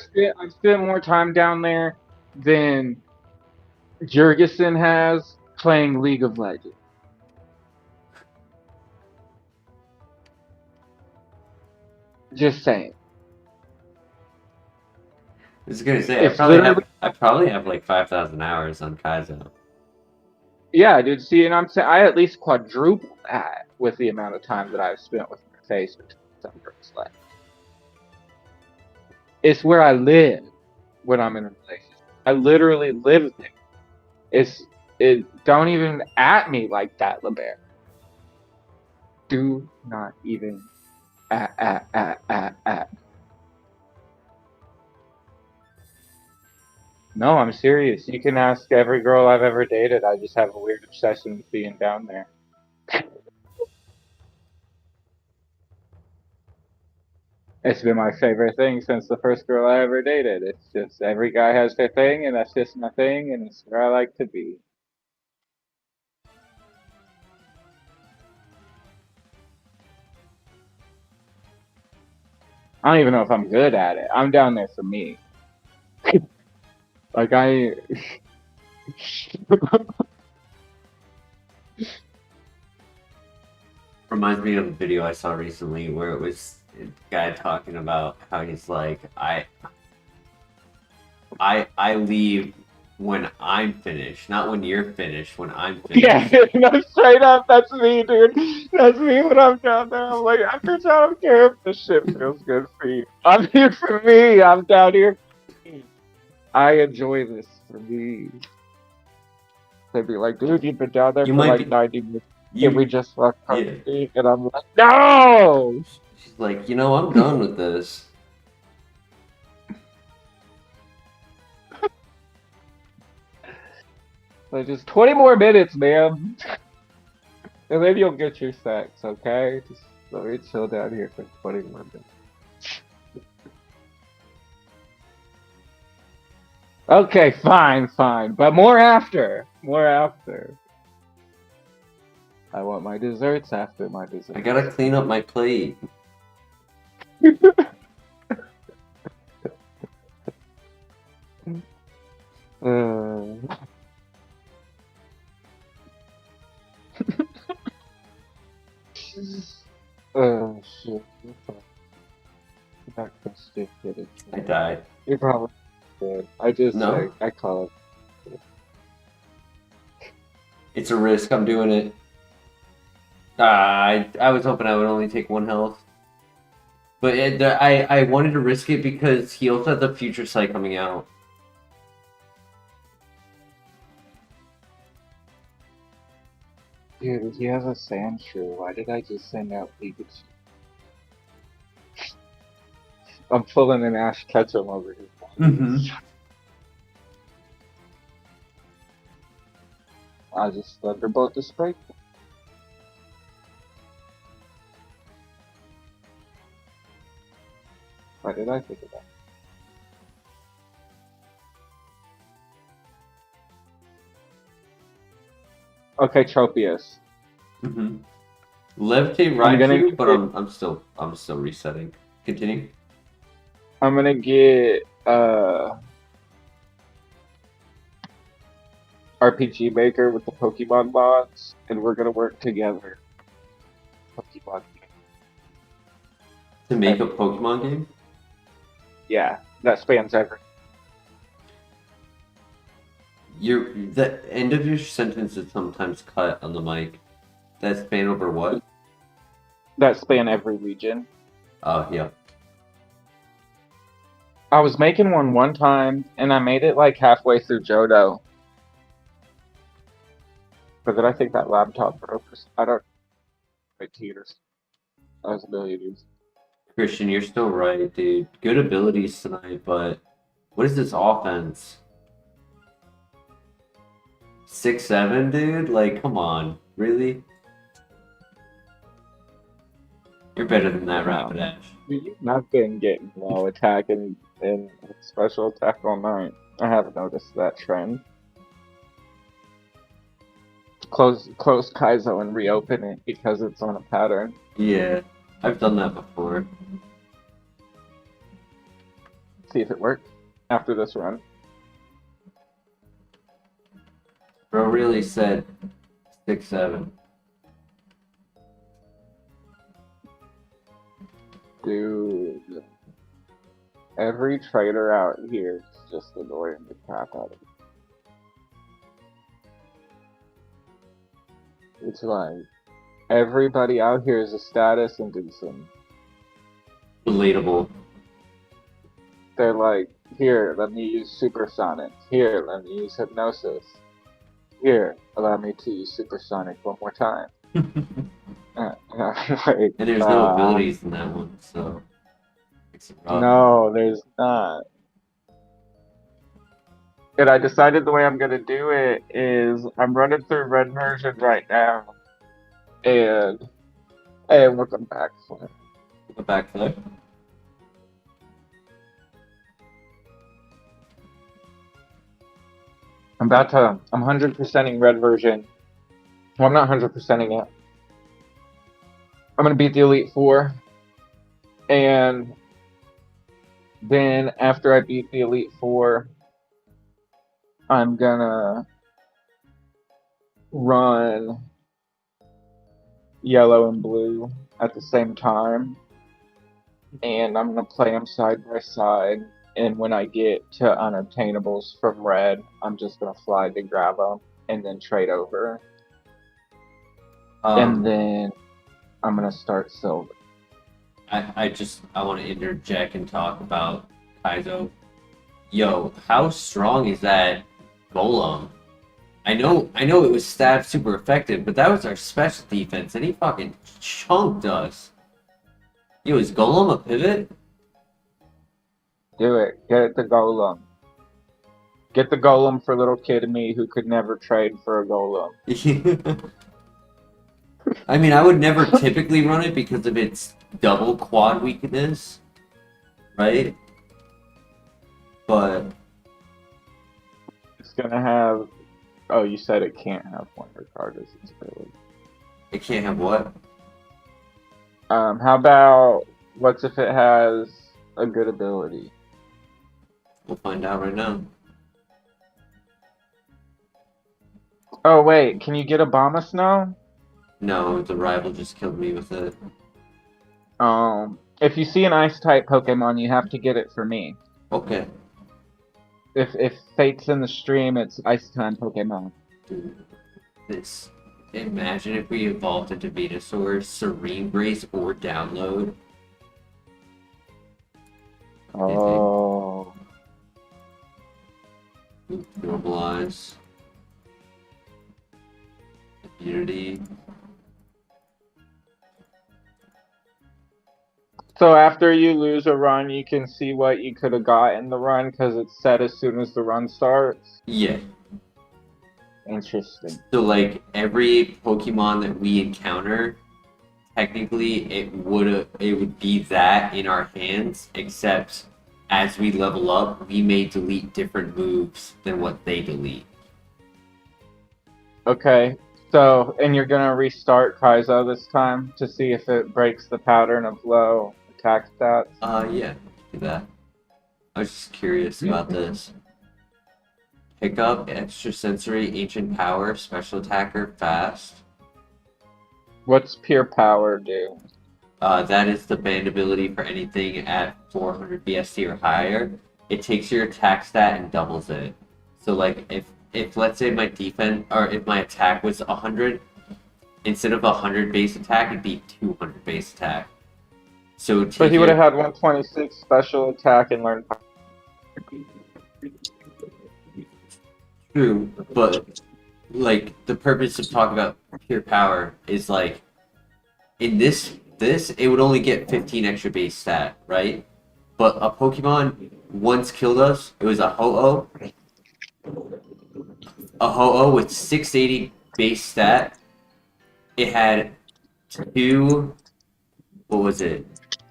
spent more time down there than Jurgensen has playing League of Legends. Just saying. I was gonna say It's I probably have like 5,000 hours on Kaizo. Yeah, dude. See, and I'm saying I at least quadruple that with the amount of time that I've spent with my face with some girls. Like, it's where I live when I'm in a relationship. I literally live there. Don't even at me like that, LeBear. Do not even at. No, I'm serious. You can ask every girl I've ever dated. I just have a weird obsession with being down there. It's been my favorite thing since the first girl I ever dated. It's just every guy has their thing, and that's just my thing, and it's where I like to be. I don't even know if I'm good at it. I'm down there for me. Like Reminds me of a video I saw recently where it was a guy talking about how he's like, I leave when I'm finished, not when you're finished, when I'm finished. Yeah, no, straight up, that's me, dude. That's me when I'm down there. I'm like, I don't care if this shit feels good for you. I'm here for me. I'm down here for me. I enjoy this for me. They'd be like, dude, you've been down there for like 90 minutes. Can we just fuck me? And I'm like, no! She's like, I'm done with this. Like, just 20 more minutes, man. And then you'll get your sex, okay? Just let me chill down here for 20 more minutes. Okay, fine, fine. But more after. More after. I want my desserts after my desserts. I gotta clean up my plate. Oh shit. Not so stupid. I died. You probably did. I just No. I call it. It's a risk. I'm doing it. I was hoping I would only take 1 health. But I wanted to risk it because he also had the future sight coming out. Dude, he has a Sandshrew. Why did I just send out Pikachu? I'm pulling an Ash Ketchum over here. Mm-hmm. I just Thunderbolt the spray. Why did I think of that? Okay, Tropius. Mm-hmm. Levitate I'm gonna Raichu, but get- I'm still resetting. Continue. I'm gonna get RPG Maker with the Pokemon mods, and we're gonna work together. Pokemon. To make a Pokemon game? Yeah, that spans every. The end of your sentence is sometimes cut on the mic. That span over what? That span every region. Oh, yeah. I was making one time, and I made it like halfway through Johto. But then I think that laptop broke. I don't. It teeters. I was millionaires. Christian, you're still right, dude. Good abilities tonight, but what is this offense? 6'7", dude? Like, come on. Really? You're better than that, Rapid Ash. You've not been getting low attack and special attack all night. I haven't noticed that trend. Close Kaizo and reopen it because it's on a pattern. Yeah, I've done that before. See if it works after this run. Bro really said 6'7". Dude. Every trader out here is just annoying the crap out of me. It's like everybody out here is a status inducing. Relatable. They're like, here, let me use Supersonic. Here, let me use Hypnosis. Here, allow me to use Supersonic one more time. Like, And there's no abilities in that one, so it's rough. no, there's not. And I decided the way I'm gonna do it is I'm running through red version right now, and welcome back. Go back there. I'm 100%ing red version. Well, I'm not 100%ing it. I'm gonna beat the Elite Four, and then after I beat the Elite Four, I'm gonna run yellow and blue at the same time, and I'm gonna play them side by side. And when I get to unobtainables from red, I'm just gonna fly to grab them and then trade over. And then I'm gonna start silver. I want to interject and talk about Kaizo. Yo, how strong is that Golem? I know it was stab super effective, but that was our special defense, and he fucking chunked us. Yo, is Golem a pivot? Do it. Get the Golem. Get the Golem for little kid me who could never trade for a Golem. I mean, I would never typically run it because of its double quad weakness, right? But It's gonna have. Oh, you said it can't have Wonder Card as its ability. it can't have what? How about what's if it has a good ability? We'll find out right now. Oh wait, can you get Obama Snow? No, the rival just killed me with it. If you see an Ice type Pokemon, you have to get it for me. Okay. If Fate's in the stream, it's Ice time Pokemon. Dude, this. Imagine if we evolved into Venusaur, Serene Grace, or Download. Oh. Normalize. Immunity. So after you lose a run, you can see what you could have got in the run because it's set as soon as the run starts. Yeah. Interesting. So like every Pokemon that we encounter, technically it would be that in our hands, except as we level up, we may delete different moves than what they delete. Okay. So, and you're gonna restart Kaizo this time to see if it breaks the pattern of low attack stats. Yeah, do that. I was just curious about this. Pick up extrasensory ancient power, special attacker, fast. What's pure power do? That is the banned ability for anything at 400 BST or higher. It takes your attack stat and doubles it. So like if let's say my defense or if my attack was 100, instead of 100 base attack, it'd be 200 base attack. So But he would have had 126 special attack and learn. True, but like the purpose of talking about pure power is like in this it would only get 15 extra base stat, right? But a Pokemon once killed us. It was a Ho-Oh. A Ho-Oh with 680 base stat. It had two. What was it?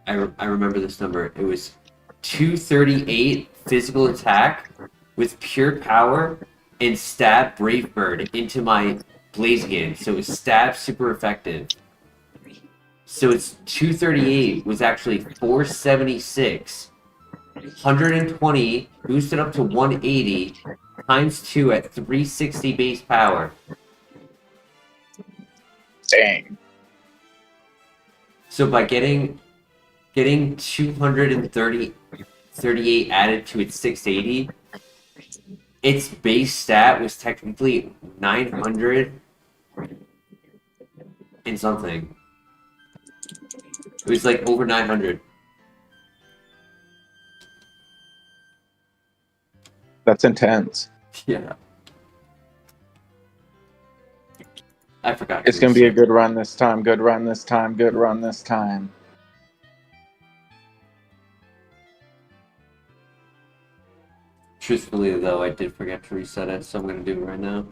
I remember this number. It was 238 physical attack with pure power and stab Brave Bird into my Blaziken. So it was stab super effective. So it's 238 was actually 476. 120 boosted up to 180 times 2 at 360 base power. Dang. So by getting 238 added to its 680, its base stat was technically 900 and something. It was like over 900. That's intense. Yeah. I forgot. It's gonna be a good run this time. Good run this time. Good run this time. Truthfully, though, I did forget to reset it, so I'm gonna do it right now.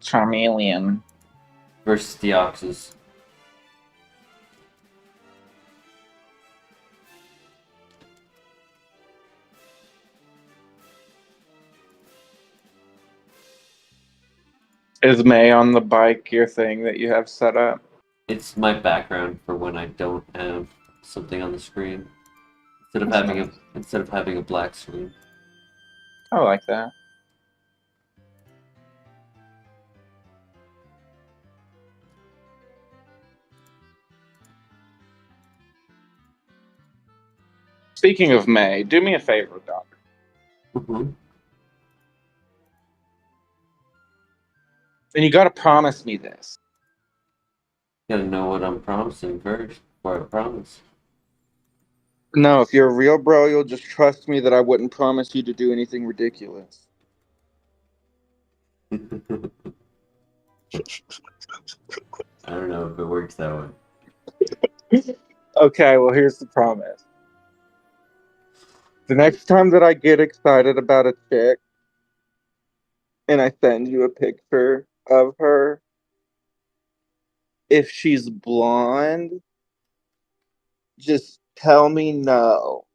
Charmeleon. Versus Deoxys. Is May on the bike your thing that you have set up? It's my background for when I don't have something on the screen. Instead of having a black screen. I like that. Speaking of May, do me a favor, Doc. Mm-hmm. And you gotta promise me this. Gotta know what I'm promising first before I promise. No, if you're a real bro, you'll just trust me that I wouldn't promise you to do anything ridiculous. I don't know if it works that way. Okay, well, here's the promise. The next time that I get excited about a chick, and I send you a picture of her, if she's blonde, just tell me no.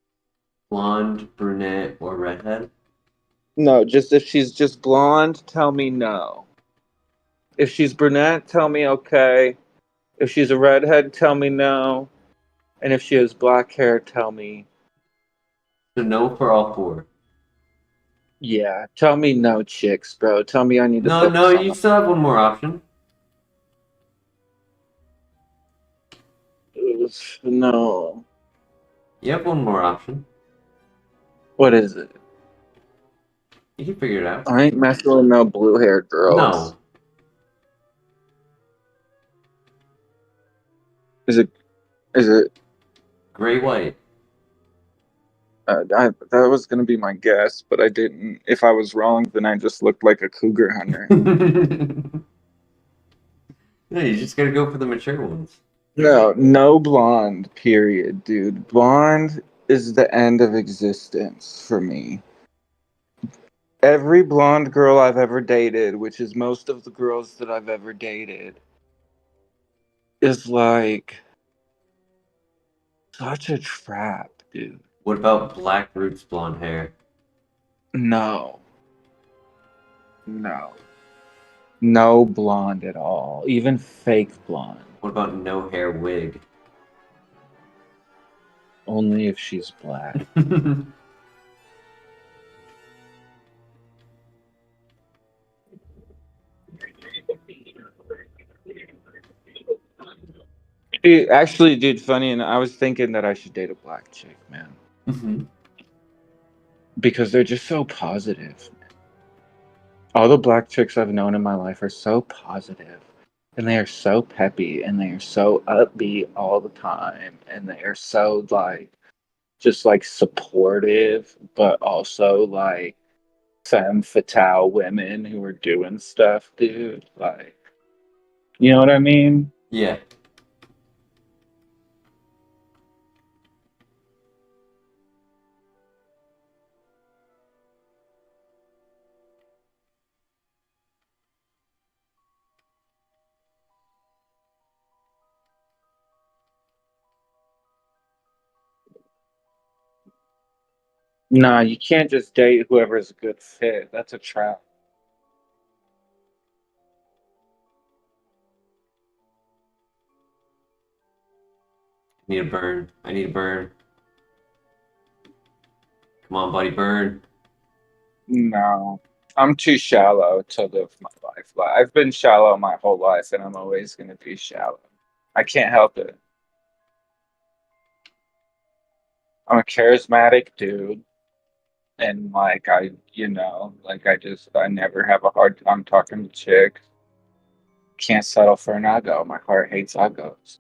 Blonde, brunette, or redhead? No, just if she's just blonde, tell me no. If she's brunette, tell me okay. If she's a redhead, tell me no. And if she has black hair, tell me So no for all four. yeah. Tell me no, chicks, bro. Tell me I need to No, no, focus on you still have one more option. no. You have one more option. What is it? You can figure it out. I ain't messing with no blue haired girls. No. Is it? Is it? Gray white. That was gonna be my guess, but I didn't. If I was wrong, then I just looked like a cougar hunter. No, you just gotta go for the mature ones. No, no blonde. Period, dude. Blonde is the end of existence for me. Every blonde girl I've ever dated, which is most of the girls that I've ever dated, is like such a trap, dude. What about black roots blonde hair? No, no, no blonde at all. Even fake blonde. What about no hair wig? Only if she's black. Actually, dude, funny, and I was thinking that I should date a black chick, man, Mhm. because they're just so positive. All the black chicks I've known in my life are so positive, and they are so peppy, and they are so upbeat all the time, and they are so like just like supportive, but also like femme fatale women who are doing stuff, dude. Like, you know what I mean? Yeah. Nah, you can't just date whoever's a good fit. That's a trap. I need a burn. I need a burn. Come on, buddy, burn. No, I'm too shallow to live my life. Like, I've been shallow my whole life, and I'm always gonna be shallow. I can't help it. I'm a charismatic dude, and like like I never have a hard time talking to chicks. Can't settle for an uggo. My heart hates uggos.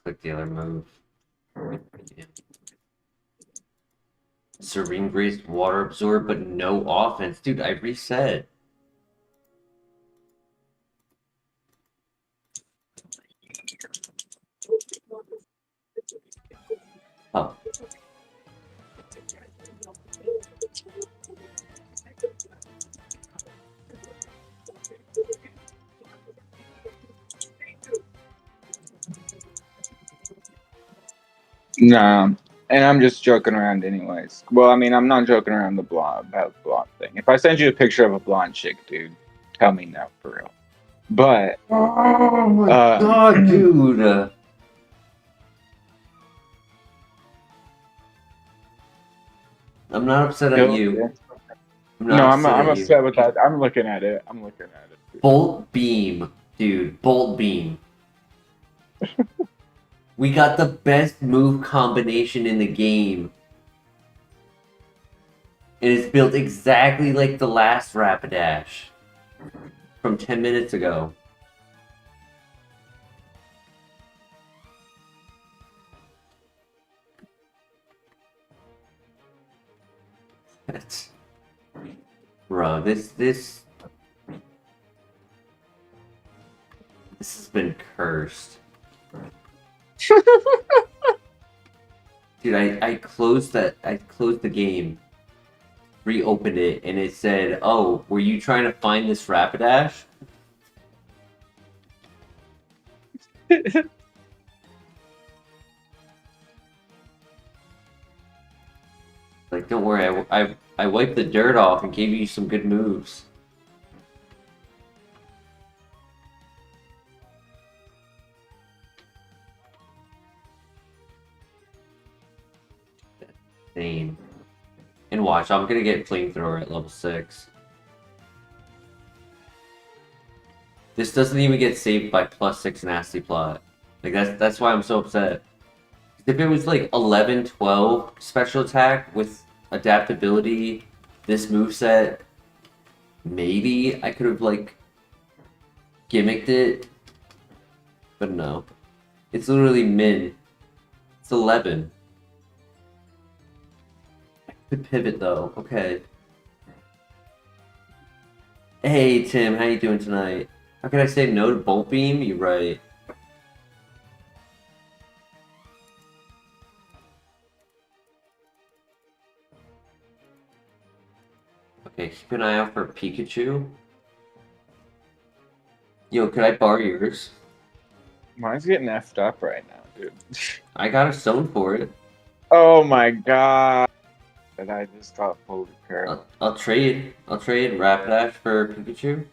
Click the other move. Serene Grace, water absorb, but no offense. Dude, I reset. Oh. Nah, and I'm just joking around anyways. Well, I mean, I'm not joking around about the blonde thing. If I send you a picture of a blonde chick, dude, tell me no for real. But Oh my god, dude. I'm not upset at you. I'm No, not I'm upset at you. upset with that. I'm looking at it. I'm looking at it. Dude. Bolt beam, dude. Bolt beam. We got the best move combination in the game. And it's built exactly like the last Rapidash from 10 minutes ago. That's... Bro, this has been cursed. Dude, I closed the game, reopened it, and it said, "Oh, were you trying to find this Rapidash?" Like, don't worry, I wiped the dirt off and gave you some good moves. Insane. And watch, I'm gonna get flamethrower at level 6. This doesn't even get saved by +6 nasty plot. Like that's why I'm so upset. If it was like 11, 12 special attack with adaptability, this moveset, maybe I could have like gimmicked it. But no. It's literally min. It's 11. I could pivot though. Okay. Hey Tim, how you doing tonight? How can I say no to Bolt Beam? You're right. Okay, keep an eye out for Pikachu. Yo, could I borrow yours? Mine's getting effed up right now, dude. I got a stone for it. Oh my god. And I just got pulled apart. I'll trade Rapidash for Pikachu.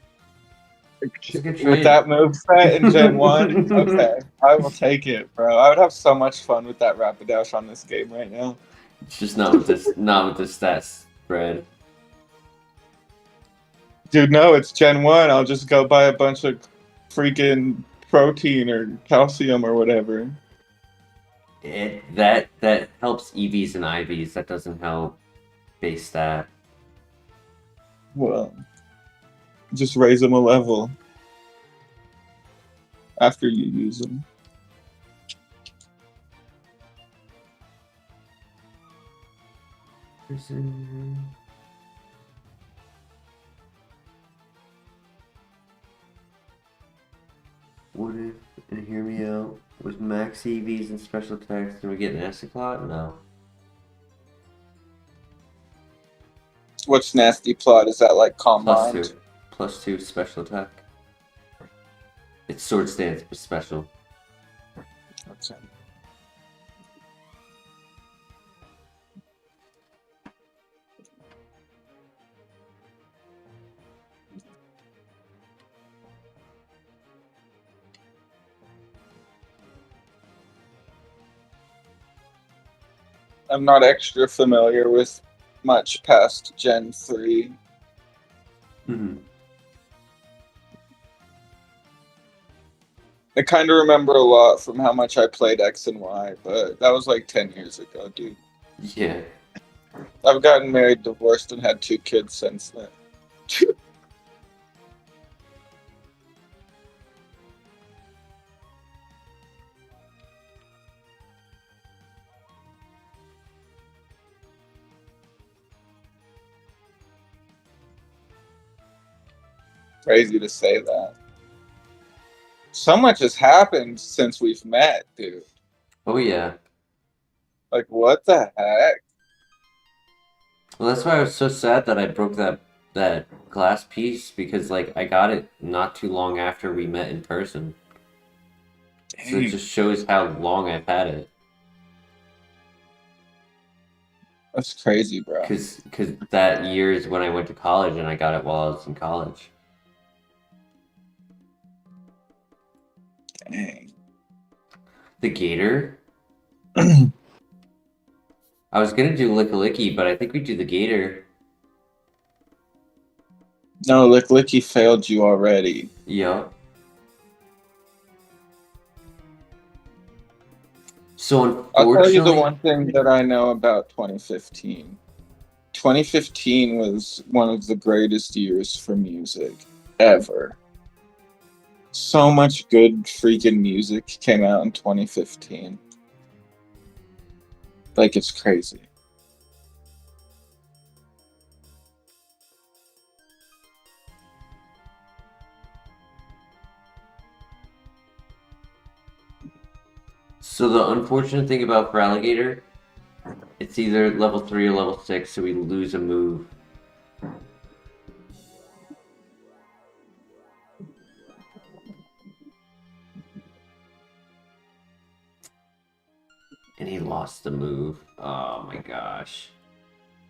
It's a good trade. With that moveset in Gen 1? Okay, I will take it, bro. I would have so much fun with that Rapidash on this game right now. It's just not with this stats spread. Dude, no, it's Gen 1. I'll just go buy a bunch of freaking protein or calcium or whatever. That helps EVs and IVs. That doesn't help base stat. Well, just raise them a level after you use them. What if, and hear me out, with max EVs and special attacks, can we get Nasty Plot? No. What's Nasty Plot? Is that like Calm Plus Mind? 2. Plus 2 special attack. It's Sword Stance, but special. Okay. I'm not extra familiar with much past Gen 3. Mm-hmm. I kind of remember a lot from how much I played X and Y, but that was like 10 years ago, dude. Yeah. I've gotten married, divorced, and had 2 kids since then. Crazy to say that. So much has happened since we've met, dude. Oh yeah. Like, what the heck? Well, that's why I was so sad that I broke that glass piece, because like I got it not too long after we met in person. So it just shows how long I've had it. That's crazy, bro. Because that year is when I went to college, and I got it while I was in college. Dang. The Gator? I was gonna do Lick Licky, but I think we do the Gator. No, Lick Licky failed you already. Yeah. So unfortunately, I'll tell you the one thing that I know about 2015. 2015 was one of the greatest years for music ever. So much good freaking music came out in 2015. Like, it's crazy. So the unfortunate thing about Feraligatr It's either level 3 or level 6, so we lose a move. And he lost the move. Oh my gosh.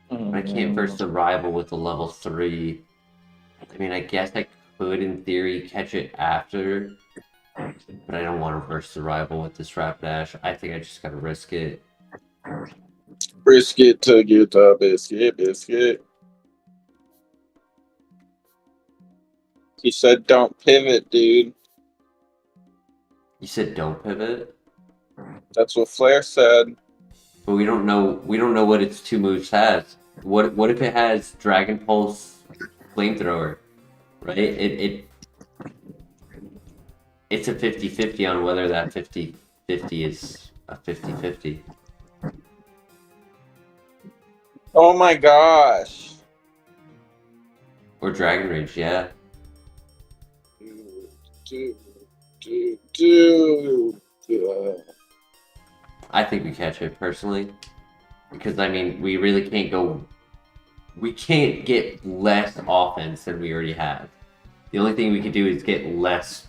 I can't verse the rival with a level 3. I mean, I guess I could, in theory, catch it after. But I don't want to verse the rival with this Rapidash. I think I just gotta risk it. Brisket to get the biscuit. He said don't pivot, dude. You said don't pivot? That's what Flair said. But we don't know what its 2 moves has. What if it has Dragon Pulse Flamethrower? Right? It's a 50-50 on whether that 50-50 is a 50-50. Oh my gosh. Or Dragon Rage, yeah. Dude. I think we catch it, personally. Because, I mean, we really can't go... We can't get less offense than we already have. The only thing we can do is get less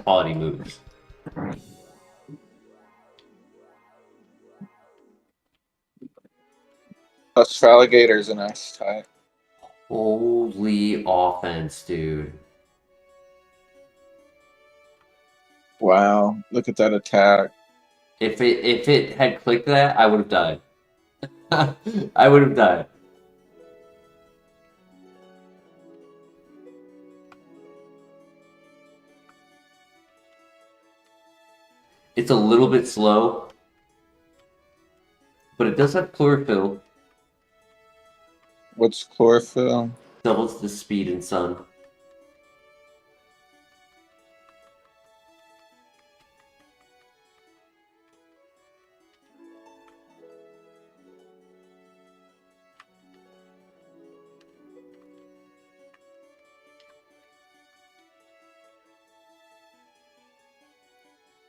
quality moves. Plus Alligator's an ice type. Holy offense, dude. Wow, look at that attack. If it had clicked that, I would have died. I would have died. It's a little bit slow, but it does have chlorophyll. What's chlorophyll? Doubles the speed in sun.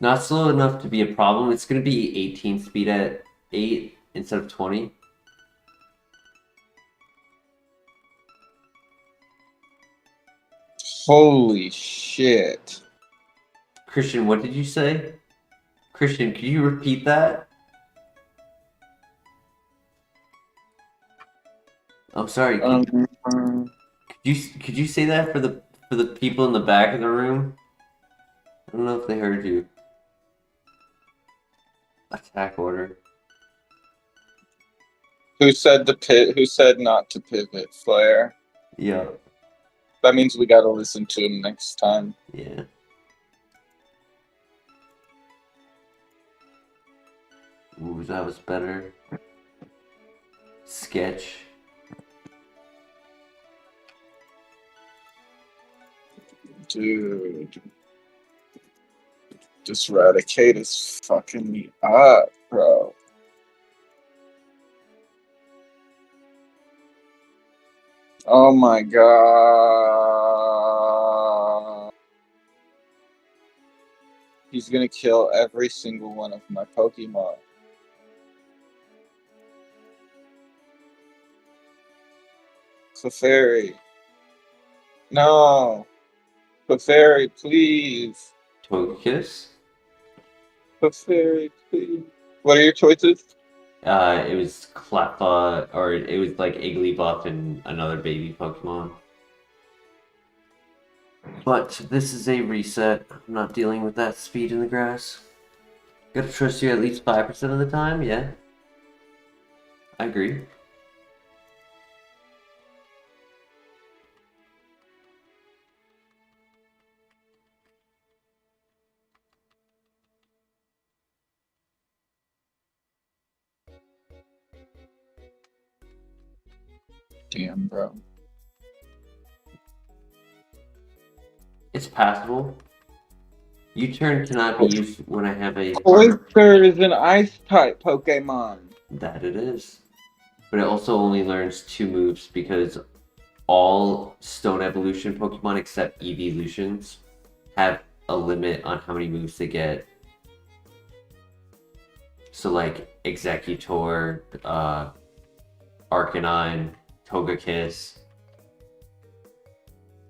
Not slow enough to be a problem. It's going to be 18 speed at 8 instead of 20. Holy shit. Christian, what did you say? Christian, could you repeat that? I'm sorry. Could you say that for the people in the back of the room? I don't know if they heard you. Attack order. Who said not to pivot? Flair. Yeah. That means we gotta listen to him next time. Yeah. Ooh, that was better. Sketch. Dude. This Raticate is fucking me up, bro. Oh my god. He's gonna kill every single one of my Pokemon. Clefairy. No. Clefairy, please. Togekiss? Clefairy, please. What are your choices? It was Cleffa, or it was like Igglybuff and another baby Pokemon. But this is a reset. I'm not dealing with that speed in the grass. Gotta trust you at least 5% of the time, yeah. I agree. Damn, bro. It's passable. U-turn cannot be used when I have a... Oyster is an ice type Pokemon. That it is. But it also only learns 2 moves because all Stone Evolution Pokemon except Evolutions have a limit on how many moves they get. So like Executor, Arcanine, Togekiss,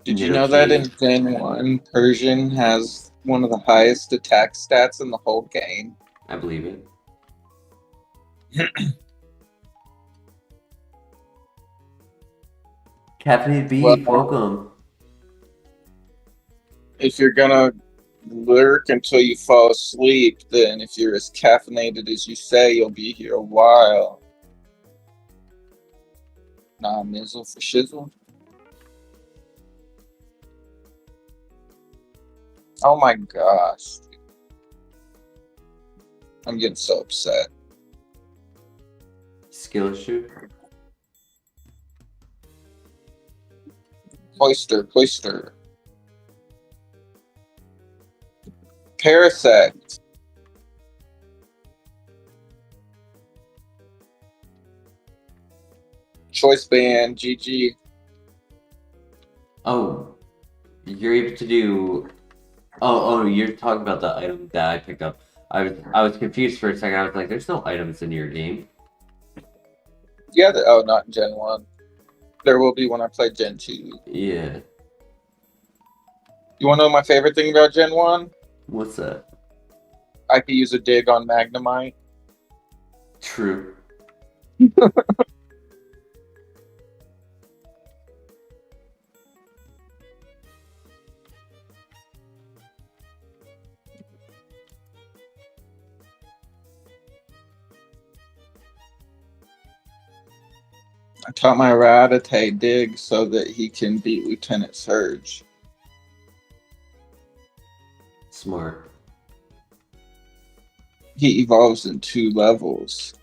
Did you know that in Gen 1, Persian has one of the highest attack stats in the whole game? I believe it. Caffeinated Beef, welcome. If you're gonna lurk until you fall asleep, then if you're as caffeinated as you say, you'll be here a while. Nah, mizzle for shizzle. Oh my gosh. I'm getting so upset. Skill issue. Cloister. Parasect. Choice band, GG. Oh, you're able to do. Oh, you're talking about the item that I picked up. I was confused for a second. I was like, "There's no items in your game." Yeah, not in Gen 1. There will be when I play Gen 2. Yeah. You want to know my favorite thing about Gen 1? What's that? I could use a dig on Magnemite. True. I taught my Rattata dig so that he can beat Lieutenant Surge. Smart. He evolves in 2 levels.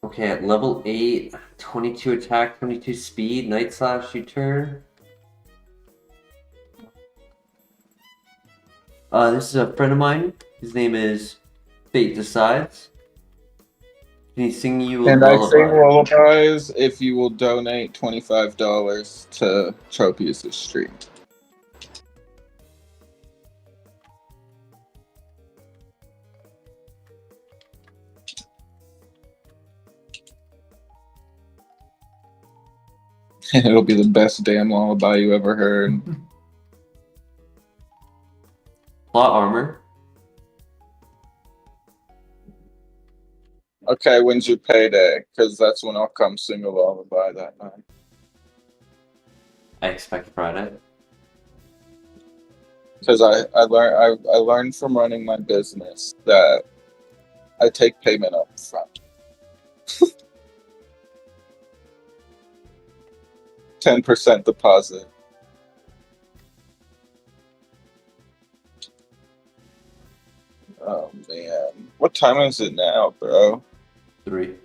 Okay, at level 8, 22 attack, 22 speed, Night Slash, you turn. This is a friend of mine. His name is Fate Decides. Can he sing you a And lullaby? I sing lullabies if you will donate $25 to Tropius' stream. It'll be the best damn lullaby you ever heard. Plot armor. Okay, when's your payday? Because that's when I'll come sing a lullaby that night. I expect Friday. Because I learned from running my business that I take payment up front. 10% deposit. Oh man, what time is it now, bro? 3.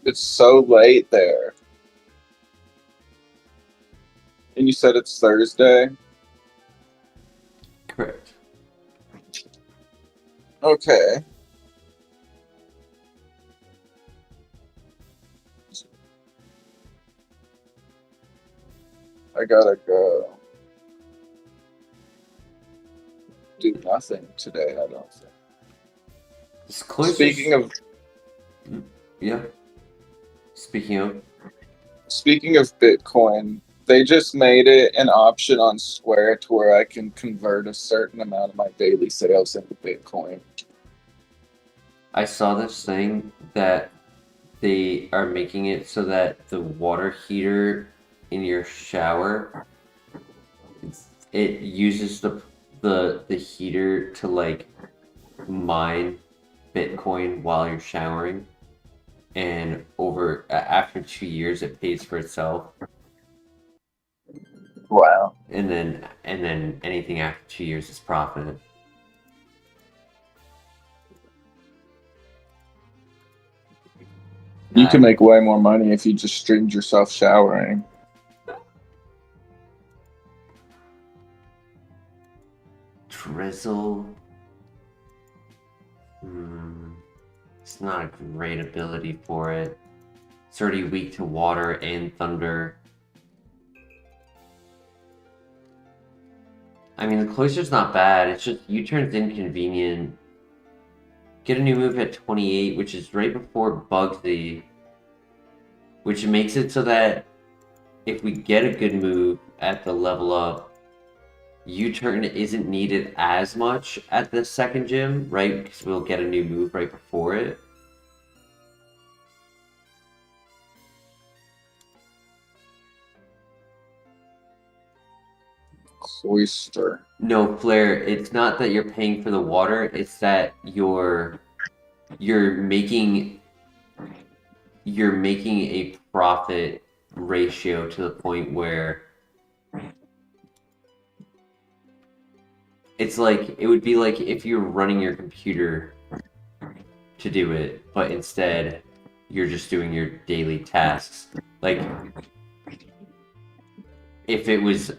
It's so late there. And you said it's Thursday? Correct. Okay. I gotta go. Do nothing today, I don't think. Speaking of Bitcoin, they just made it an option on Square to where I can convert a certain amount of my daily sales into Bitcoin. I saw this thing that they are making it so that the water heater in your shower, it uses the heater to like mine Bitcoin while you're showering, and after 2 years it pays for itself. Wow. And then anything after 2 years is profit. You can make way more money if you just streamed yourself showering. Drizzle. It's not a great ability for it. It's already weak to water and thunder. I mean, the cloister's not bad. It's just U-turn's inconvenient. Get a new move at 28, which is right before Bugsy, which makes it so that if we get a good move at the level up, U-turn isn't needed as much at the second gym, right? Because we'll get a new move right before it. Cloister. No, Flair, it's not that you're paying for the water, it's that you're making a profit ratio to the point where it's like it would be like if you're running your computer to do it, but instead you're just doing your daily tasks. Like if it was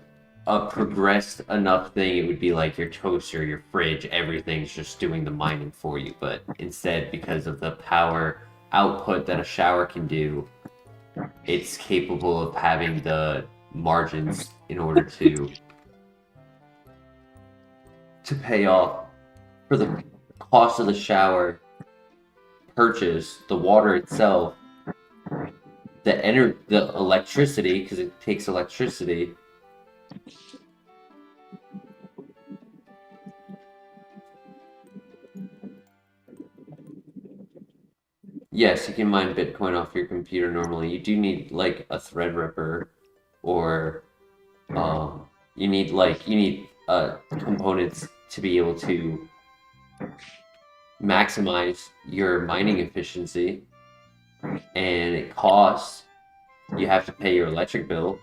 a progressed enough thing, it would be like your toaster, your fridge, everything's just doing the mining for you. But instead, because of the power output that a shower can do, it's capable of having the margins in order to pay off for the cost of the shower purchase, the water itself, the electricity, because it takes electricity. Yes, you can mine Bitcoin off your computer normally. You do need like a Threadripper, or you need components to be able to maximize your mining efficiency, and it costs. You have to pay your electric bill.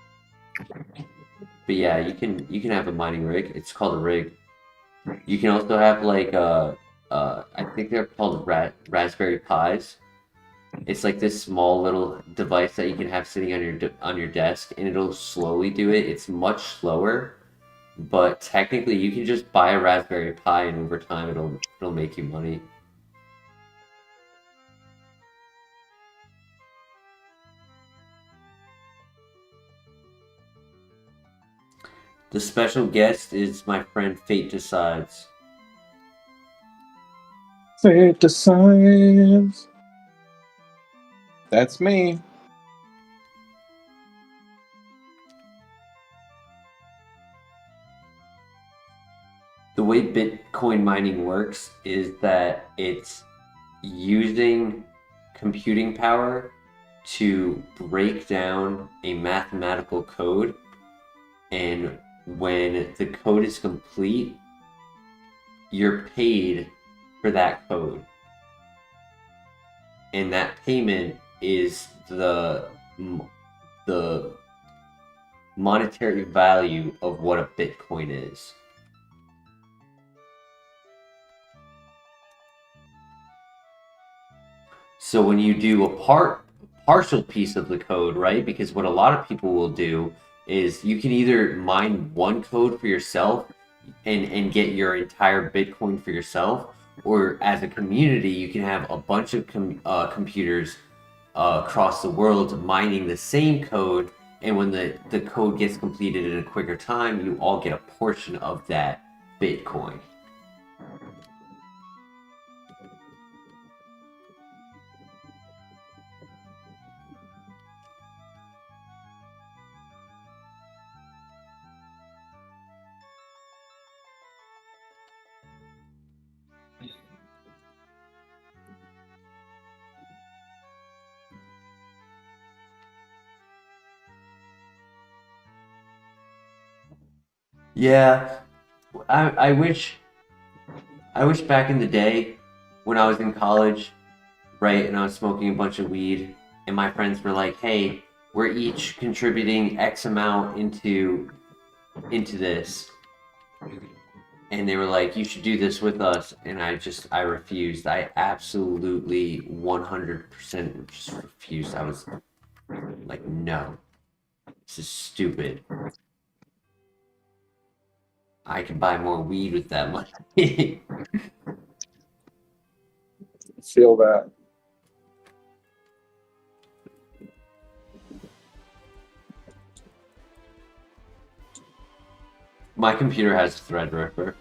But yeah, you can have a mining rig. It's called a rig. You can also have like I think they're called Raspberry Pis. It's like this small little device that you can have sitting on your desk, and it'll slowly do it. It's much slower, but technically you can just buy a Raspberry Pi, and over time it'll make you money. The special guest is my friend Fate Decides. Fate decides. That's me. The way Bitcoin mining works is that it's using computing power to break down a mathematical code, and when the code is complete, you're paid for that code. And that payment is the monetary value of what a Bitcoin is. So when you do a partial piece of the code, right? Because what a lot of people will do is you can either mine one code for yourself and get your entire Bitcoin for yourself, or as a community, you can have a bunch of computers across the world mining the same code, and when the code gets completed in a quicker time, you all get a portion of that Bitcoin. Yeah, I wish back in the day when I was in college, right, and I was smoking a bunch of weed, and my friends were like, "Hey, we're each contributing X amount into this," and they were like, "You should do this with us," and I refused. I absolutely 100% just refused. I was like, "No, this is stupid. I can buy more weed with that money." Feel that. My computer has Threadripper.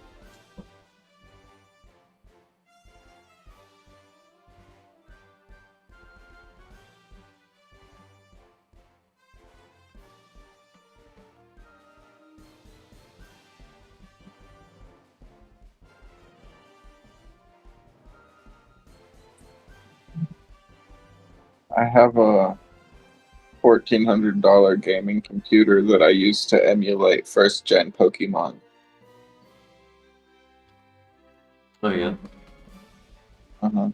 I have a $1,400 gaming computer that I use to emulate first gen Pokemon. Oh yeah. Uh-huh.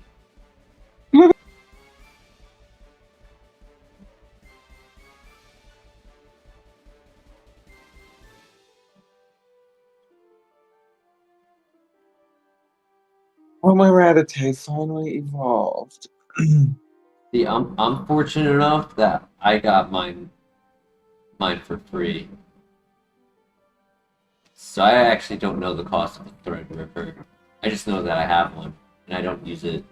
Oh, my Rattata finally evolved. See, I'm fortunate enough that I got mine for free. So I actually don't know the cost of the Threadripper. I just know that I have one and I don't use it.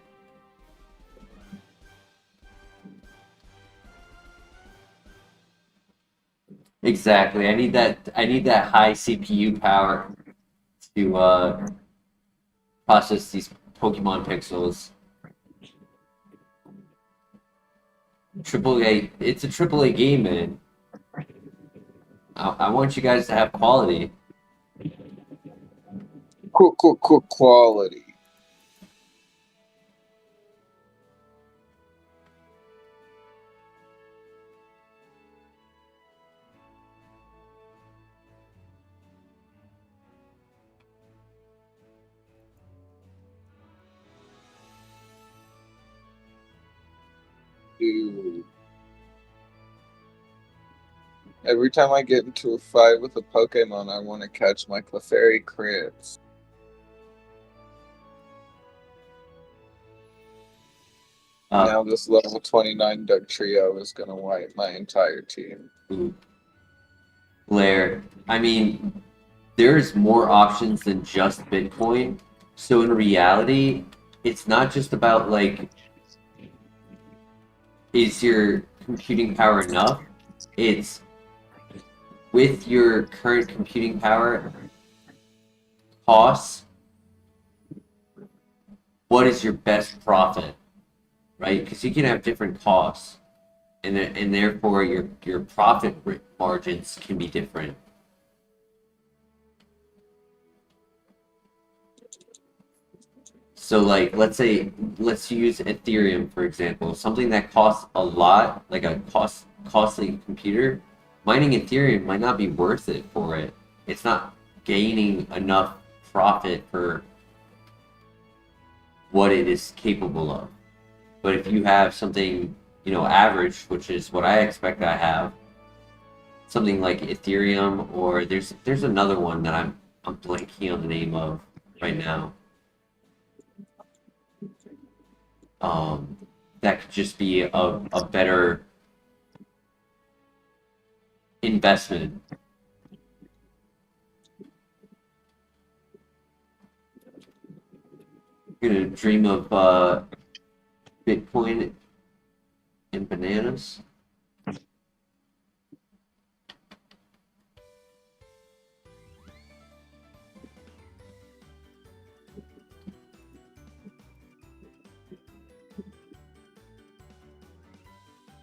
Exactly. I need that high CPU power to process these Pokemon pixels. AAA, it's a AAA game, man. I want you guys to have quality. Cool quality. Dude. Every time I get into a fight with a Pokemon, I want to catch my Clefairy crits. Now this level 29 Duck Trio is going to wipe my entire team. Blair, I mean, there's more options than just Bitcoin. So in reality, it's not just about like, is your computing power enough? It's with your current computing power costs, what is your best profit, right? Because you can have different costs, and therefore your profit margins can be different. So like, let's use Ethereum for example, something that costs a lot, like a costly computer. Mining Ethereum might not be worth it for it. It's not gaining enough profit for what it is capable of. But if you have something, average, which is what I expect I have, something like Ethereum, or there's another one that I'm blanking on the name of right now. That could just be a better investment. You're gonna dream of Bitcoin and bananas.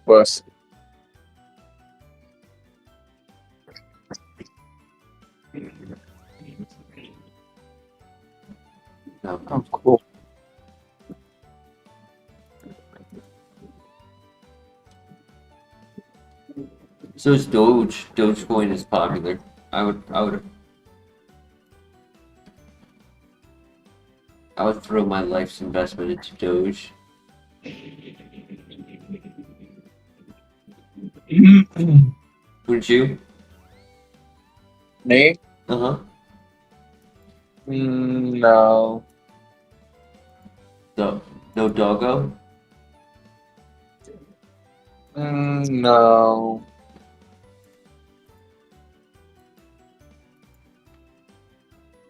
Plus, No. oh, cool. So is Doge. Dogecoin is popular. I would throw my life's investment into Doge. Wouldn't you? Me? Uh-huh. No. No doggo? No.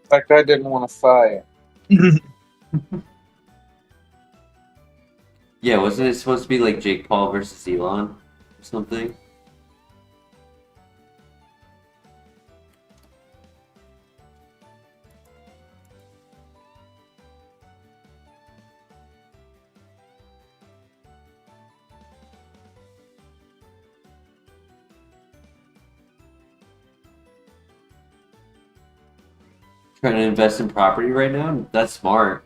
In fact, I didn't want to fight. Yeah, wasn't it supposed to be like Jake Paul versus Elon or something? Trying to invest in property right now? That's smart.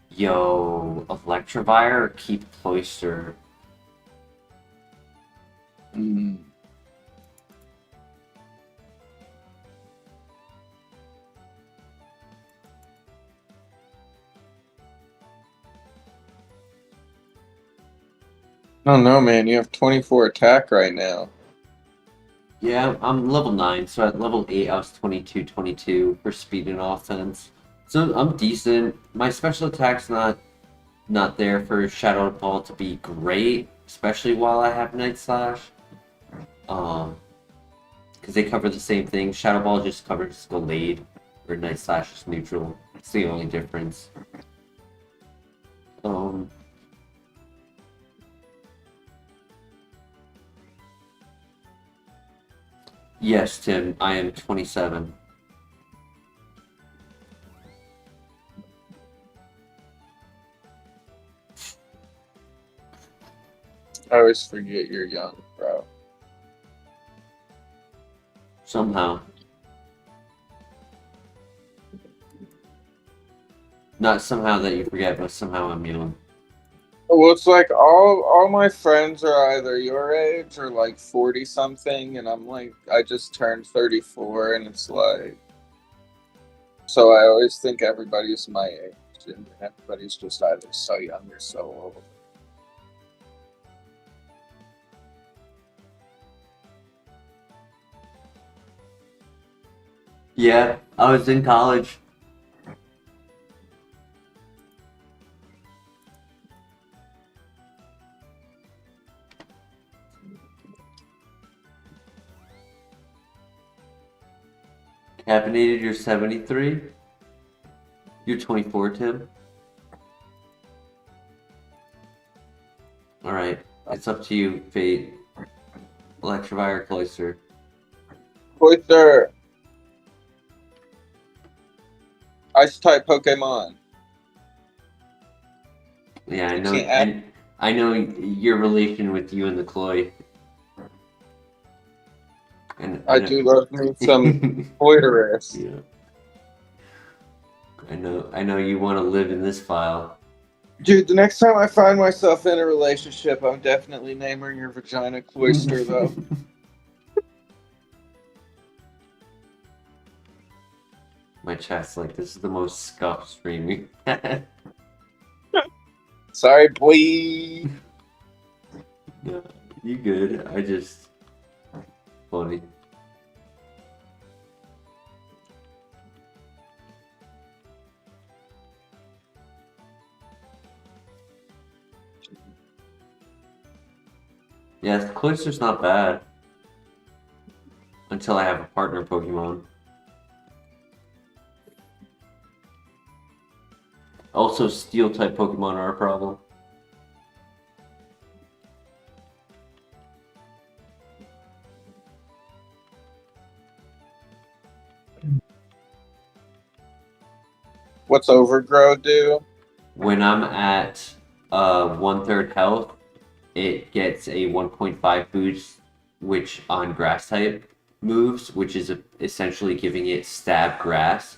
Yo, Electivire or keep Cloister? Mm. I don't know, man. You have 24 attack right now. Yeah, I'm level 9, so at level 8 I was 22 for speed and offense. So I'm decent. My special attack's not there for Shadow Ball to be great, especially while I have Night Slash. Because they cover the same thing. Shadow Ball just covers Gallade, or Night Slash is neutral. It's the only difference. Yes, Tim, I am 27. I always forget you're young, bro. Somehow. Not somehow that you forget, but somehow I'm young. Well, it's like all my friends are either your age or like 40 something, and I'm like, I just turned 34, and it's like, so I always think everybody's my age, and everybody's just either so young or so old. Yeah, I was in college. Caffeinated, you're 73? You're 24, Tim? Alright, it's up to you, Fate. Electivire or Cloister? Cloister, Ice type Pokemon. Yeah, I know. Can't add- And I know your relation with you and the Cloy. And I do love me some Poitras. Yeah. I know you want to live in this file. Dude, the next time I find myself in a relationship, I'm definitely naming your vagina Cloister, though. My chat's like, this is the most scuffed streaming. Sorry, boy. No, you good. I just funny. Yeah, Cloister's not bad. Until I have a partner Pokemon. Also, Steel type Pokemon are a problem. What's Overgrow do? When I'm at 1/3 health, it gets a 1.5 boost, which on grass type moves, which is essentially giving it stab grass.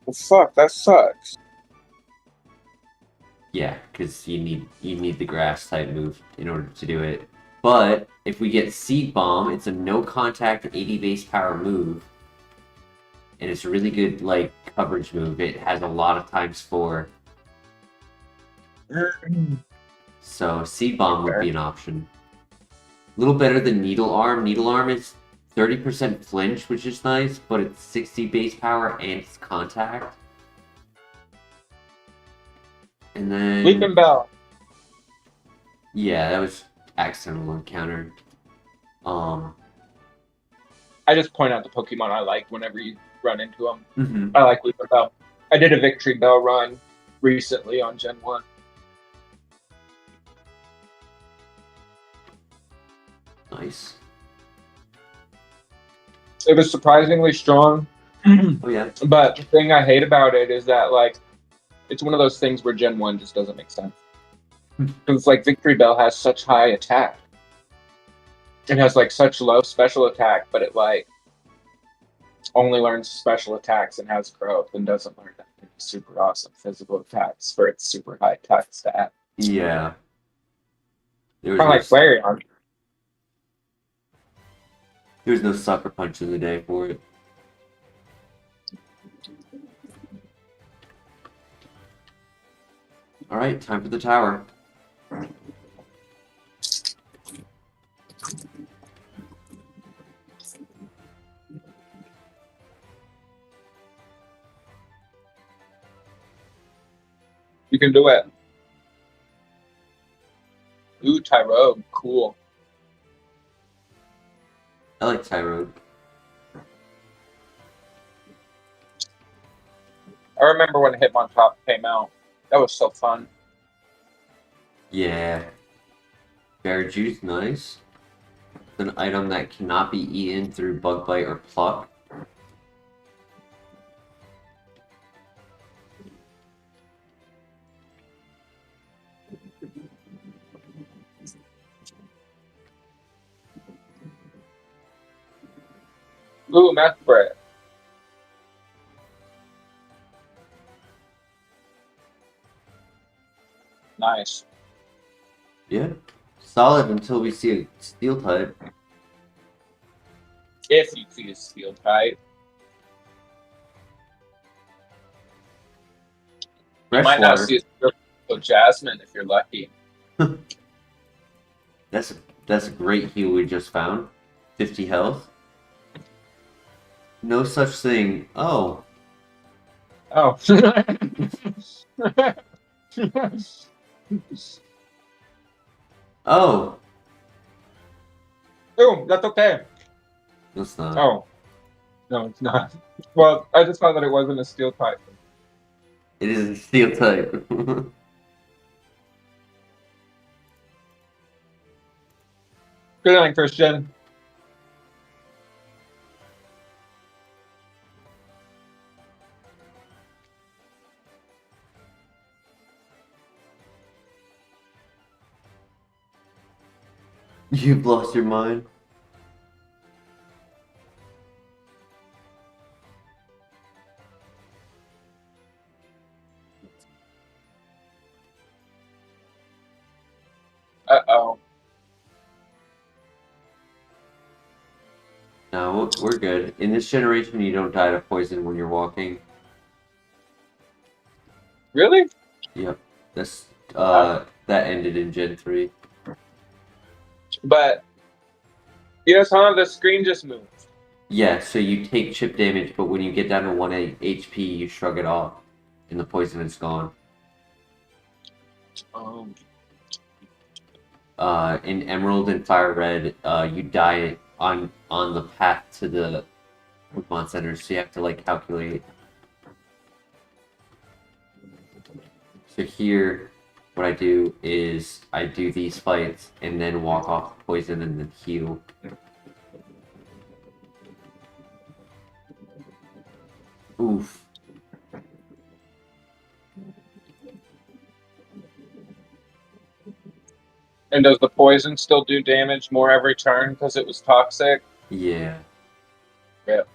Well, fuck, that sucks. Yeah, because you need the grass type move in order to do it. But if we get Seed Bomb, it's a no contact 80 base power move. And it's a really good like coverage move. It has a lot of times 4. So Seed Bomb would be an option. A little better than Needle Arm. Needle Arm is 30% flinch, which is nice, but it's 60 base power and it's contact. And then Leaping Bell. Yeah, that was accidental encounter. I just point out the Pokemon I like whenever you run into them. Mm-hmm. I like Leaping Bell. I did a Victory Bell run recently on Gen 1. Nice. It was surprisingly strong. Oh yeah. But the thing I hate about it is that like it's one of those things where Gen 1 just doesn't make sense. Because like Victory Bell has such high attack. It has like such low special attack, but it like only learns special attacks and has growth and doesn't learn that many super awesome physical attacks for its super high attack stat. Yeah. There was Kind of like Flareon. no sucker punch in the day for it. Alright, time for the tower. You can do it. Ooh, Tyrone, cool. I like Tyrone. I remember when Hitmontop came out. That was so fun. Yeah. Bear juice, nice. It's an item that cannot be eaten through bug bite or pluck. Ooh, meth bread. Nice. Yeah. Solid until we see a steel type. If you see a steel type. You might not see a steel Jasmine if you're lucky. That's a great heal we just found. 50 health. No such thing. Oh. Oh. Oh. Ooh, that's okay. That's not. Oh. No, it's not. Well, I just found that it wasn't a steel type. It is a steel type. Good night, Christian. You've lost your mind. Uh-oh. No, we're good. In this generation, you don't die to poison when you're walking. Really? Yep. That's that ended in Gen 3. But yes, huh? The screen just moved. Yeah, so you take chip damage, but when you get down to 1 HP, you shrug it off, and the poison is gone. In Emerald and FireRed, you die on the path to the Pokemon Center, so you have to like calculate. So here, what I do is I do these fights and then walk off the poison and then heal. Oof. And does the poison still do damage more every turn because it was toxic? Yeah. Yep.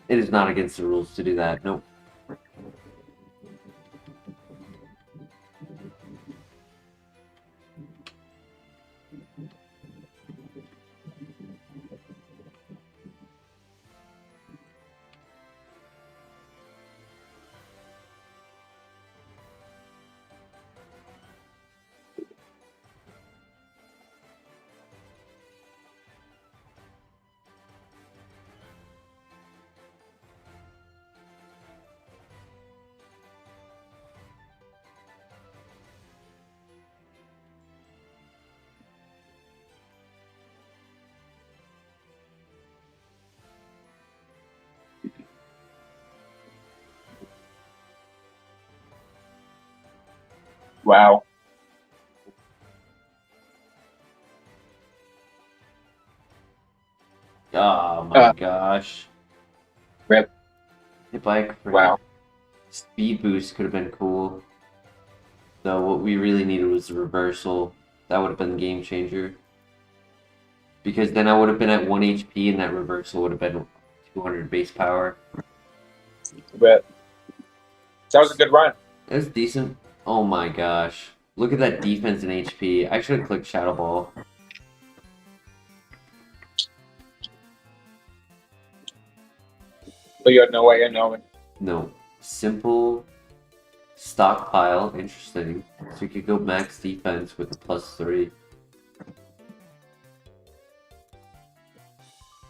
It is not against the rules to do that. Nope. Wow. Oh my gosh. Rip. Hit by a crit. Wow. Speed boost could have been cool. So what we really needed was a reversal. That would have been the game changer. Because then I would have been at 1 HP and that reversal would have been 200 base power. But that was a good run. It was decent. Oh my gosh. Look at that defense and HP. I should have clicked Shadow Ball. But you had no way of knowing. No. Simple stockpile. Interesting. So you could go max defense with a +3.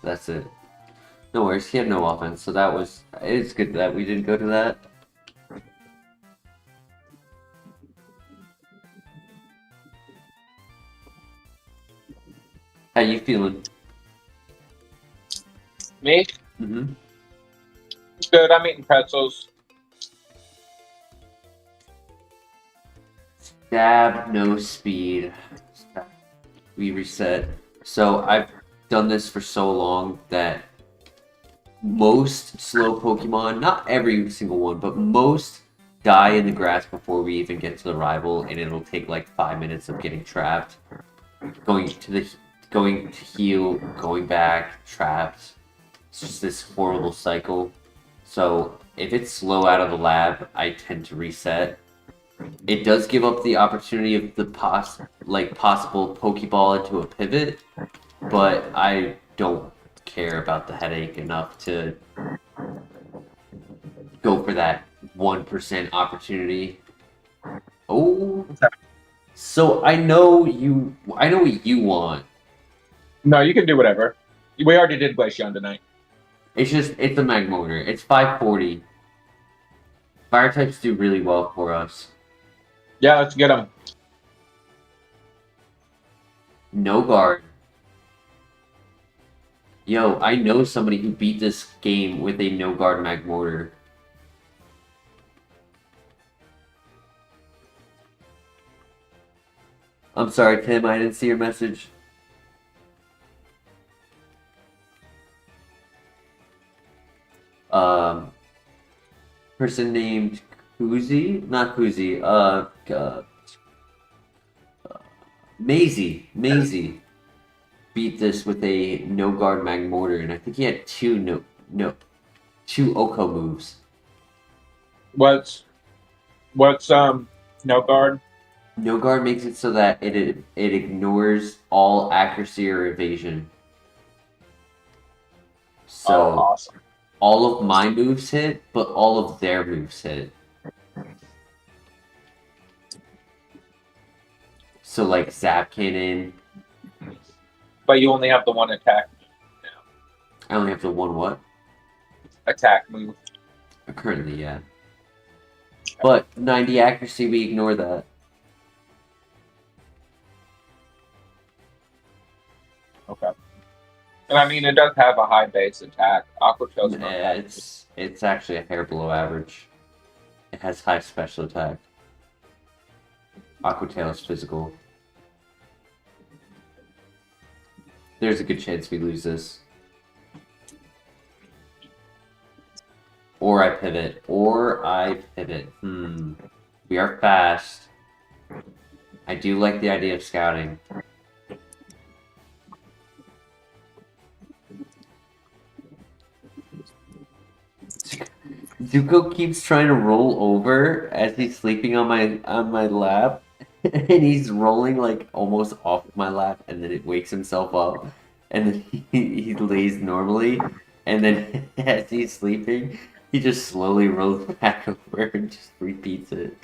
That's it. No worries. He had no offense. So that was... It's good that we didn't go to that. How you feeling? Me? Mm-hmm. Good. I'm eating pretzels. Stab, no speed. We reset. So I've done this for so long that most slow Pokemon, not every single one, but most die in the grass before we even get to the rival, and it'll take like 5 minutes of getting trapped, going to heal, going back, trapped. It's just this horrible cycle. So if it's slow out of the lab, I tend to reset. It does give up the opportunity of the possible Pokeball into a pivot, but I don't care about the headache enough to go for that 1% opportunity. Oh, so I know what you want. No, you can do whatever. We already did Glaceon tonight. It's a Magmortar. It's 540. Fire types do really well for us. Yeah, let's get them. No guard. Yo, I know somebody who beat this game with a no guard Magmortar. I'm sorry, Tim, I didn't see your message. Person named Kuzi? Not Kuzi, Maisie beat this with a no guard Magmortar, and I think he had two Oko moves. What's no guard? No guard makes it so that it ignores all accuracy or evasion. So awesome. all of my moves hit, but all of their moves hit. So like Zap Cannon. But you only have the one attack. I only have the one what? Attack move. Currently, yeah. But 90 accuracy, we ignore that. Okay. And I mean, it does have a high base attack. Aqua Tail's not Yeah, bad. it's actually a hair below average. It has high special attack. Aqua Tail is physical. There's a good chance we lose this. Or I pivot. We are fast. I do like the idea of scouting. Zuko keeps trying to roll over as he's sleeping on my lap. And he's rolling like almost off my lap, and then it wakes himself up, and then he lays normally, and then as he's sleeping, he just slowly rolls back over and just repeats it.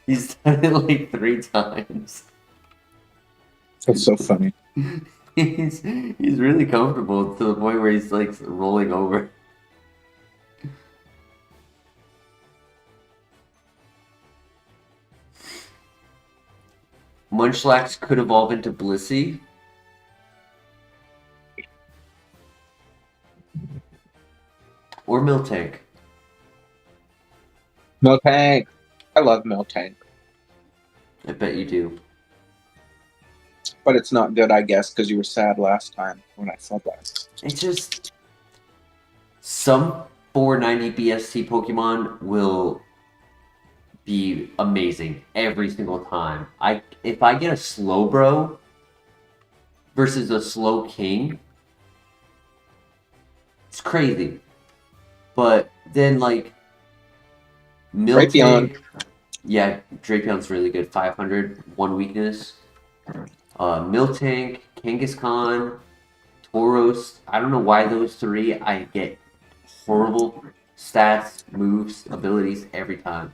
He's done it like 3 times. That's so funny. He's really comfortable to the point where he's like rolling over. Munchlax could evolve into Blissey. Or Miltank. Miltank. I love Miltank. I bet you do. But it's not good, I guess, because you were sad last time when I said that. It's just... Some 490 BST Pokemon will be amazing every single time. If I get a slow bro versus a slow king, it's crazy. But then like Drapion. Miltank, yeah, Drapion's really good. 500, one weakness. Miltank, Kangaskhan, Tauros. I don't know why those three. I get horrible stats, moves, abilities every time.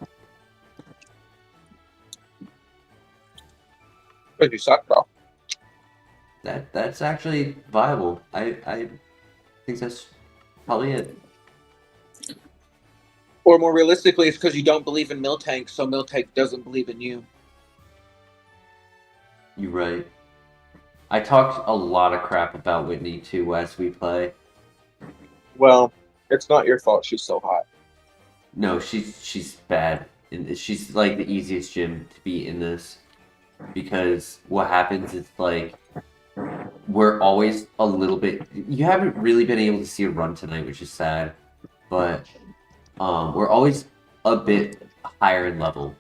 But you suck, bro. That's actually viable. I think that's probably it. Or more realistically, it's because you don't believe in Miltank, so Miltank doesn't believe in you. You're right. I talked a lot of crap about Whitney too as we play. Well, it's not your fault she's so hot. No, she's bad. And she's like the easiest gym to be in this. Because what happens is like we're always a little bit you haven't really been able to see a run tonight, which is sad. But we're always a bit higher in level.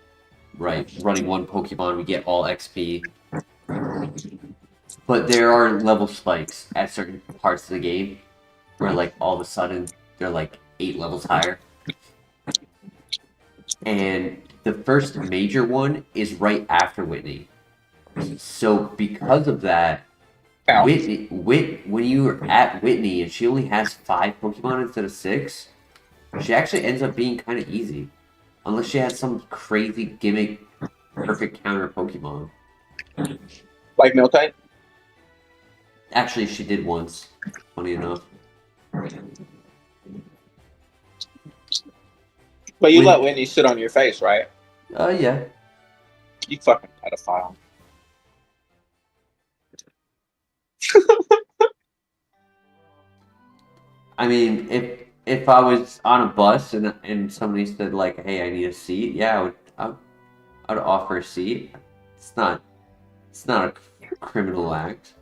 Right. Running one Pokemon, we get all XP. But there are level spikes at certain parts of the game where like all of a sudden they're like 8 levels higher. And the first major one is right after Whitney. So because of that, Ow. when you're at Whitney and she only has 5 Pokemon instead of 6, she actually ends up being kind of easy. Unless she has some crazy gimmick perfect counter Pokemon. Like Miltank? Actually, she did once, funny enough. But you let Whitney sit on your face, right? Yeah. You fucking pedophile. I mean, if I was on a bus and somebody said like, "Hey, I need a seat," yeah, I would offer a seat. It's not a criminal act.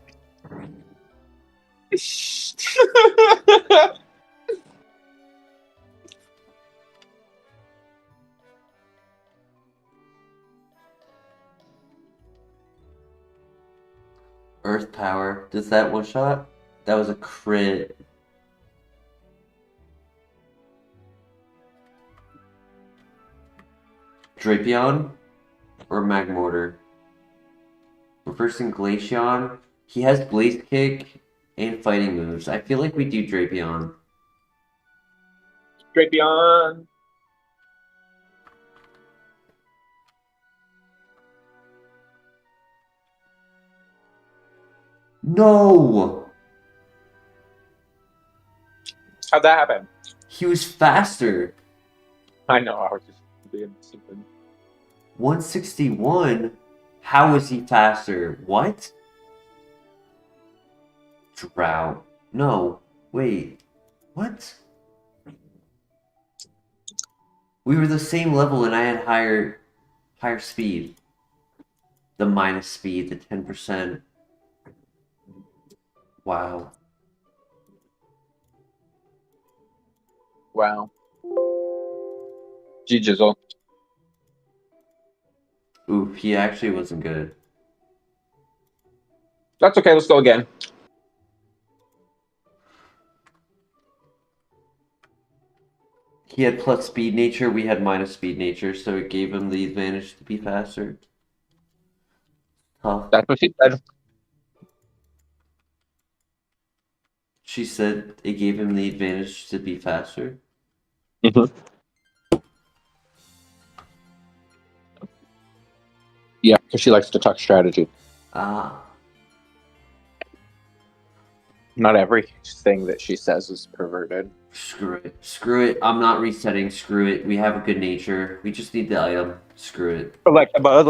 Earth power. Does that one shot? That was a crit. Drapion or Magmortar? Reversing Glaceon. He has Blaze Kick and fighting moves. I feel like we do Drapion. Drapion. No! How'd that happen? He was faster. I know, I was just being stupid. 161? How is he faster? What? Drought. No. Wait. What? We were the same level and I had higher speed. The minus speed, the 10%. Wow. Wow. G-Jizzle. Oof, he actually wasn't good. That's okay, let's go again. He had plus speed nature, we had minus speed nature, so it gave him the advantage to be faster. Tough. That's what she said. She said it gave him the advantage to be faster. Mm-hmm. Yeah, because she likes to talk strategy. Ah. Not everything that she says is perverted. Screw it. Screw it. I'm not resetting. Screw it. We have a good nature. We just need the item. Screw it. Electabuzz.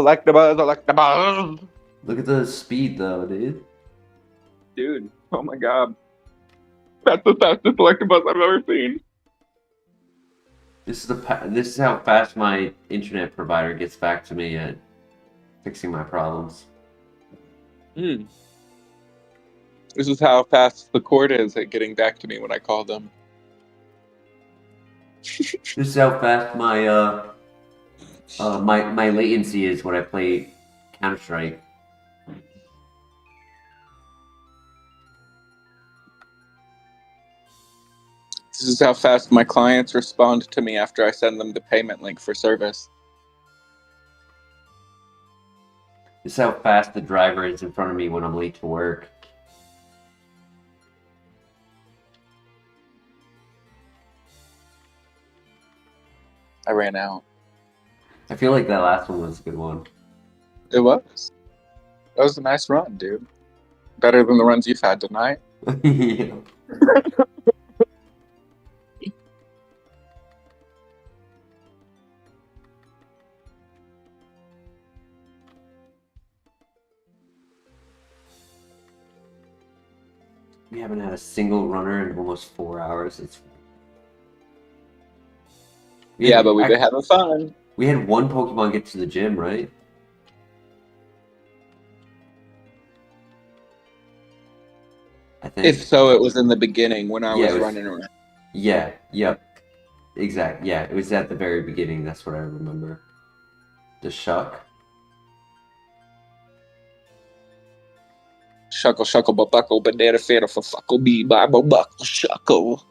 Look at the speed, though, dude. Dude, oh my god. That's the fastest Electabuzz I've ever seen. This is how fast my internet provider gets back to me at fixing my problems. This is how fast the cord is at getting back to me when I call them. This is how fast my My latency is when I play Counter Strike. This is how fast my clients respond to me after I send them the payment link for service. This is how fast the driver is in front of me when I'm late to work. I ran out. I feel like that last one was a good one. It was. That was a nice run, dude. Better than the runs you've had tonight. Yeah. We haven't had a single runner in almost 4 hours. But we've been having fun. We had one Pokemon get to the gym, right? I think. If so, it was in the beginning when I was it was- running around. Yeah, yep. Exact. Yeah, it was at the very beginning. That's what I remember. The Shuck. Shuckle, shuckle, buckle, banana fatal for fuckle bee, bible buckle, shuckle.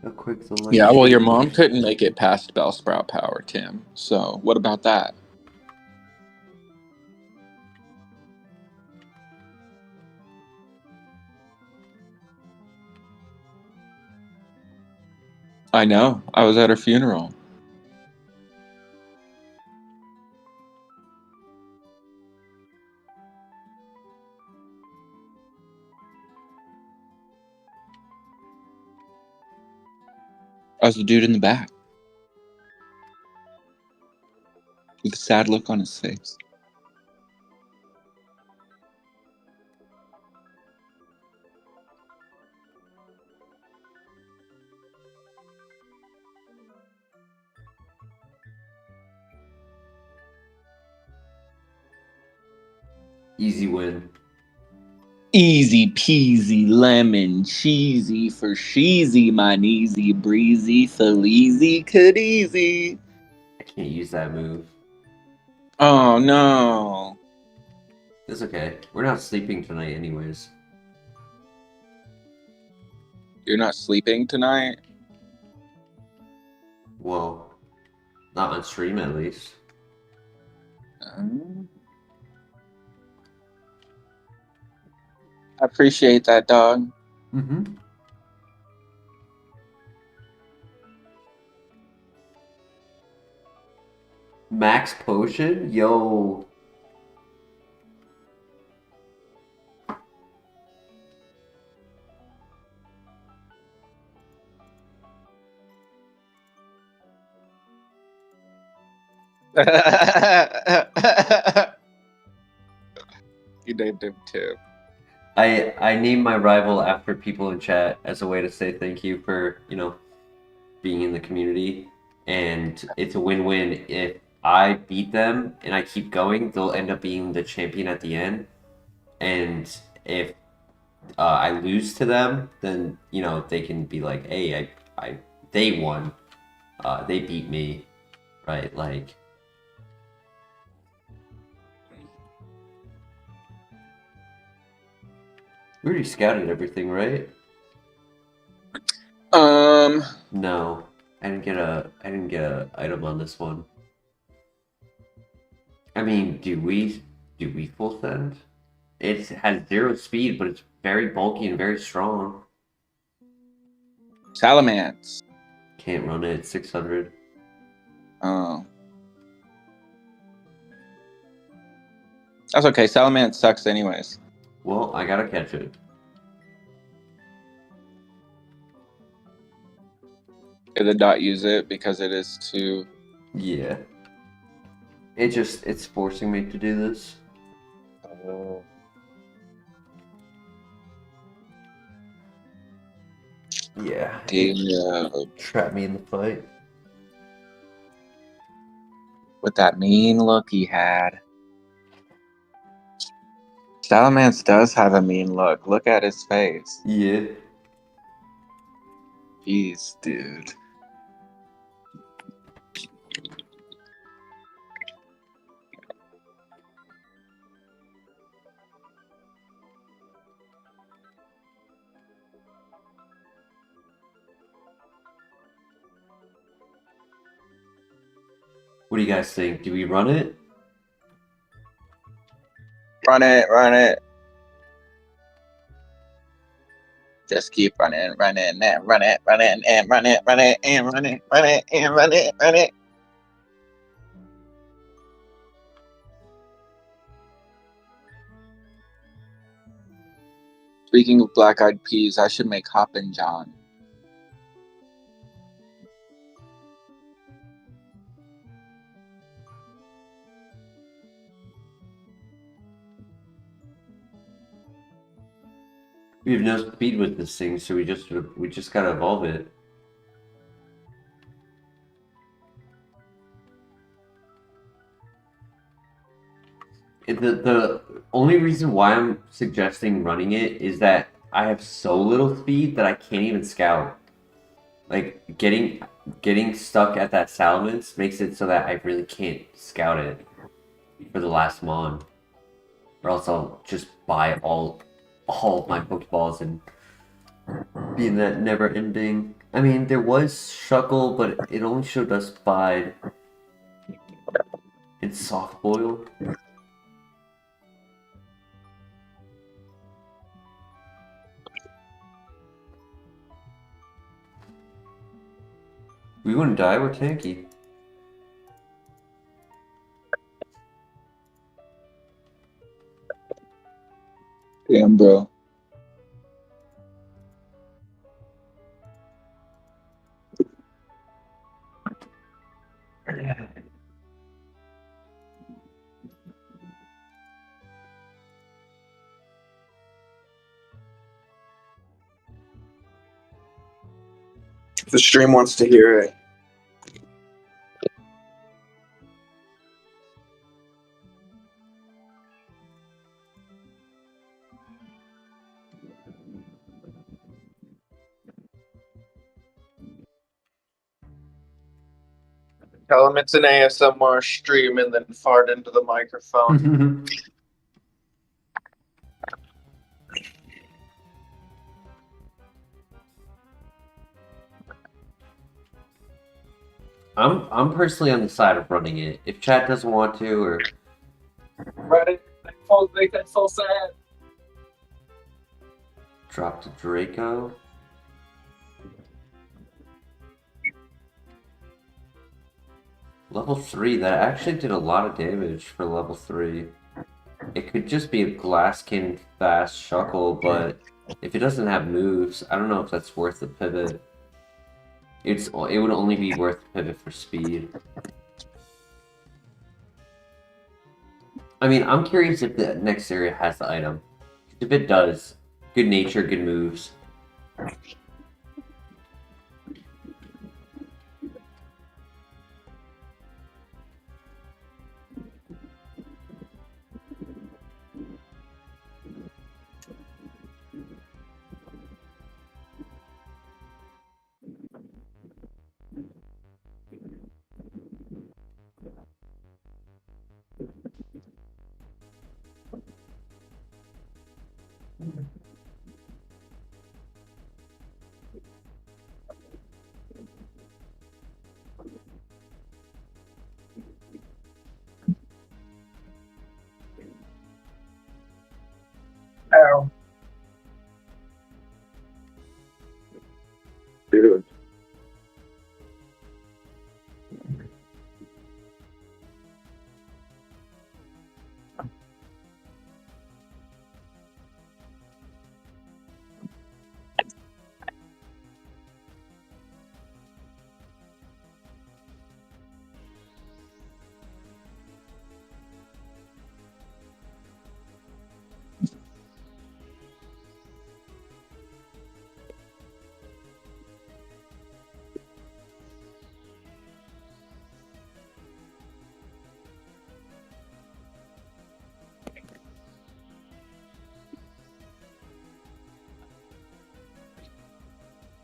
A quick selection. Yeah, well, your mom couldn't make it past Bellsprout Power, Tim. So, what about that? I know. I was at her funeral. I was the dude in the back with a sad look on his face. Easy win. Easy peasy lemon cheesy for sheezy, mine easy breezy faleezy cadeezy. I can't use that move. Oh no. It's okay. We're not sleeping tonight, anyways. You're not sleeping tonight? Well, not on stream at least. I appreciate that, dog. Mm-hmm. Max Potion? Yo. You named him too. I named my rival after people in chat as a way to say thank you for, being in the community. And it's a win-win. If I beat them and I keep going, they'll end up being the champion at the end. And if I lose to them, then they can be like, "Hey, they won. They beat me," right? Like, we already scouted everything, right? No, I didn't get a item on this one. I mean, do we full send? It has 0 speed, but it's very bulky and very strong. Salamence. Can't run it. 600. Oh. That's okay. Salamence sucks anyways. Well, I gotta catch it. It did not use it because it is too... Yeah. It's forcing me to do this. Yeah. Yeah. Trap me in the fight. with that mean look he had. Salamence does have a mean look. Look at his face. Yeah. Jeez, dude. What do you guys think? Do we run it? Run it, run it. Just keep running, running, and run it, run it, and run it, run it, and run it, run it, and run it, run it. Speaking of black-eyed peas, I should make Hoppin' John. We have no speed with this thing, so we just gotta evolve it. The only reason why I'm suggesting running it is that I have so little speed that I can't even scout. Like getting stuck at that Salamence makes it so that I really can't scout it for the last mon, or else I'll just buy all of my Pokeballs and be in that never-ending. I mean, there was Shuckle, but it only showed us Bide. It's Soft Boil. We wouldn't die, we're tanky. Damn, bro. If the stream wants to hear it. Tell him it's an ASMR stream and then fart into the microphone. I'm personally on the side of running it. If chat doesn't want to, or Run it. Make that so sad. drop to Draco. Level 3, that actually did a lot of damage for level 3. It could just be a Glasskin fast Shuckle, but if it doesn't have moves, I don't know if that's worth the pivot. It would only be worth the pivot for speed. I mean, I'm curious if the next area has the item. If it does, good nature, good moves.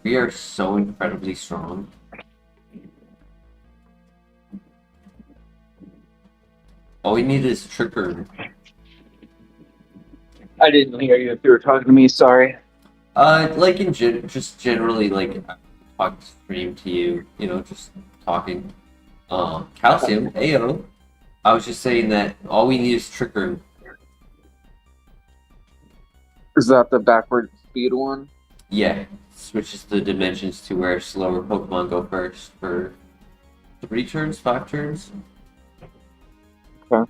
We are so incredibly strong. All we need is trigger. I didn't hear you if you were talking to me. Sorry. Like just generally, like talk stream to you, just talking. Calcium, AO. I was just saying that all we need is trigger. Is that the backward speed one? Yeah, switches the dimensions to where slower Pokemon go first for 3 turns, 5 turns. Okay.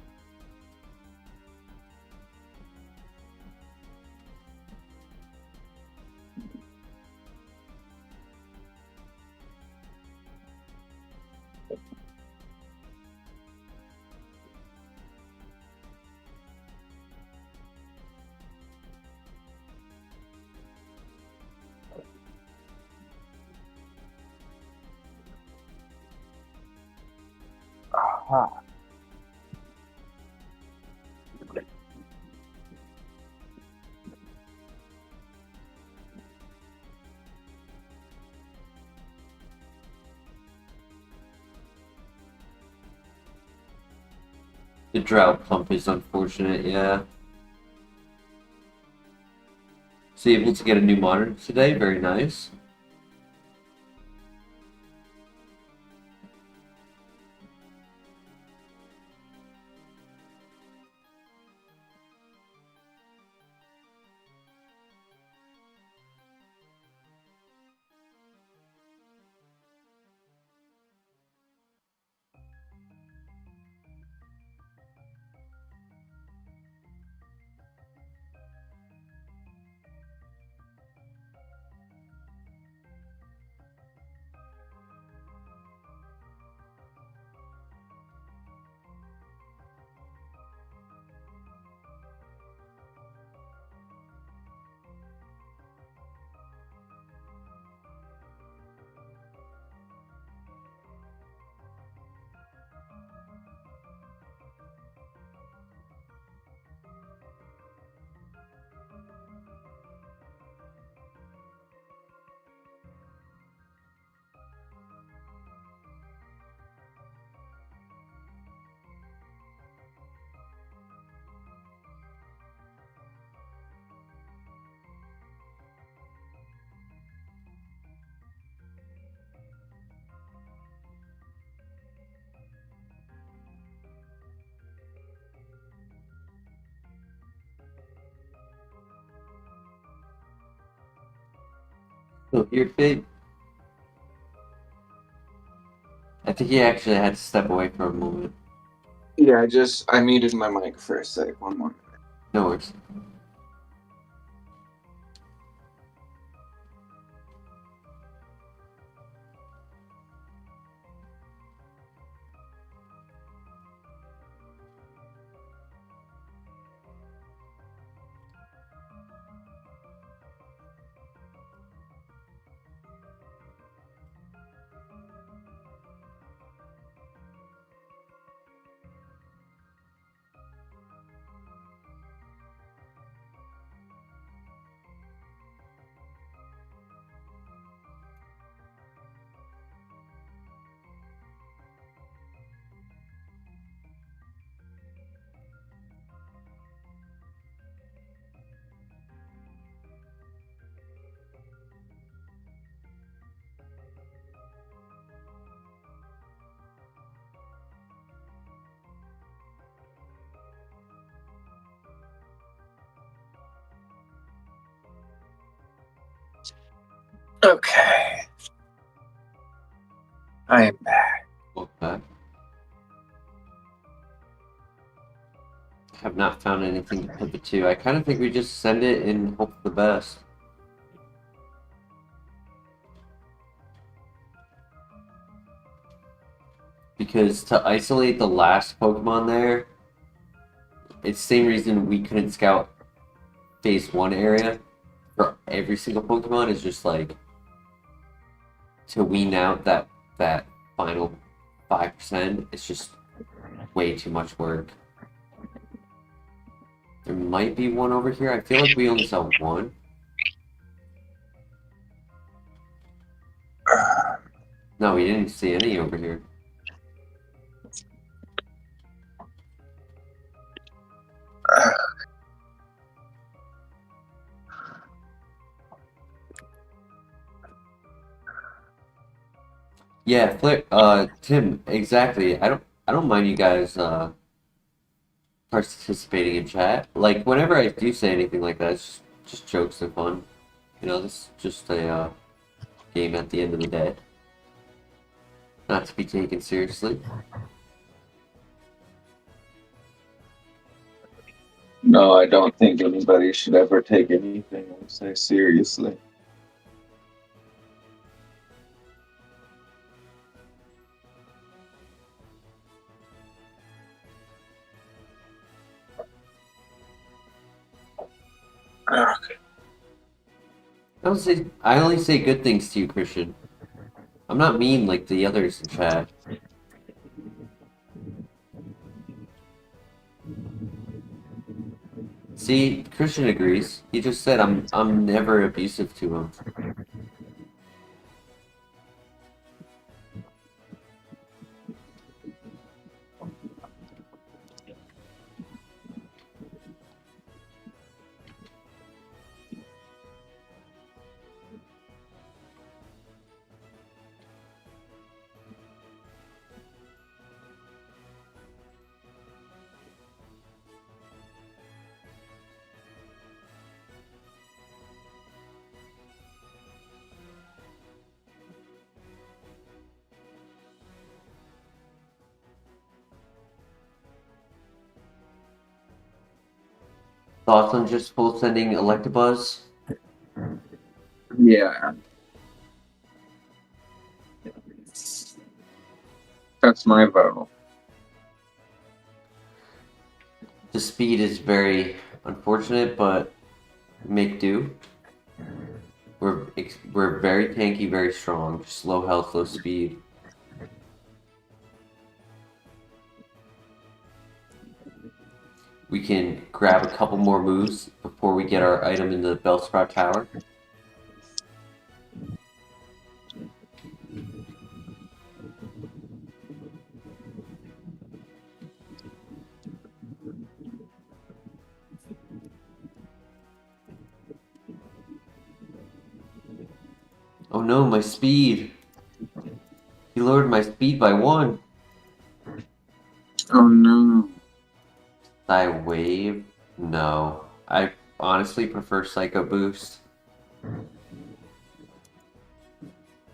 Aha. The drought pump is unfortunate, yeah. So able to get a new monitor today, very nice. So here, Fate. I think he actually had to step away for a moment. Yeah, I muted my mic for a sec. One more. No worries. Okay. I am back. Okay. Have not found anything to put the 2. I kind of think we just send it and hope for the best. Because to isolate the last Pokemon there, it's the same reason we couldn't scout Phase 1 area for every single Pokemon, is just like to wean out that final 5%. It's just way too much work. There might be one over here. I feel like we only saw one. No, we didn't see any over here. Yeah, Tim, exactly. I don't mind you guys participating in chat. Like whenever I do say anything like that, it's just jokes and fun. You know, this is just a game at the end of the day. Not to be taken seriously. No, I don't think anybody should ever take anything I say seriously. I only say good things to you, Christian. I'm not mean like the others in chat. See, Christian agrees. He just said I'm never abusive to him. Thoughts on just full sending Electabuzz? Yeah. That's my vote. The speed is very unfortunate, but make do. We're very tanky, very strong. Just low health, low speed. We can grab a couple more moves before we get our item in the Bellsprout Tower. Oh no, my speed! He lowered my speed by 1. Oh no. Thy wave? No. I honestly prefer Psycho Boost.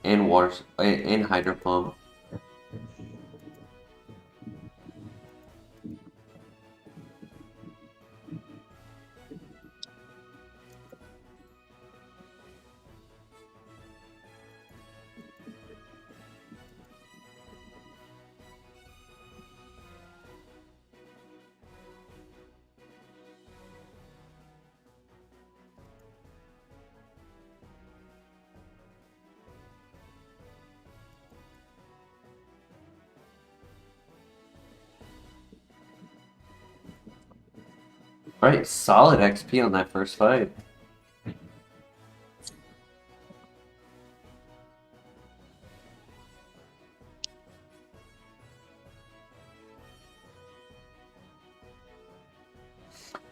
And and Hydro Pump. Alright, solid XP on that first fight.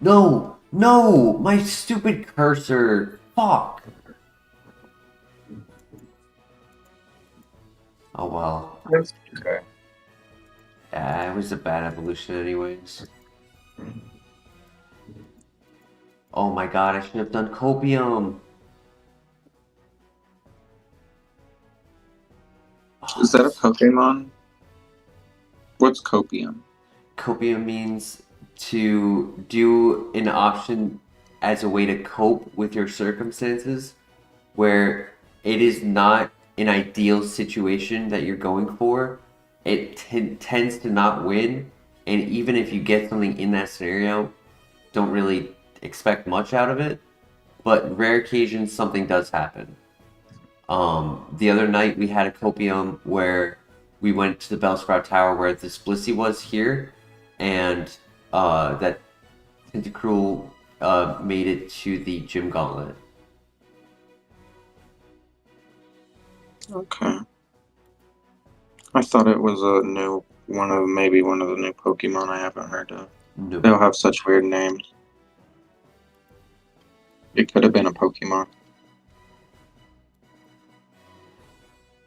No! No! My stupid cursor! Fuck! Oh well. That's okay. Yeah, it was a bad evolution anyways. Oh my god, I should have done Copium! Is that a Pokemon? What's copium? Copium means to do an option as a way to cope with your circumstances where it is not an ideal situation that you're going for. It tends to not win, and even if you get something in that scenario, don't really expect much out of it. But rare occasions, something does happen. The other night we had a copium where we went to the Bellsprout Tower where this Blissey was here, and that Tentacruel made it to the Gym Gauntlet. Okay. I thought it was maybe one of the new Pokemon I haven't heard of. No. They'll have such weird names. It could have been a Pokemon.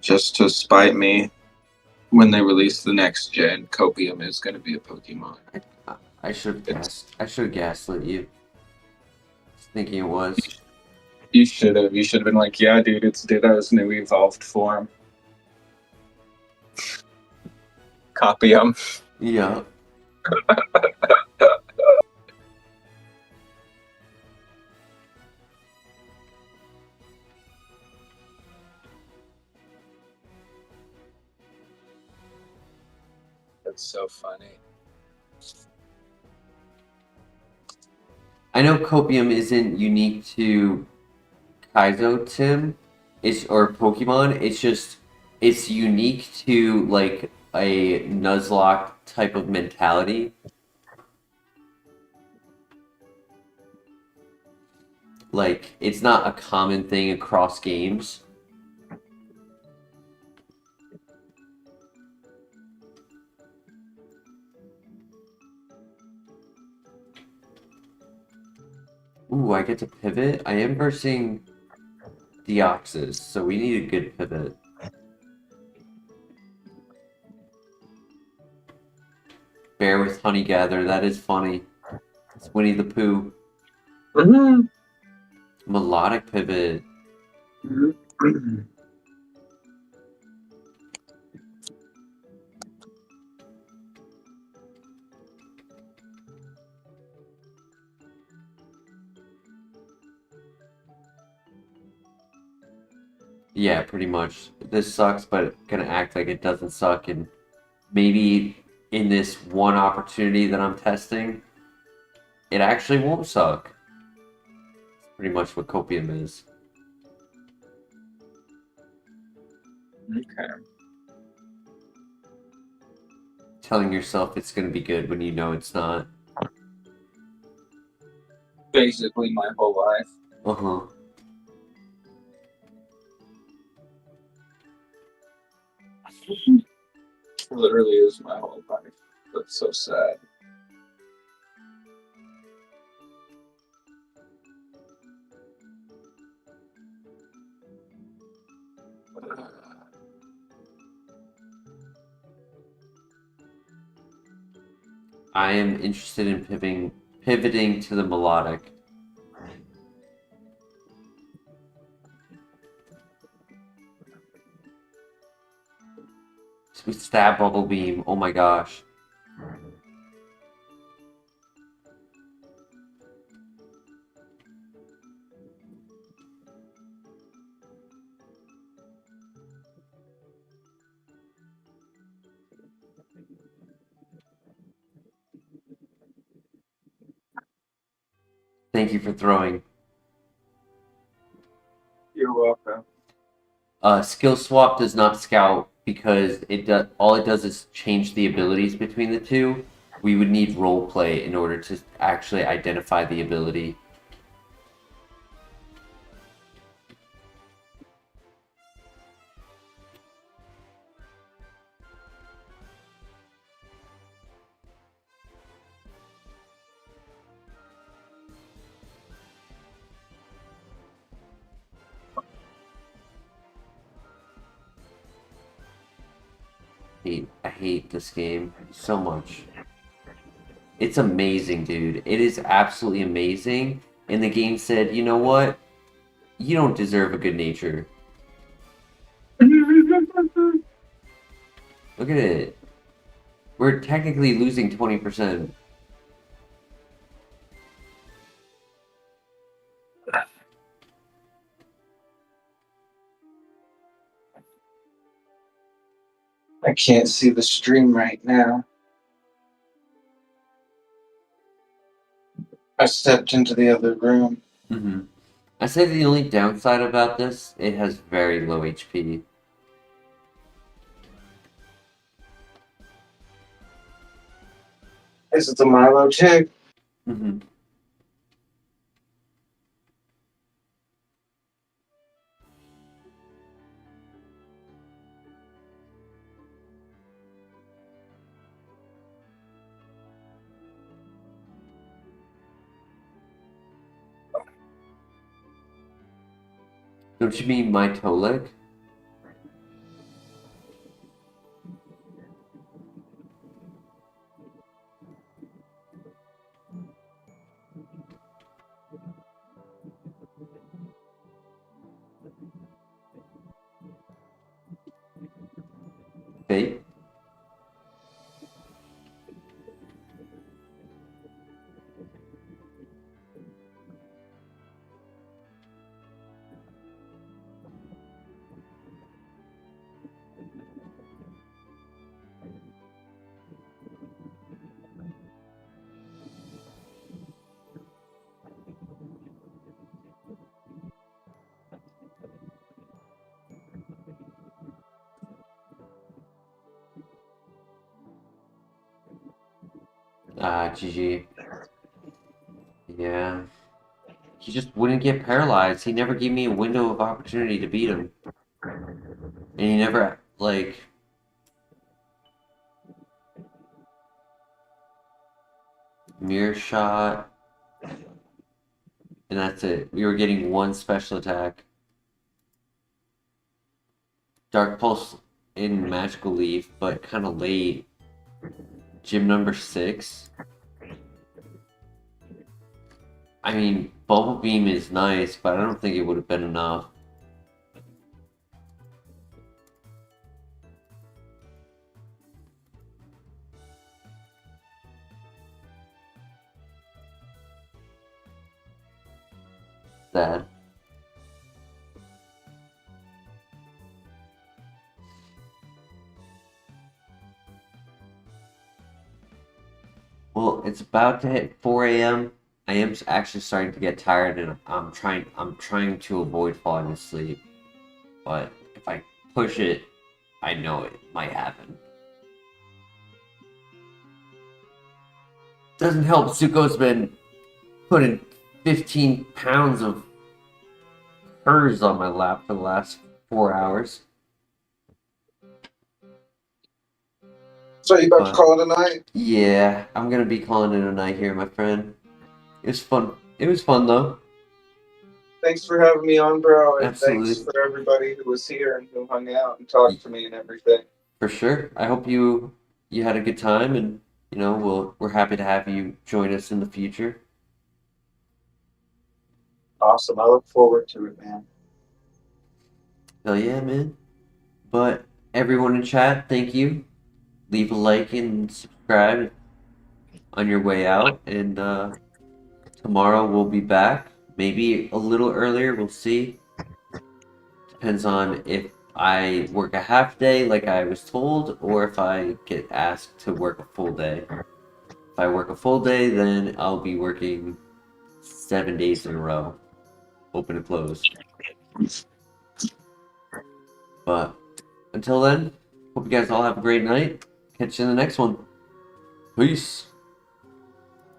Just to spite me, when they release the next gen, Copium is going to be a Pokemon. I should have guessed. I should have gaslit you. Thinking it was. You should have. You should have been like, yeah, dude, it's Ditto's new evolved form. Copium. Yeah. That's so funny. I know Copium isn't unique to Kaizo Tim, or Pokemon. It's unique to like a Nuzlocke type of mentality. Like it's not a common thing across games. Ooh, I get to pivot. I am versing Deoxys, so we need a good pivot. Bear with Honey Gather, that is funny. It's Winnie the Pooh. Melodic pivot. Yeah, pretty much. This sucks, but gonna act like it doesn't suck, and maybe in this one opportunity that I'm testing, it actually won't suck. It's pretty much what Copium is. Okay. Telling yourself it's gonna be good when you know it's not. Basically my whole life. Uh-huh. Literally is my whole life. That's so sad. I am interested in pivoting to the melodic. Sweet stab bubble beam. Oh my gosh. Thank you for throwing. You're welcome. Skill swap does not scout because all it does is change the abilities between the two. We would need role play in order to actually identify the ability. I hate this game so much. It's amazing, dude. It is absolutely amazing. And the game said, you know what? You don't deserve a good nature. Look at it. We're technically losing 20%. I can't see the stream right now. I stepped into the other room. Mm-hmm. I say the only downside about this, it has very low HP. Is it the Milo chick? Mm-hmm. Don't you mean my toe lick? Fate? Ah, GG. Yeah. He just wouldn't get paralyzed. He never gave me a window of opportunity to beat him. And he never, like... Mirror shot. And that's it. We were getting one special attack. Dark Pulse in Magical Leaf, but kind of late. Gym number 6. I mean, Bubble Beam is nice, but I don't think it would have been enough. Sad. Well, it's about to hit 4 a.m. I am actually starting to get tired, and I'm trying to avoid falling asleep. But if I push it, I know it might happen. Doesn't help. Zuko's been putting 15 pounds of furs on my lap for the last 4 hours. So you about to call it a night? Yeah, I'm gonna be calling it a night here, my friend. It was fun. It was fun though. Thanks for having me on, bro, and Absolutely. thanks for everybody who was here and who hung out and talked to me and everything. For sure. I hope you had a good time, and we're happy to have you join us in the future. Awesome. I look forward to it, man. Hell yeah, man. But everyone in chat, thank you. Leave a like and subscribe on your way out, and tomorrow we'll be back. Maybe a little earlier, we'll see. Depends on if I work a half day like I was told, or if I get asked to work a full day. If I work a full day, then I'll be working 7 days in a row. Open and close. But until then, hope you guys all have a great night. Catch you in the next one. Peace.